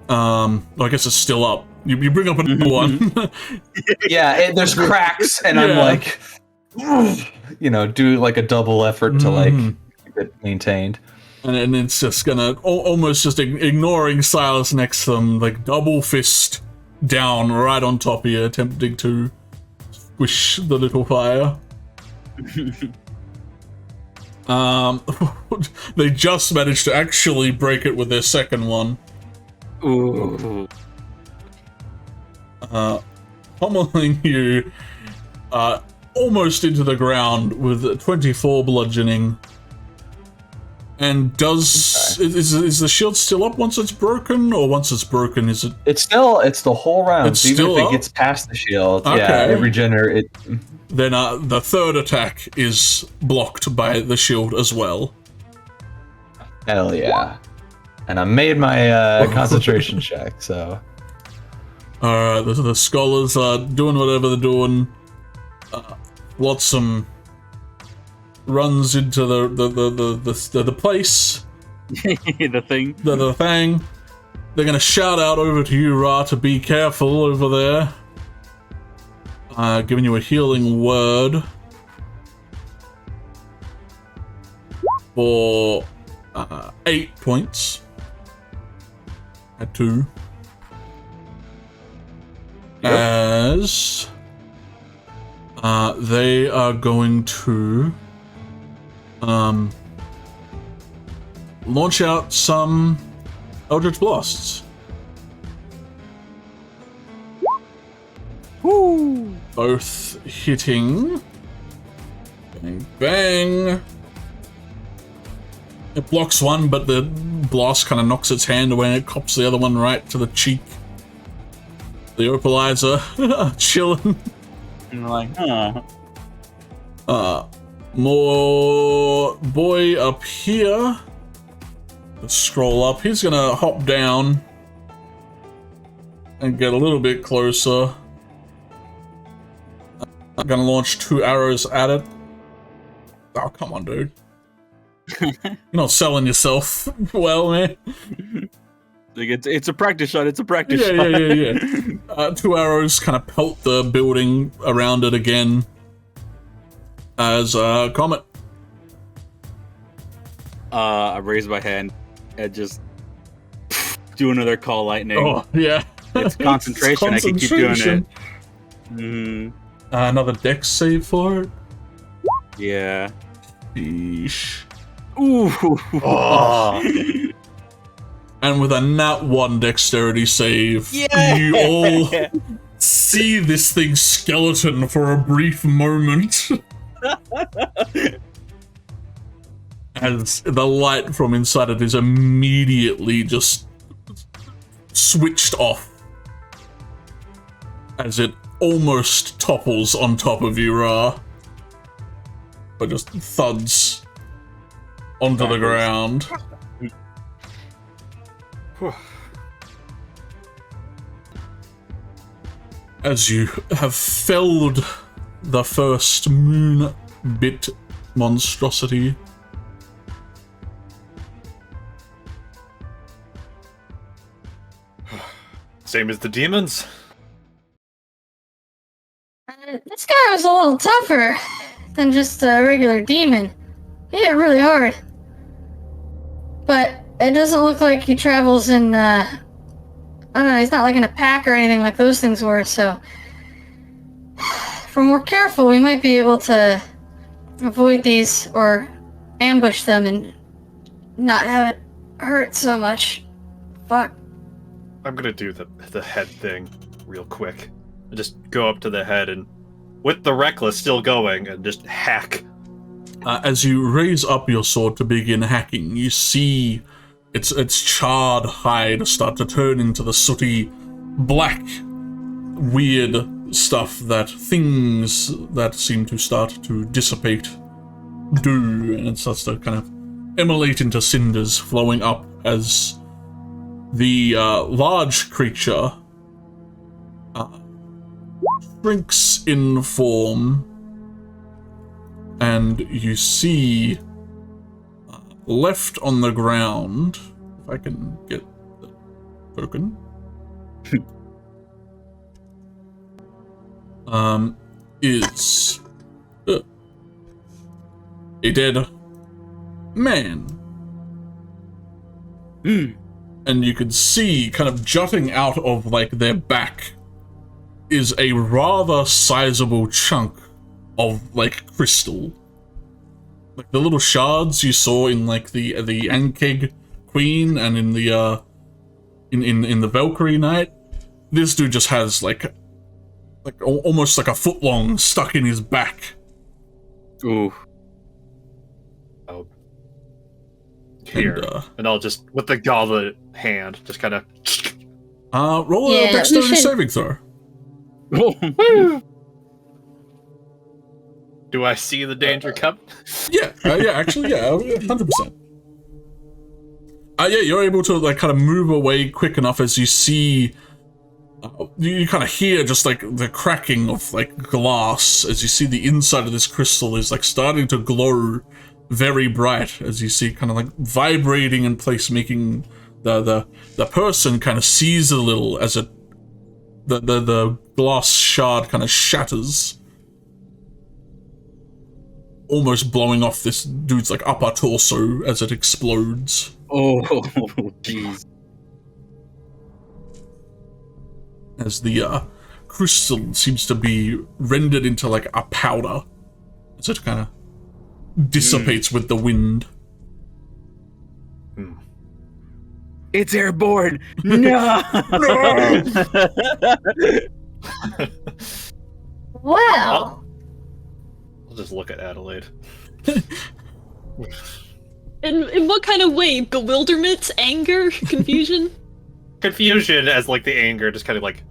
I guess it's still up. You bring up another one. Yeah, there's cracks, and I'm like, do like a double effort to like keep it maintained. And it's just gonna, almost just ignoring Silas next to them, like double fist down right on top of you, attempting to squish the little fire. They just managed to actually break it with their second one. Ooh. Pummeling you almost into the ground with 24 bludgeoning. And is the shield still up once it's broken, or once it's broken is it? It's the whole round. It's so even still if it up? gets past the shield, Okay. it regenerates. Then the third attack is blocked by the shield as well. Hell yeah! And I made my concentration check, so. Alright, the scholars are doing whatever they're doing. Flotsam runs into the place. The thing. The thing. They're gonna shout out over to you, Ra, to be careful over there. Giving you a healing word. For 8 points. At 2. Yep. As they are going to launch out some Eldritch Blasts. Woo! Both hitting. Bang, bang. It blocks one, but the blast kind of knocks its hand away and it cops the other one right to the cheek. The opal eyes are chilling. And like, More boy up here. Let's scroll up. He's gonna hop down and get a little bit closer. I'm gonna launch 2 arrows at it. Oh, come on, dude. You're not selling yourself well, man. like it's a practice shot. It's a practice shot. Yeah. 2 arrows kind of pelt the building around it again. As Comet. I raise my hand and just do another call lightning. Oh, yeah. It's concentration. I can keep doing it. Mm-hmm. Another dex save for it. Yeah. Sheesh. Ooh. Oh. And with a nat 1 dexterity save, Yeah. you all see this thing's skeleton for a brief moment. As the light from inside it is immediately just switched off. As it almost topples on top of you, Ra. But just thuds onto the ground. As you have felled the first moon-bit monstrosity. Same as the demons. This guy was a little tougher than just a regular demon. He hit really hard. But it doesn't look like he travels in, I don't know, he's not like in a pack or anything like those things were, so... If we're more careful, we might be able to avoid these or ambush them and not have it hurt so much. Fuck. I'm gonna do the head thing real quick. And just go up to the head and, with the reckless still going, and just hack. As you raise up your sword to begin hacking, you see its charred hide start to turn into the sooty, black, weird stuff that things that seem to start to dissipate do, and it starts to kind of emulate into cinders flowing up as the large creature shrinks in form, and you see left on the ground, if I can get the token, is a dead man. And you can see, kind of jutting out of like their back, is a rather sizable chunk of like crystal. Like the little shards you saw in like the Ankeg Queen and in the in the Valkyrie Knight. This dude just has like almost like a foot long stuck in his back. Ooh. Oh. Here. And I'll just, with the goblet hand, just kind of... Roll a dexterity saving throw. Do I see the danger cup? Yeah, actually, 100%. Yeah, you're able to like kind of move away quick enough as you see, you kind of hear just like the cracking of like glass as you see the inside of this crystal is like starting to glow very bright as you see kind of like vibrating in place, making the person kind of seize a little as it the glass shard kind of shatters, almost blowing off this dude's like upper torso as it explodes. Oh, jeez. As the crystal seems to be rendered into like a powder as it kind of dissipates with the wind. It's airborne! No! Wow. I'll just look at Adelaide. In what kind of way? Bewilderment? Anger? Confusion? Confusion as like the anger, just kind of like...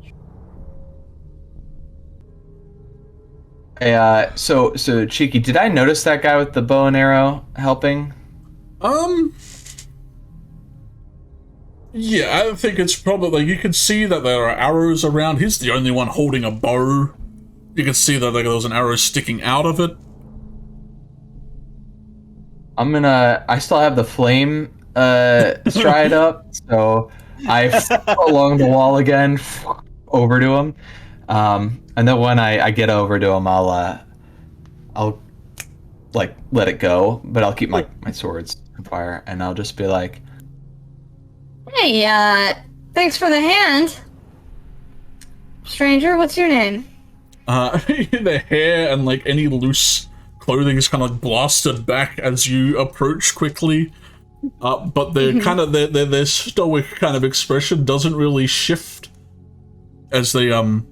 Hey, so Cheeki, did I notice that guy with the bow and arrow helping? Yeah, I think it's probably, like, you can see that there are arrows around. He's the only one holding a bow. You can see that like, there was an arrow sticking out of it. I still have the flame stride up, so I along the wall again, over to him. And then when I get over to him, I'll like let it go, but I'll keep my swords on fire, and I'll just be like, Hey, thanks for the hand. Stranger, what's your name? The hair and like any loose clothing is kind of like blasted back as you approach quickly. But their kind of their stoic kind of expression doesn't really shift as they kind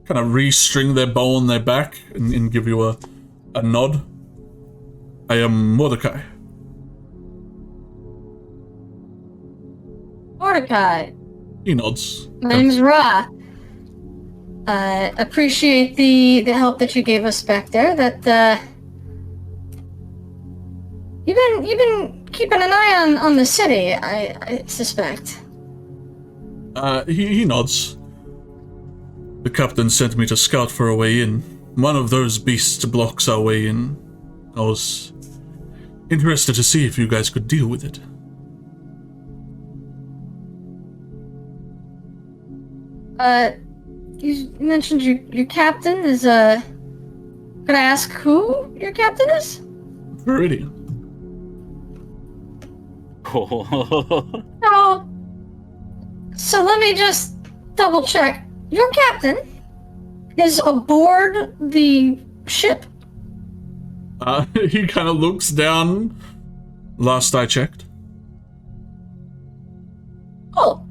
of restring their bow on their back and give you a nod. I am Mordecai. Mordecai. He nods. My name's Ra. Appreciate the help that you gave us back there. That you've been keeping an eye on the city, I suspect. He nods. The captain sent me to scout for a way in. One of those beasts blocks our way in. I was interested to see if you guys could deal with it. You mentioned your captain is, could I ask who your captain is? Viridian. No. So let me just double check. Your captain is aboard the ship? He kind of looks down. Last I checked. Cool.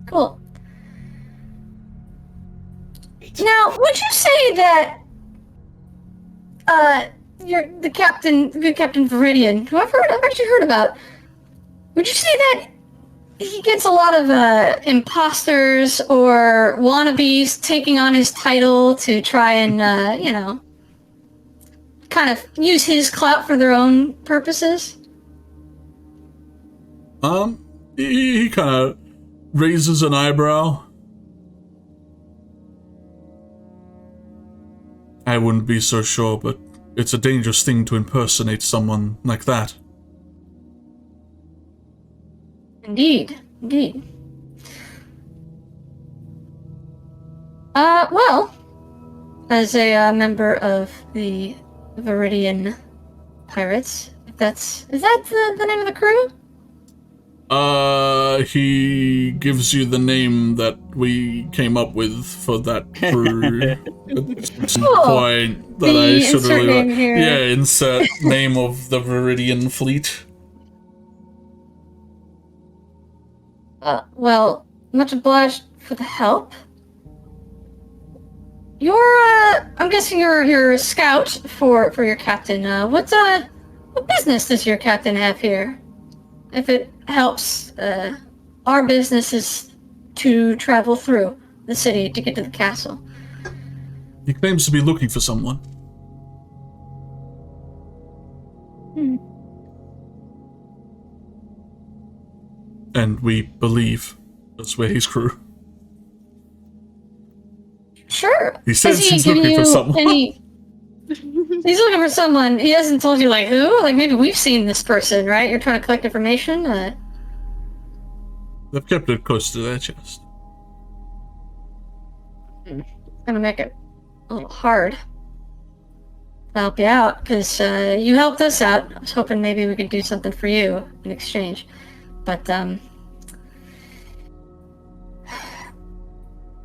Now, would you say that you're the captain, good Captain Viridian, who I've actually heard about, would you say that he gets a lot of imposters or wannabes taking on his title to try and, kind of use his clout for their own purposes? He kind of raises an eyebrow. I wouldn't be so sure, but it's a dangerous thing to impersonate someone like that. Indeed. Well, as a member of the Viridian Pirates, is that the name of the crew? He gives you the name that we came up with for that crew. At some point that I should really insert name of the Viridian fleet. Well, much obliged for the help. I'm guessing you're a scout for your captain. What business does your captain have here? If it helps, our business is to travel through the city to get to the castle. He claims to be looking for someone. And we believe that's where his crew. Sure. He says he's looking for someone. He's looking for someone. He hasn't told you, like, who? Like, maybe we've seen this person, right? You're trying to collect information? They've kept it close to their chest. It's gonna make it a little hard to help you out, because you helped us out. I was hoping maybe we could do something for you in exchange. But,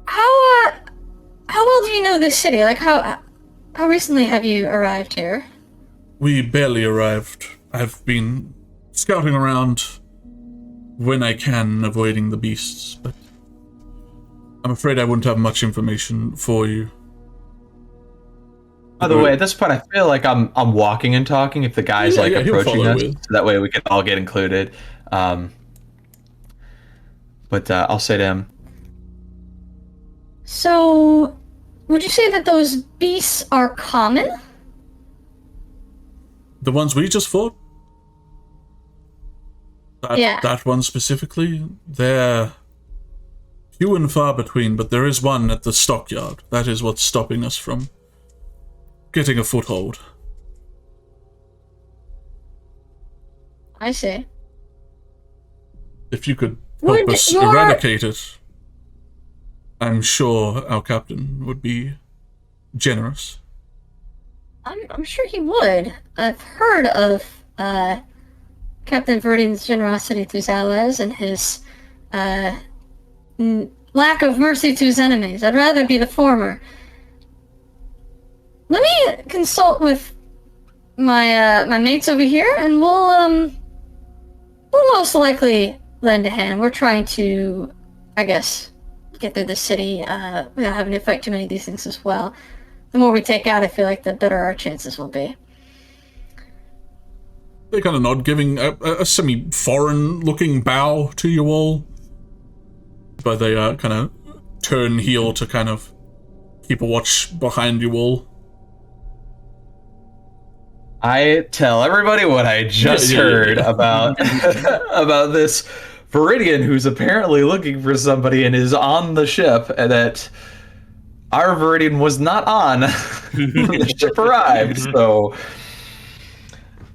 how well do you know this city? Like, how recently have you arrived here? We barely arrived. I've been scouting around when I can, avoiding the beasts, but I'm afraid I wouldn't have much information for you. By the way, at this point, I feel like I'm walking and talking if the guy's approaching us, so that way we can all get included. But I'll say to him. So, would you say that those beasts are common? The ones we just fought? Yeah. That one specifically? They're few and far between, but there is one at the stockyard. That is what's stopping us from getting a foothold. I see. If you could help us eradicate it, I'm sure our captain would be generous. I'm sure he would. I've heard of Captain Viridian's generosity to his allies and his lack of mercy to his enemies. I'd rather be the former. Let me consult with my mates over here, and we'll most likely lend a hand. We're trying to, I guess, get through the city without having to fight too many of these things as well. The more we take out, I feel like the better our chances will be. They kind of nod, giving a semi-foreign looking bow to you all. But they kind of turn heel to kind of keep a watch behind you all. I tell everybody what I just heard about about this Viridian who's apparently looking for somebody and is on the ship, and that our Viridian was not on when the ship arrived. So,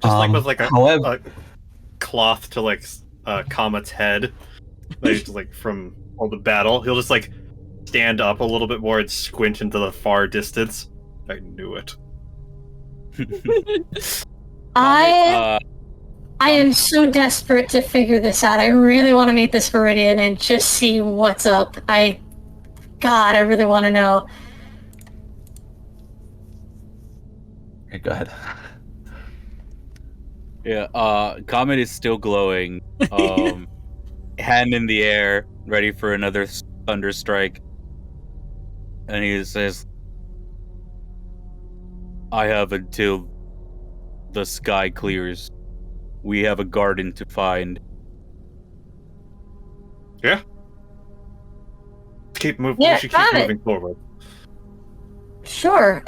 just like with like a cloth to like Comet's head, like just like from all the battle, he'll just like stand up a little bit more and squint into the far distance. I knew it. I am so desperate to figure this out. I really want to meet this Viridian and just see what's up. God, I really want to know. Okay, go ahead. Yeah, Comet is still glowing, hand in the air, ready for another thunderstrike. And he says, I have until the sky clears. We have a garden to find. Yeah. Keep moving. Yeah, we should keep moving forward. Sure.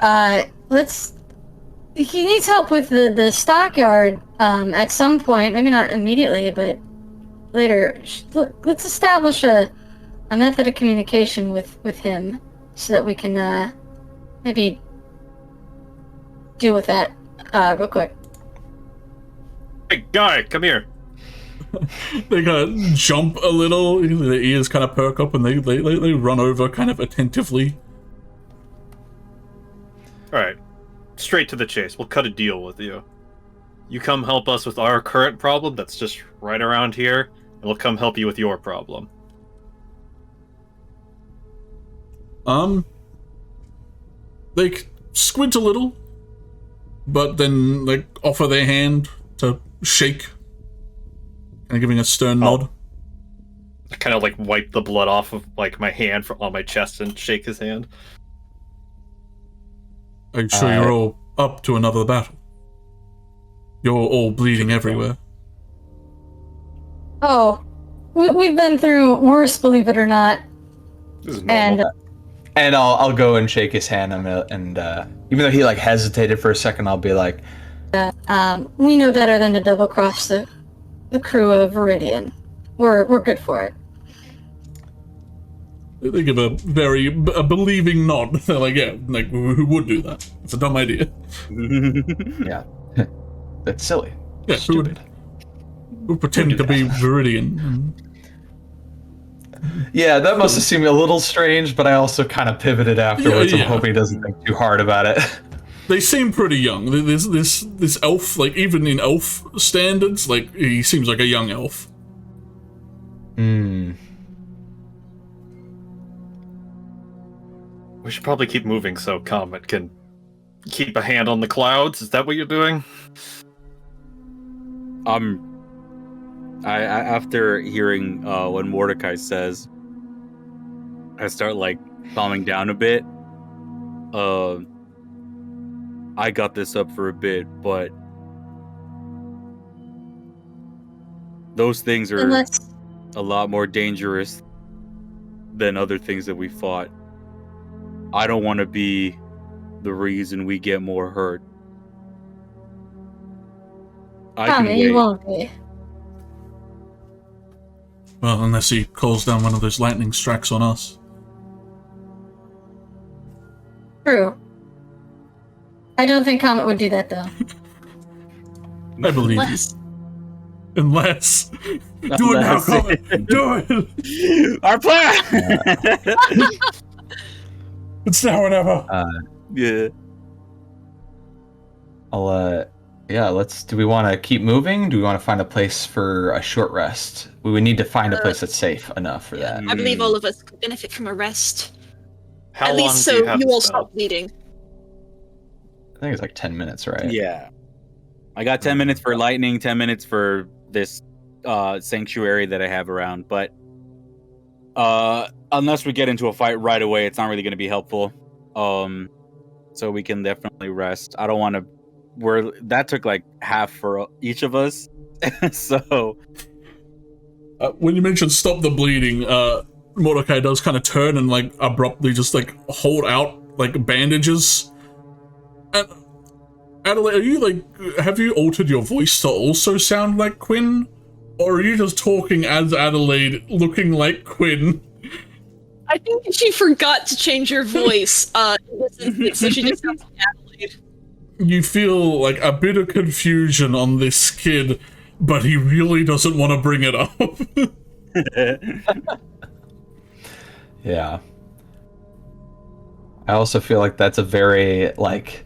He needs help with the stockyard at some point. Maybe not immediately, but later. Look, let's establish a method of communication with him so that we can maybe deal with that real quick. Hey, guy, come here. They kind of jump a little, their ears kind of perk up, and they run over kind of attentively. Alright, straight to the chase. We'll cut a deal with you. You come help us with our current problem that's just right around here, and we'll come help you with your problem. They squint a little, but then like offer their hand to shake, and giving a stern nod. I kind of like wipe the blood off of like my hand on my chest and shake his hand. I'm sure you're all up to another battle. You're all bleeding everywhere. Oh, we've been through worse, believe it or not. This is normal. And I'll go and shake his hand, and even though he like hesitated for a second, I'll be like, we know better than to double cross the crew of Viridian. We're good for it. They give a very believing nod. They're like, yeah, like who would do that? It's a dumb idea. yeah, that's silly. Yeah, stupid. Who pretend to be Viridian? Yeah, that must have seemed a little strange, but I also kind of pivoted afterwards. Yeah. I'm hoping he doesn't think too hard about it. They seem pretty young. This elf, like even in elf standards, like he seems like a young elf. Hmm. We should probably keep moving so Comet can keep a hand on the clouds. Is that what you're doing? I after hearing what Mordecai says, I start like calming down a bit. I got this up for a bit, but those things are a lot more dangerous than other things that we fought. I don't want to be the reason we get more hurt. You won't be. Well, unless he calls down one of those lightning strikes on us. True. I don't think Comet would do that, though. I believe you. Unless. Do it now, Comet! Do it! Our plan! It's now or never. Yeah. Do we want to keep moving? Do we want to find a place for a short rest? We would need to find a place that's safe enough for that. I believe all of us could benefit from a rest. How At long least do so have you to all spell? stop bleeding. I think it's like 10 minutes, right? Yeah. I got 10 minutes for lightning, 10 minutes for this sanctuary that I have around, but unless we get into a fight right away, it's not really going to be helpful. So we can definitely rest. I don't want to. That took like half for each of us. So when you mentioned stop the bleeding, Mordecai does kind of turn and like abruptly just like hold out like bandages. And Adelaide, are you like, have you altered your voice to also sound like Quinn? Or are you just talking as Adelaide, looking like Quinn? I think she forgot to change her voice, so she just sounds like Adelaide. You feel like a bit of confusion on this kid, but he really doesn't want to bring it up. Yeah. I also feel like that's a very, like,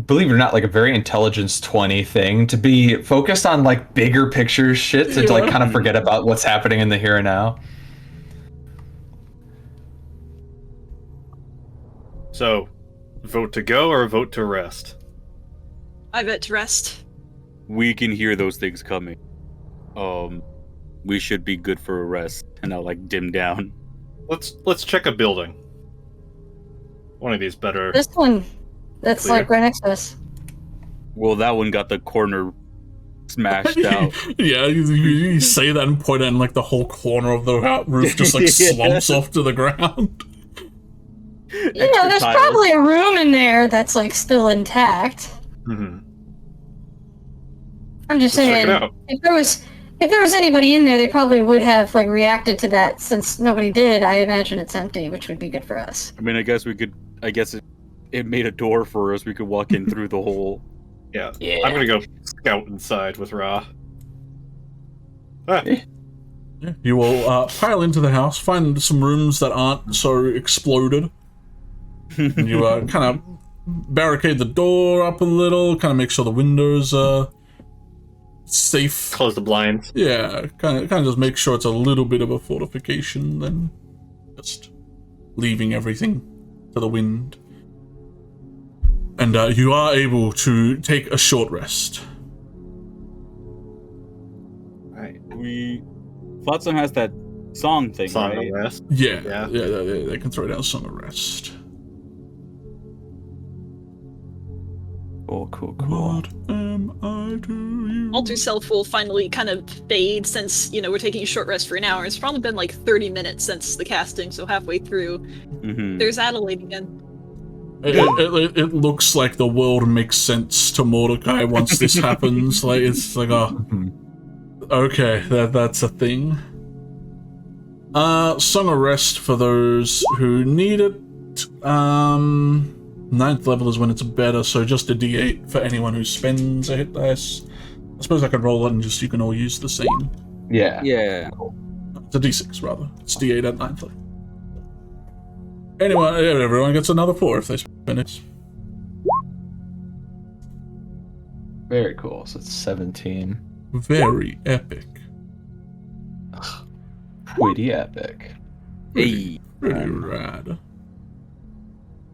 believe it or not, like a very intelligence 20 thing to be focused on like bigger picture shit to like kind of forget about what's happening in the here and now. So, vote to go or vote to rest? I bet to rest. we can hear those things coming. We should be good for a rest, and I'll like dim down. Let's check a building. One of these better. This one, that's clear. like right next to us. Well, that one got the corner smashed out. Yeah, you say that and point at and like the whole corner of the roof just like slumps off to the ground. You know, there's probably a room in there that's like still intact. Mm-hmm. I'm just Let's check saying, it out. if there was anybody in there, they probably would have like reacted to that. Since nobody did, I imagine it's empty, which would be good for us. I mean, I guess it made a door for us. We could walk in through the hole. Yeah. I'm gonna go scout inside with Ra. Ah. Yeah, you will pile into the house, find some rooms that aren't so exploded. And you kind of barricade the door up a little, kind of make sure the windows are safe. Close the blinds. Yeah, kind of just make sure it's a little bit of a fortification, then just leaving everything to the wind. And you are able to take a short rest. Right. Flotsam has that song thing, Song right? of rest. Yeah, they can throw down Song of Rest. Cool. What am I to you? Alter Self will finally kind of fade since, we're taking a short rest for an hour. It's probably been like 30 minutes since the casting, so halfway through. Mm-hmm. There's Adelaide again. It looks like the world makes sense to Mordecai once this happens. Like it's like, okay, that's a thing. Song of Rest for those who need it. 9th level is when it's better, so just a D8 for anyone who spends a hit dice. I suppose I could roll it and you can all use the same. Yeah. Yeah. It's a D6 rather. It's D8 at 9th level. Anyway, everyone gets another 4 if they spend it. Very cool. So it's 17. Very epic. Pretty epic. Hey. Pretty rad.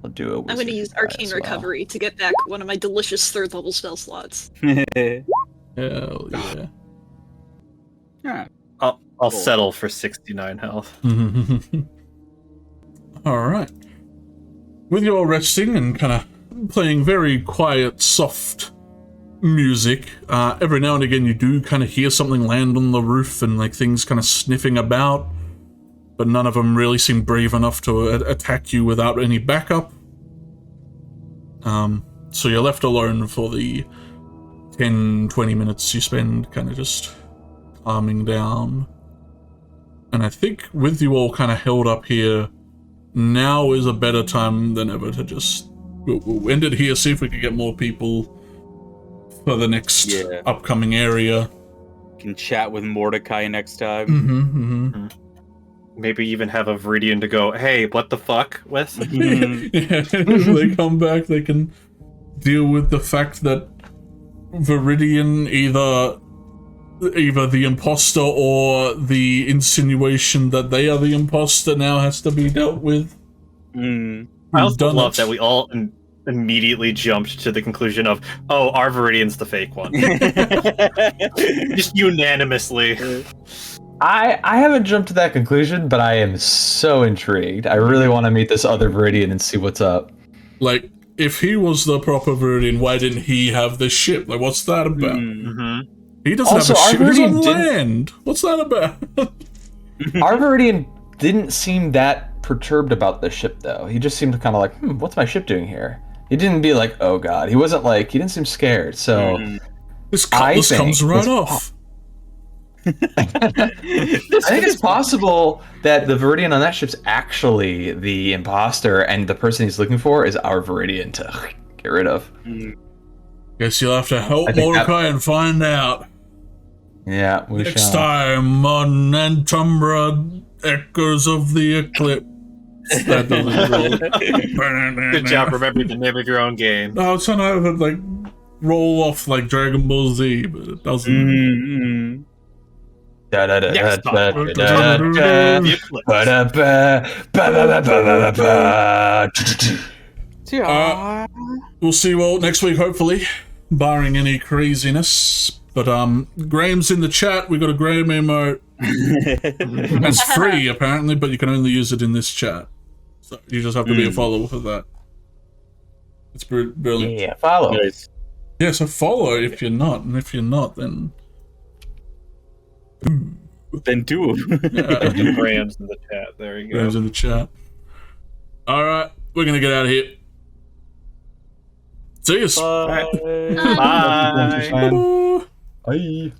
I'll do it. I'm going to use Arcane Recovery to get back one of my delicious 3rd level spell slots. Hell yeah. Yeah. I'll settle for 69 health. Alright. With your resting and kind of playing very quiet, soft music, every now and again you do kind of hear something land on the roof and like things kind of sniffing about, but none of them really seem brave enough to attack you without any backup. So you're left alone for the 10-20 minutes you spend kind of just calming down. And I think with you all kind of held up here, now is a better time than ever to just... We'll end it here, see if we can get more people for the next upcoming area. Can chat with Mordecai next time. Maybe even have a Viridian to go, hey, what the fuck with? If they come back, they can deal with the fact that Viridian, either the imposter or the insinuation that they are the imposter now has to be dealt with. I also love that we all immediately jumped to the conclusion of, oh, our Viridian's the fake one. Just unanimously. I haven't jumped to that conclusion, but I am so intrigued. I really want to meet this other Viridian and see what's up. Like, if he was the proper Viridian, why didn't he have this ship? Like, what's that about? Mm-hmm. He doesn't Also, have a ship. our He's on Viridian land. What's that about? Our Viridian didn't seem that perturbed about the ship, though. He just seemed kind of like, what's my ship doing here? He didn't be like, oh god. He wasn't like, he didn't seem scared. So this cutlass comes right off. I think it's possible that the Viridian on that ship's actually the imposter, and the person he's looking for is our Viridian to get rid of. Guess you'll have to help Mordecai and find out. Yeah, we Next shall. time on Antumbra, Echoes of the Eclipse. That doesn't roll. Good job remembering the name of your own game. I was trying to have it like roll off like Dragon Ball Z, but it doesn't. We'll see you all next week, hopefully, barring any craziness. But Graham's in the chat. We got a Graham emote. It's free apparently, but you can only use it in this chat. So you just have to be a follower for that. It's brilliant. Yeah, follow. Nice. Yeah, so follow if you're not, and if you're not, then Then do. Graham's in the chat. There you go. Graham's in the chat. All right, we're gonna get out of here. See you. Bye. Bye. Bye.